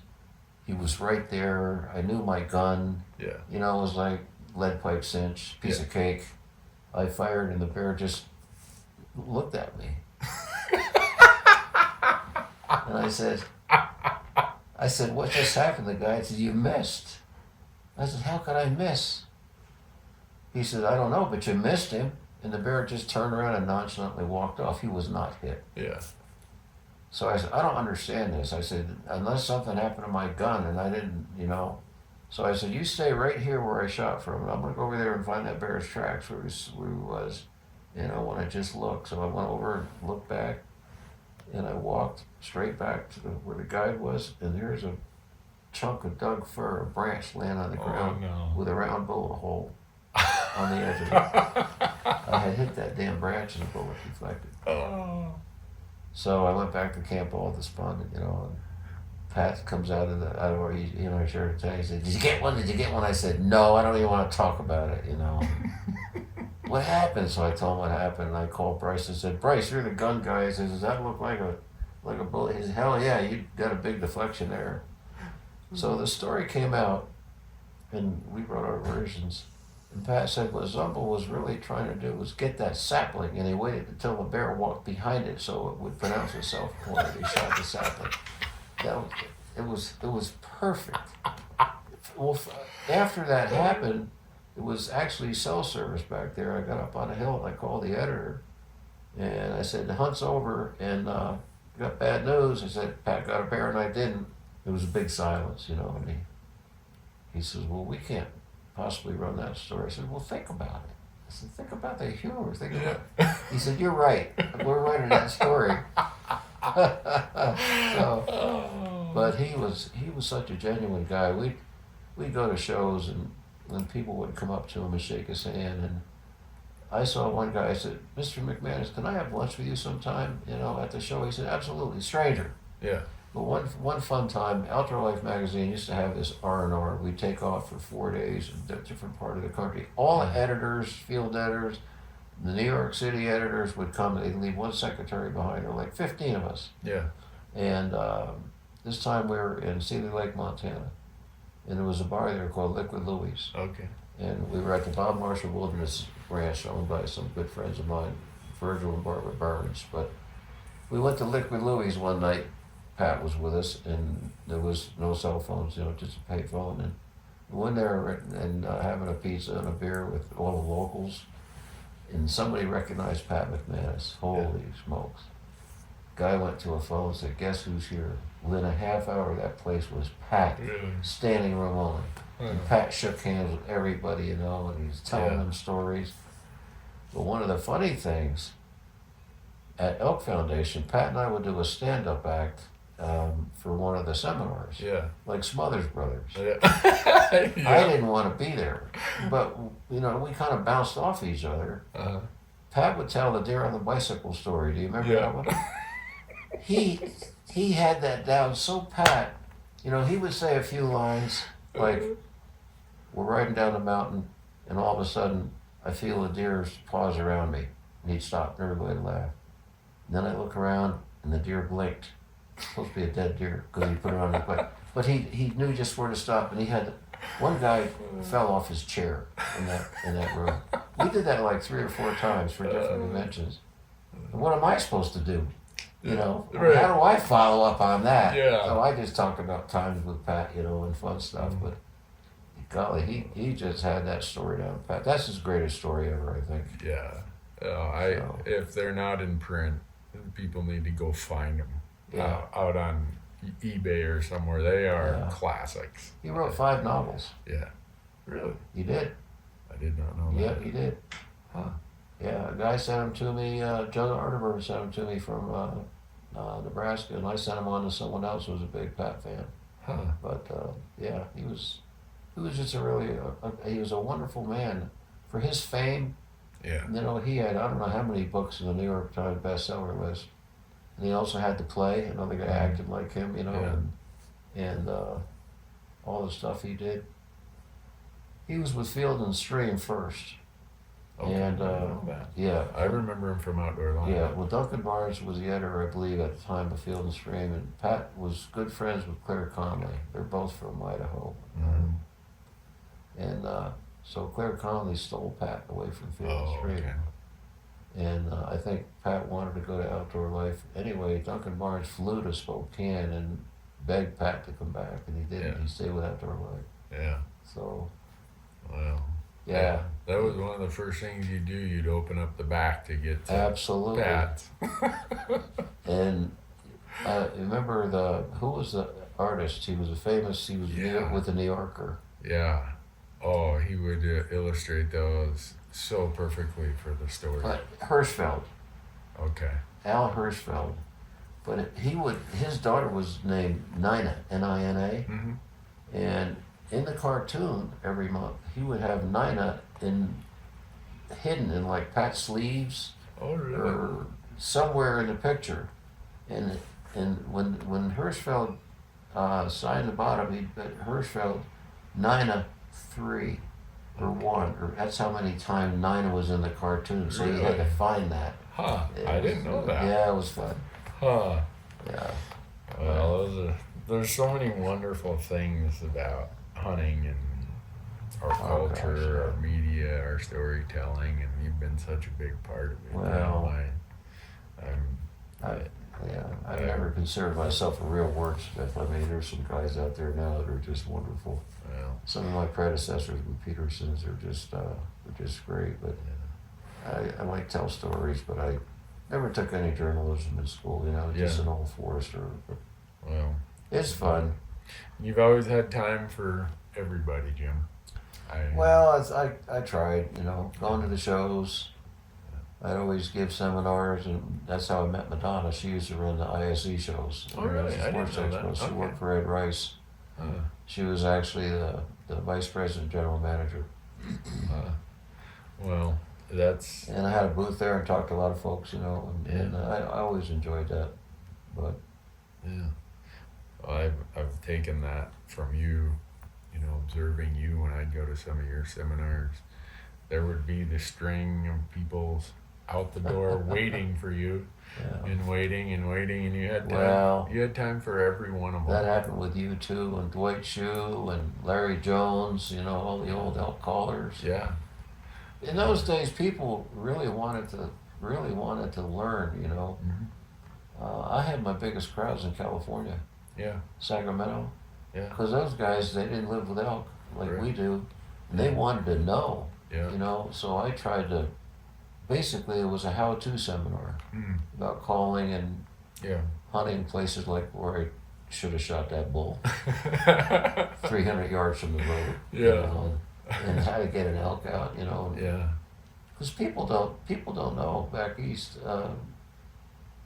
He was right there. I knew my gun. Yeah. It was like lead pipe cinch, piece of cake. I fired, and the bear just looked at me. And I said, what just happened? The guy said, you missed. I said, how could I miss? He said, I don't know, but you missed him. And the bear just turned around and nonchalantly walked off. He was not hit. Yeah. So I said, I don't understand this. I said, unless something happened to my gun and I didn't, So I said, you stay right here where I shot from. And I'm going to go over there and find that bear's tracks where he was, when I just looked. So I went over and looked back, and I walked straight back to where the guide was, and there's a chunk of dug fir, a branch laying on the ground with a round bullet hole on the edge of it. I had hit that damn branch and the bullet deflected. Oh. So I went back to camp all despondent, and Pat comes out of his shirt and tie. He said, did you get one? Did you get one? I said, no, I don't even want to talk about it, What happened? So I told him what happened, and I called Bryce and said, Bryce, you're the gun guy. He says, does that look like a bullet? He said, hell yeah, you got a big deflection there. So the story came out, and we wrote our versions. And Pat said what Zumbo was really trying to do was get that sapling, and he waited until the bear walked behind it so it would pronounce itself when he shot the sapling. It was perfect. Well, after that happened, it was actually cell service back there. I got up on a hill and I called the editor, And I said, the hunt's over, and got bad news. I said, Pat got a bear, and I didn't. There was a big silence, you know, and he says, well, we can't possibly run that story. I said, well, think about it. I said, think about the humor. Think about it. He said, you're right. We're writing that story. So, but he was such a genuine guy. We'd go to shows, and people would come up to him and shake his hand. And I saw one guy. I said, Mr. McManus, can I have lunch with you sometime? You know, at the show. He said, absolutely, stranger. Yeah. But one fun time, Outdoor Life magazine used to have this R&R. We'd take off for 4 days in a different part of the country. All the editors, field editors, the New York City editors would come. They'd leave one secretary behind. There were like 15 of us. Yeah. And this time we were in Sealy Lake, Montana. And there was a bar there called Liquid Louie's. Okay. And we were at the Bob Marshall Wilderness Ranch, owned by some good friends of mine, Virgil and Barbara Burns. But we went to Liquid Louie's one night. Pat was with us, and there was no cell phones, you know, just a payphone. And we went there and having a pizza and a beer with all the locals. And somebody recognized Pat McManus. Holy smokes. Guy went to a phone and said, guess who's here? Within a half hour, that place was packed, Really? standing room only. And Pat shook hands with everybody, you know, and he's telling them stories. But one of the funny things, at Elk Foundation, Pat and I would do a stand-up act for one of the seminars, Yeah. like Smothers Brothers. Yeah. I didn't want to be there, but, you know, we kind of bounced off each other. Pat would tell the deer on the bicycle story. Do you remember that one? He had that down so pat. You know, he would say a few lines like, we're riding down the mountain, and all of a sudden, I feel a deer's paws around me. And he'd stop, and everybody would laugh. And then I look around, and the deer blinked. It's supposed to be a dead deer, because he put it on his back. But he knew just where to stop, and he had, one guy fell off his chair in that room. We did that like 3 or 4 times for different conventions. And what am I supposed to do? You know, Right. how do I follow up on that? Yeah. So I just talked about times with Pat, you know, and fun stuff. But golly, he just had that story down pat. That's his greatest story ever, I think. Yeah. So- If they're not in print, people need to go find them. Yeah. Out on eBay or somewhere. They are Yeah. classics. He wrote 5 novels. Yeah. Really? He did. I did not know that. Yeah, he did. Huh. Yeah, a guy sent him to me, John Arterburn sent him to me from Nebraska, and I sent him on to someone else who was a big Pat fan. Huh. But yeah, he was just he was a wonderful man. For his fame, Yeah. you know, he had, I don't know how many books in the New York Times bestseller list. And he also had to play, another guy acted like him, you know, Yeah. and all the stuff he did. He was with Field and Stream first. Okay. And, I didn't know that. Yeah. I remember him from Outdoor Life. Yeah, well, Duncan Barnes was the editor, I believe, at the time of Field and Stream, and Pat was good friends with Claire Conley. They're both from Idaho. Mhm. And so Claire Conley stole Pat away from Field and Oh, Stream. okay. And I think Pat wanted to go to Outdoor Life. Anyway, Duncan Barnes flew to Spokane and begged Pat to come back, and he didn't. Yeah. He stayed with Outdoor Life. Yeah. So, Well. yeah, That was one of the first things you do. You'd open up the back to get to absolutely. Pat. And remember who was the artist? He was Yeah. with the New Yorker. Yeah. Oh, he would illustrate those so perfectly for the story. But Hirschfeld, Okay. Al Hirschfeld. But his daughter was named Nina, Nina. Mm-hmm. And in the cartoon every month, he would have Nina hidden in like Pat's sleeves Oh, really? or somewhere in the picture. And when Hirschfeld signed the bottom, he put Hirschfeld Nina 3 or 1, or that's how many times Nina was in the cartoon. So you had to Really? find that. Huh. I didn't know that. Yeah, it was fun. Huh. Yeah. Well, there's so many wonderful things about hunting and our culture, our media, our storytelling, and you've been such a big part of it. Well, I'm I've never considered myself a real wordsmith. I mean, there's some guys out there now that are just wonderful. well, Some of my predecessors with Petersons are just great. But I might tell stories, but Never took any journalism in school, you know, just Yeah. an old forester. But Well, it's fun. you've always had time for everybody, Jim. Well, I tried, you know, going to the shows. I'd always give seminars, and that's how I met Madonna. She used to run the ISE shows. Oh, really? International I didn't Sports know that. Expos. She Okay. worked for Ed Rice. Uh, She was actually the vice president, general manager. well, that's And I had a booth there and talked to a lot of folks, you know, and I always enjoyed that. But yeah. I've taken that from you, you know, observing you when I'd go to some of your seminars. There would be the string of people out the door waiting for you, yeah, and waiting and waiting, and you had time. Well, You had time for every one of them. that happened with you too, and Dwight Shue and Larry Jones, you know, all the old elk callers. Yeah. In those days, people really wanted to learn, you know. I had my biggest crowds in California, Yeah. Sacramento, Yeah. because those guys, they didn't live with elk like Right. we do. And they wanted to know, Yeah. you know, so I tried to, basically it was a how-to seminar Mm. about calling and Yeah. hunting places like where I should have shot that bull 300 yards from the road. You Yeah. know, and how to get an elk out, you know. Yeah. Because people don't know back east.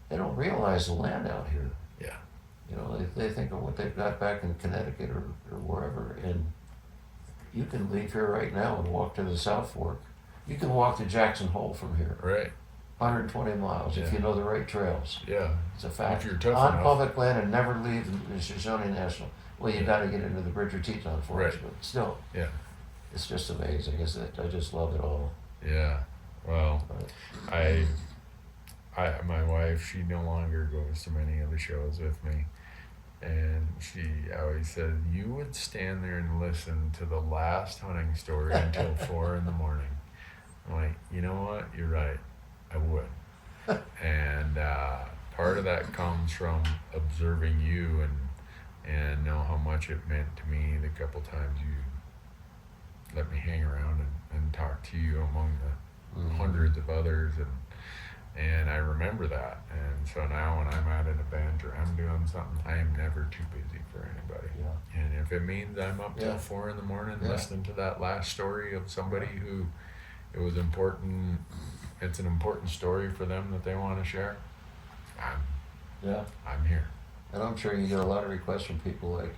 They don't realize the land out here. Yeah. You know, they think of what they've got back in Connecticut or wherever, and you can leave here right now and walk to the South Fork. You can walk to Jackson Hole from here, Right. 120 miles if Yeah. you know the right trails. Yeah. It's a fact. If you're tough On enough. public land and never leave the Shoshone National. Well, you got to get into the Bridger Teton Forest, Right. but still, Yeah. it's just amazing. I just love it all. Yeah. Well, But, my wife, she no longer goes to many of the shows with me. And she always said, you would stand there and listen to the last hunting story until 4 in the morning. I'm like, you know what? You're right. I would. And part of that comes from observing you and know how much it meant to me the couple times you let me hang around and talk to you among the hundreds of others, and I remember that. And so now when I'm at an event or I'm doing something, I am never too busy for anybody. Yeah. And if it means I'm up till Yeah. 4 in the morning Yeah. listening to that last story of somebody who it was important, it's an important story for them that they want to share, Yeah. I'm here. And I'm sure you get a lot of requests from people like,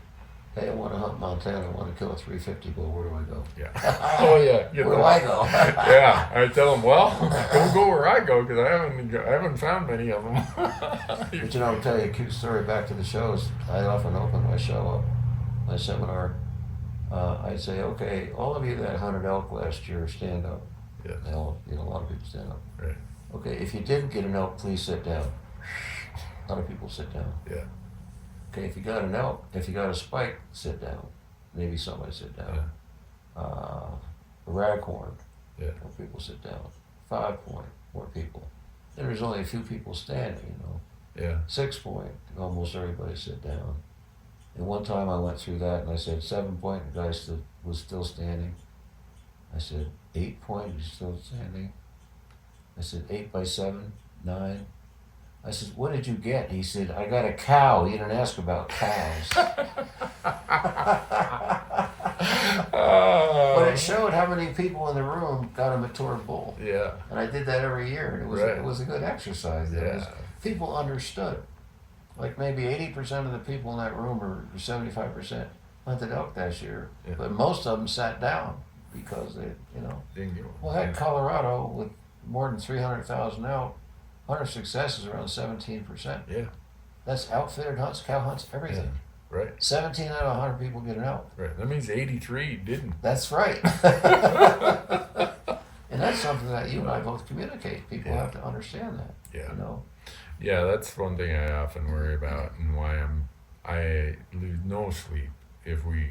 hey, I want to hunt Montana, I want to kill a 350 bull, where do I go? Yeah. Oh yeah. You Where know. do I go? Yeah, I tell them, well, don't go where I go because I haven't found many of them. But you know, I'll tell you a cute story back to the shows. I often open my show up, my seminar. I'd say, okay, all of you that hunted elk last year, stand up. Yeah. Now, you know, a lot of people stand up. Right. Okay, if you didn't get an elk, please sit down. A lot of people sit down. Yeah. Okay, if you got an elk, if you got a spike, sit down. Maybe somebody sit down. A raghorn, Yeah. more people sit down. 5 point, more people. Then there's only a few people standing, you know. Yeah. 6 point, almost everybody sit down. And one time I went through that and I said 7 point, the guy was still standing. I said 8 point, he's still standing. I said 8 by 7, 9. I said, what did you get? He said, I got a cow. He didn't ask about cows. But it showed how many people in the room got a mature bull. Yeah. And I did that every year. And Right. it was a good exercise. Yeah. People understood. Like maybe 80% of the people in that room, or 75%, hunted elk that year. Yeah. But most of them sat down because they, you know. Didn't get one. Well, heck, Colorado, with more than 300,000 elk, hunter success is around 17%. Yeah. That's outfitted hunts, cow hunts, everything. Right. 17 out of 100 people get an elk. Right. That means 83 didn't. That's right. And that's something that you and I both communicate. People Yeah. have to understand that. Yeah. You know. Yeah, that's one thing I often worry about, and why I lose no sleep if we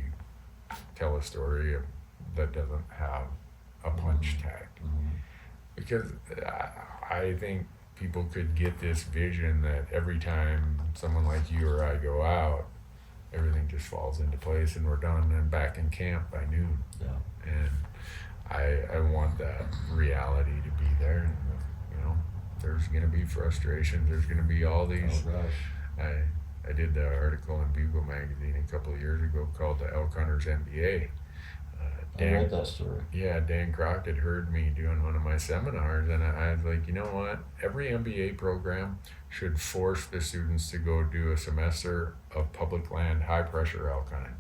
tell a story that doesn't have a punch tag, because I think people could get this vision that every time someone like you or I go out, everything just falls into place and we're done and back in camp by noon. Yeah. And I want that reality to be there, and, you know, there's going to be frustrations. There's going to be all these. Oh gosh. I did the article in Bugle magazine a couple of years ago called the Elk Hunters MBA. I read that story. Yeah, Dan Crockett heard me doing one of my seminars, and I was like, you know what? Every MBA program should force the students to go do a semester of public land high pressure elk hunting.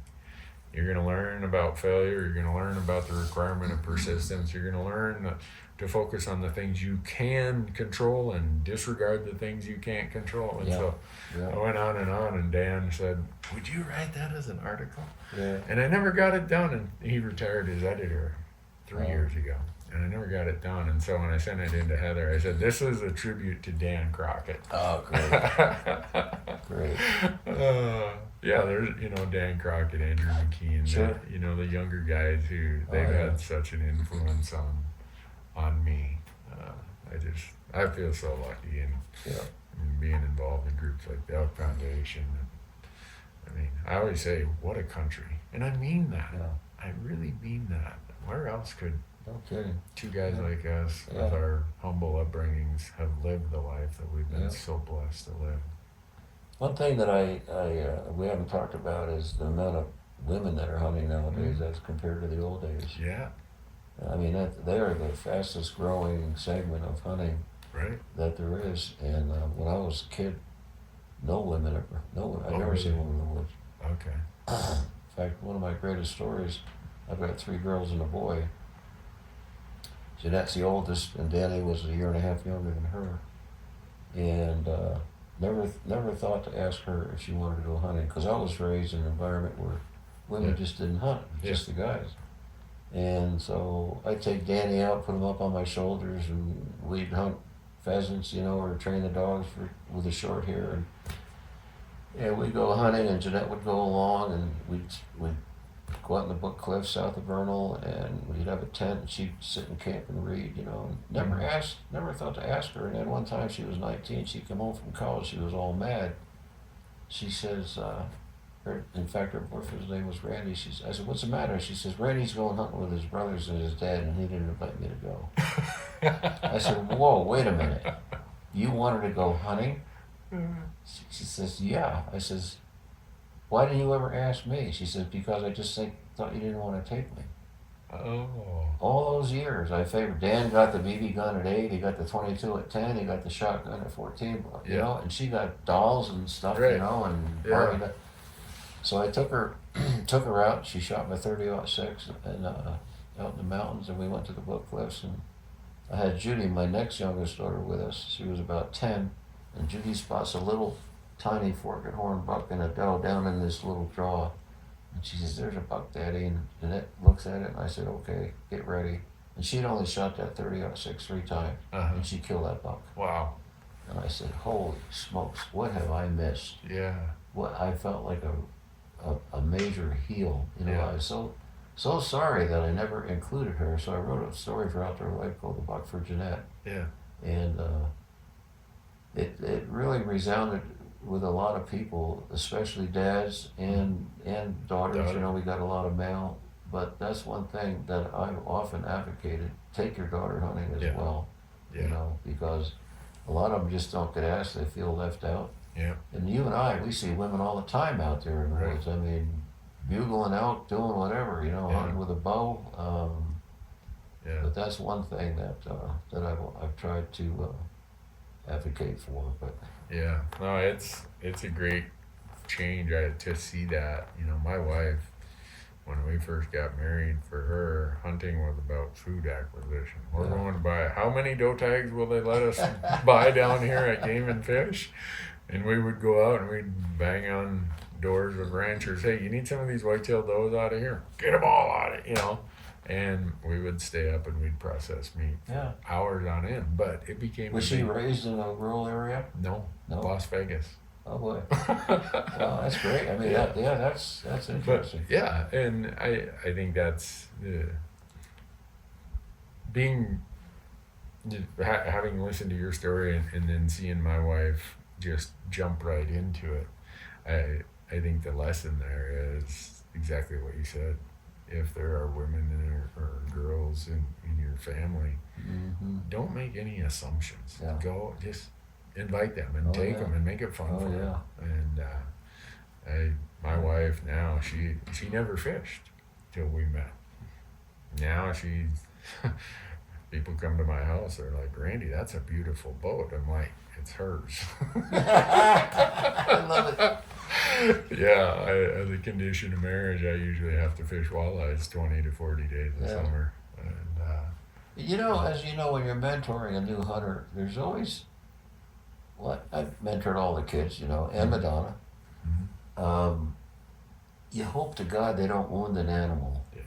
You're going to learn about failure. You're going to learn about the requirement of persistence. You're going to learn to focus on the things you can control and disregard the things you can't control. And so I went on, and Dan said, would you write that as an article? Yeah. And I never got it done, and he retired as editor 3 years ago. And I never got it done. And so when I sent it in to Heather, I said, this is a tribute to Dan Crockett. Oh, great. Great. Yeah, there's, Dan Crockett, Andrew McKean, Sure. The younger guys who, they've had such an influence on me. I feel so lucky in being involved in groups like the Elk Foundation. I mean, I always say, what a country. And I mean that. Yeah. I really mean that. Where else could No kidding. two guys like us with our humble upbringings have lived the life that we've been so blessed to live? One thing that we haven't talked about is the amount of women that are hunting nowadays as compared to the old days. Yeah. I mean, they are the fastest growing segment of hunting Right. that there is. And when I was a kid, I've never seen a woman in the woods. Okay. In fact, one of my greatest stories, I've got 3 girls and a boy. Jeanette's the oldest, and Danny was a year and a half younger than her. And never thought to ask her if she wanted to go hunting, because I was raised in an environment where women just didn't hunt, just the guys. And so I'd take Danny out, put him up on my shoulders, and we'd hunt pheasants, or train the dogs with the short hair. And we'd go hunting, and Jeanette would go along, and we'd go out in the Book Cliff south of Vernal, and we'd have a tent, and she'd sit in camp and read, and never thought to ask her. And then one time she was 19, she came home from college, she was all mad. She says, in fact, her boyfriend's name was Randy. I said, what's the matter? She says, Randy's going hunting with his brothers and his dad, and he didn't invite me to go. I said, whoa, wait a minute. You wanted to go hunting? She says, yeah. I says, why didn't you ever ask me? She says, because I just thought you didn't want to take me. Oh. All those years, I favored. Dan got the BB gun at 8, he got the 22 at 10, he got the shotgun at 14, and she got dolls and stuff, and Barbie got. So I took her out. She shot my 30-06 and out in the mountains, and we went to the Book Cliffs. And I had Judy, my next youngest daughter, with us. She was about 10, and Judy spots a little tiny forked horn buck in a doe down in this little draw. And she says, "There's a buck, Daddy." And Jeanette looks at it, and I said, "Okay, get ready." And she'd only shot that 30-06 3 times, and she killed that buck. Wow. And I said, "Holy smokes, what have I missed?" Yeah. What I felt like a major heel. I was so sorry that I never included her. So I wrote a story for Outdoor Life called "The Buck for Jeanette." Yeah. And it really resounded with a lot of people, especially dads and daughters. We got a lot of male. But that's one thing that I've often advocated: take your daughter hunting as well. Because a lot of them just don't get asked. They feel left out. Yeah. And you and I, we see women all the time out there in the woods. I mean, bugling out, doing whatever, hunting with a bow. But that's one thing that I've tried to advocate for. But no, it's a great change to see that. My wife, when we first got married, for her, hunting was about food acquisition. We're going to buy, how many doe tags will they let us buy down here at Game and Fish? And we would go out and we'd bang on doors of ranchers. Hey, you need some of these whitetail does out of here? Get them all out of it, And we would stay up and we'd process meat hours on end. But it became. Was she raised in a rural area? No. Las Vegas. Oh boy. Well, that's great. I mean, that's interesting. But, and I think that's having listened to your story and then seeing my wife just jump right into it. I think the lesson there is exactly what you said. if there are women or girls in your family, Mm-hmm. don't make any assumptions. Yeah. Go, just invite them and Oh, take yeah. them and make it fun Oh, for them. yeah. And my wife now, she never fished till we met. Now she's, people come to my house, they're like, Randy, that's a beautiful boat. I'm like, it's hers. I love it. Yeah, as a condition of marriage, I usually have to fish walleyes 20 to 40 days of Yeah. summer. And You know, as you know, when you're mentoring a new hunter, there's always, what, I've mentored all the kids, you know, and Madonna. Mhm. You hope to God they don't wound an animal, Yeah.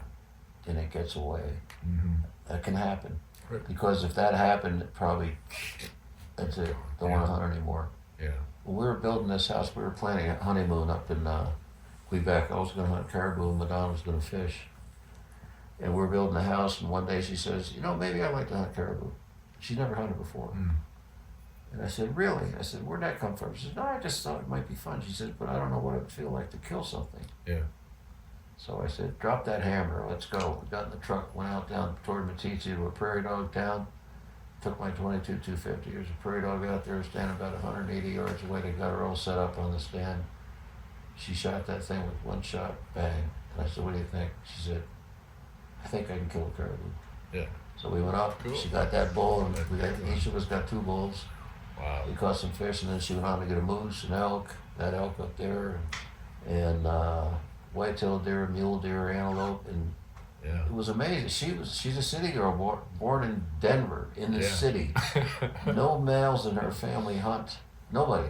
and it gets away. Mhm. That can happen. Right. Because if that happened, it probably, that's it, don't want to hunt anymore. Yeah. When we were building this house, we were planning a honeymoon up in Quebec. I was going to hunt caribou and Madonna was going to fish. And we were building a house, and one day she says, you know, maybe I'd like to hunt caribou. She never hunted before. Mm. And I said, really? I said, where'd that come from? She said, no, I just thought it might be fun. She said, but I don't know what it would feel like to kill something. Yeah. So I said, drop that hammer, let's go. We got in the truck, went out down toward Matisse to a prairie dog town, took my 22 250. There's a prairie dog out there standing about 180 yards away. They got her all set up on the stand. She shot that thing with one shot, bang. And I said, what do you think? She said, I think I can kill a caribou. Yeah. So we went up, Cool. she got that bull, and That's we got, excellent. each of us got 2 bulls. Wow. We caught some fish, and then she went on to get a moose, an elk, that elk up there, and white-tailed deer, mule deer, antelope, and Yeah. it was amazing. She's a city girl, born in Denver, in the Yeah. city. No males in her family hunt, nobody.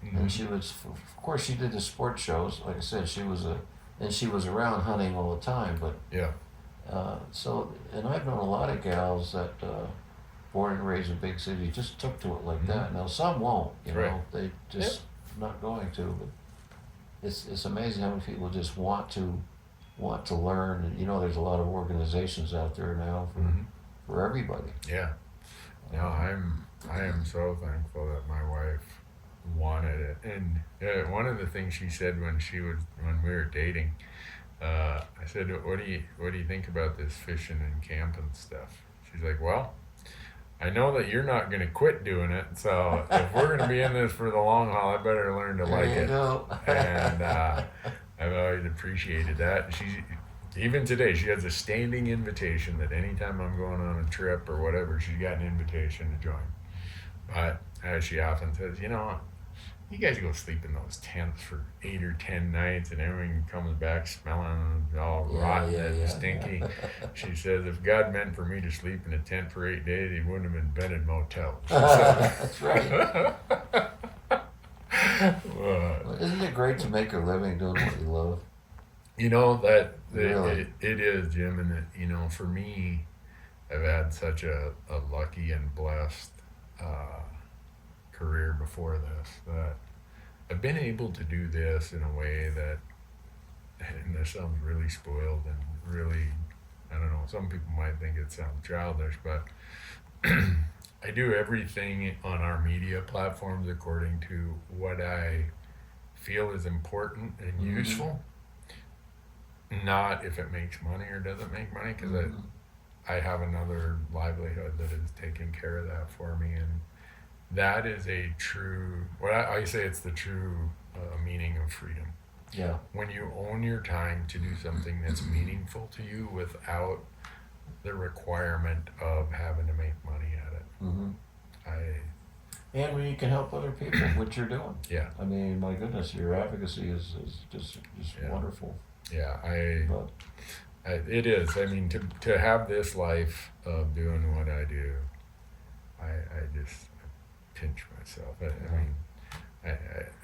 Mhm. And she was, of course, she did the sports shows. Like I said, she was around hunting all the time. But Yeah. and I've known a lot of gals that born and raised in big cities just took to it like that. Now some won't, you know, Right. they just not going to. But it's amazing how many people just want to learn. And you know, there's a lot of organizations out there now Mhm. for everybody. Yeah. No, I am so thankful that my wife wanted it. And one of the things she said when we were dating, I said, what do you think about this fishing and camping stuff? She's like, well, I know that you're not going to quit doing it, so if we're going to be in this for the long haul, I better learn to like There you it. go. And I've always appreciated that. Even today, she has a standing invitation that anytime I'm going on a trip or whatever, she's got an invitation to join. But as she often says, you know, you guys go sleep in those tents for 8 or 10 nights, and everything comes back smelling all rotten and stinky. She says, if God meant for me to sleep in a tent for 8 days, he wouldn't have invented motels. That's right. Well, Isn't it great to make a living doing what you love? you know that Really? it is, Jim, and you know, for me, I've had such a lucky and blessed career before this that I've been able to do this in a way that, and this sounds really spoiled and really, I don't know, some people might think it sounds childish, but I do everything on our media platforms according to what I feel is important and Mhm. useful, not if it makes money or doesn't make money, because Mhm. I have another livelihood that is taking care of that for me, and that is a true, I say it's the true meaning of freedom. Yeah. When you own your time to do something that's meaningful to you without the requirement of having to make money at it. Hmm. I And when you can help other people, what you're doing. Yeah. I mean, my goodness, your advocacy is just Yeah. wonderful. Yeah, But it is. I mean, to have this life of doing what I do, I just pinch myself. I mean,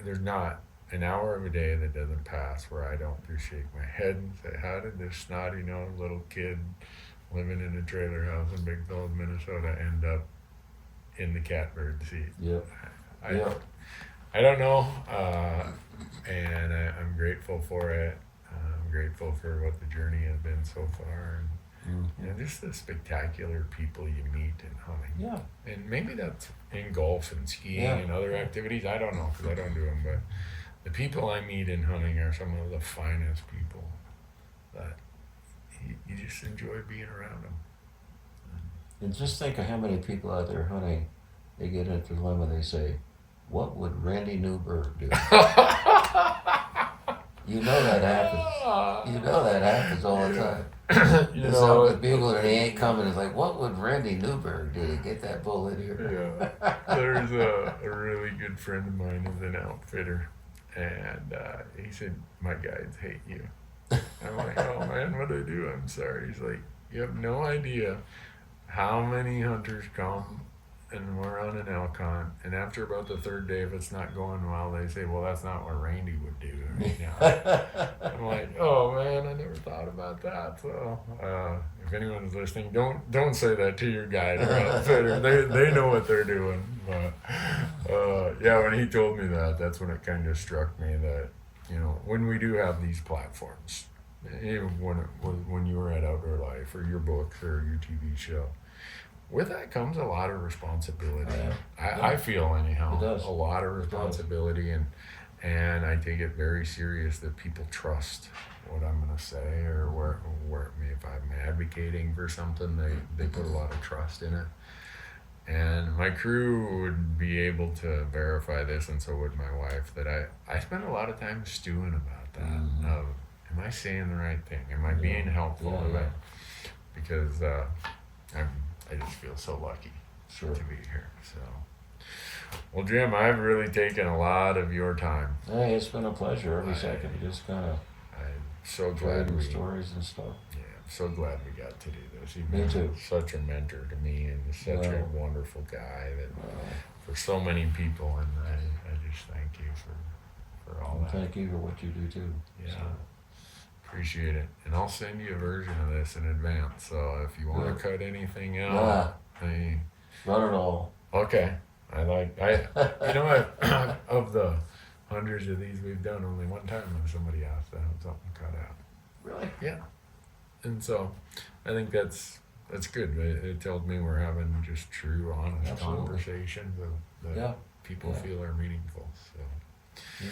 there's not an hour of a day that doesn't pass where I don't just shake my head and say, how did this snotty-nosed little kid living in a trailer house in Big Falls, Minnesota end up in the catbird seat? yeah, I don't know, and I'm grateful for it. I'm grateful for what the journey has been so far, and you know, just the spectacular people you meet in hunting. yeah, And maybe that's in golf and skiing Yeah. and other activities. I don't know because I don't do them, but the people I meet in hunting are some of the finest people that you just enjoy being around them. And just think of how many people out there hunting, they get into a dilemma, they say, what would Randy Newberg do? You know that happens. You know that happens all the time. You There's know, some bugler and he ain't coming. It's like, what would Randy Newberg do to get that bull in here? yeah. There's a really good friend of mine who's an outfitter, and he said, my guides hate you. I'm like, oh man, what'd I do? I'm sorry. He's like, you have no idea how many hunters come and we're on an elk hunt, and after about the third day, if it's not going well, they say, well, that's not what Randy would do right now. I'm like, oh man, I never thought about that. So if anyone's listening, don't say that to your guide or outfitter. They know what they're doing. But yeah, when he told me that, that's when it kind of struck me that, you know, when we do have these platforms, even when you were at Outdoor Life or your books or your TV show, with that comes a lot of responsibility. I feel anyhow, It does. a lot of responsibility, and I take it very serious that people trust what I'm going to say, or where if I'm advocating for something, they put a lot of trust in it. And my crew would be able to verify this, and so would my wife, that I spend a lot of time stewing about that. Of, am I saying the right thing? Am I being helpful to it? Because I just feel so lucky to be here. So, well, Jim, I've really taken a lot of your time. Hey, it's been a pleasure every second. Just kind of I'm so glad trading stories and stuff. Yeah, I'm so glad we got to do this. You've Me been too. such a mentor to me, and such a wonderful guy that for so many people. And I just thank you for all that. Thank you for what you do too. Yeah. So. Appreciate it. And I'll send you a version of this in advance. So if you want to cut anything out, Not at all. okay. You know what? Of the hundreds of these we've done, only one time when somebody asked to have something cut out. Really? Yeah. And so I think that's good. It tells me we're having just true, honest conversations that people feel are meaningful. So. Yeah.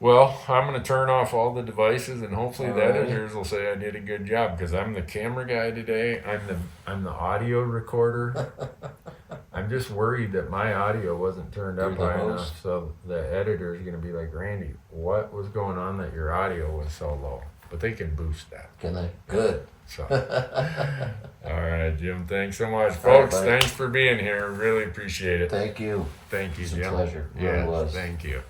Well, I'm going to turn off all the devices, and hopefully the editors will say I did a good job, because I'm the camera guy today. I'm the audio recorder. I'm just worried that my audio wasn't turned up high enough, so the editor is going to be like, Randy, what was going on that your audio was so low? But they can boost that. Can they? Good. So, all right, Jim. Thanks so much, folks. Thanks for being here. Really appreciate it. Thank you. Thank you, It's a Jim. pleasure. It Yeah, really was. thank you.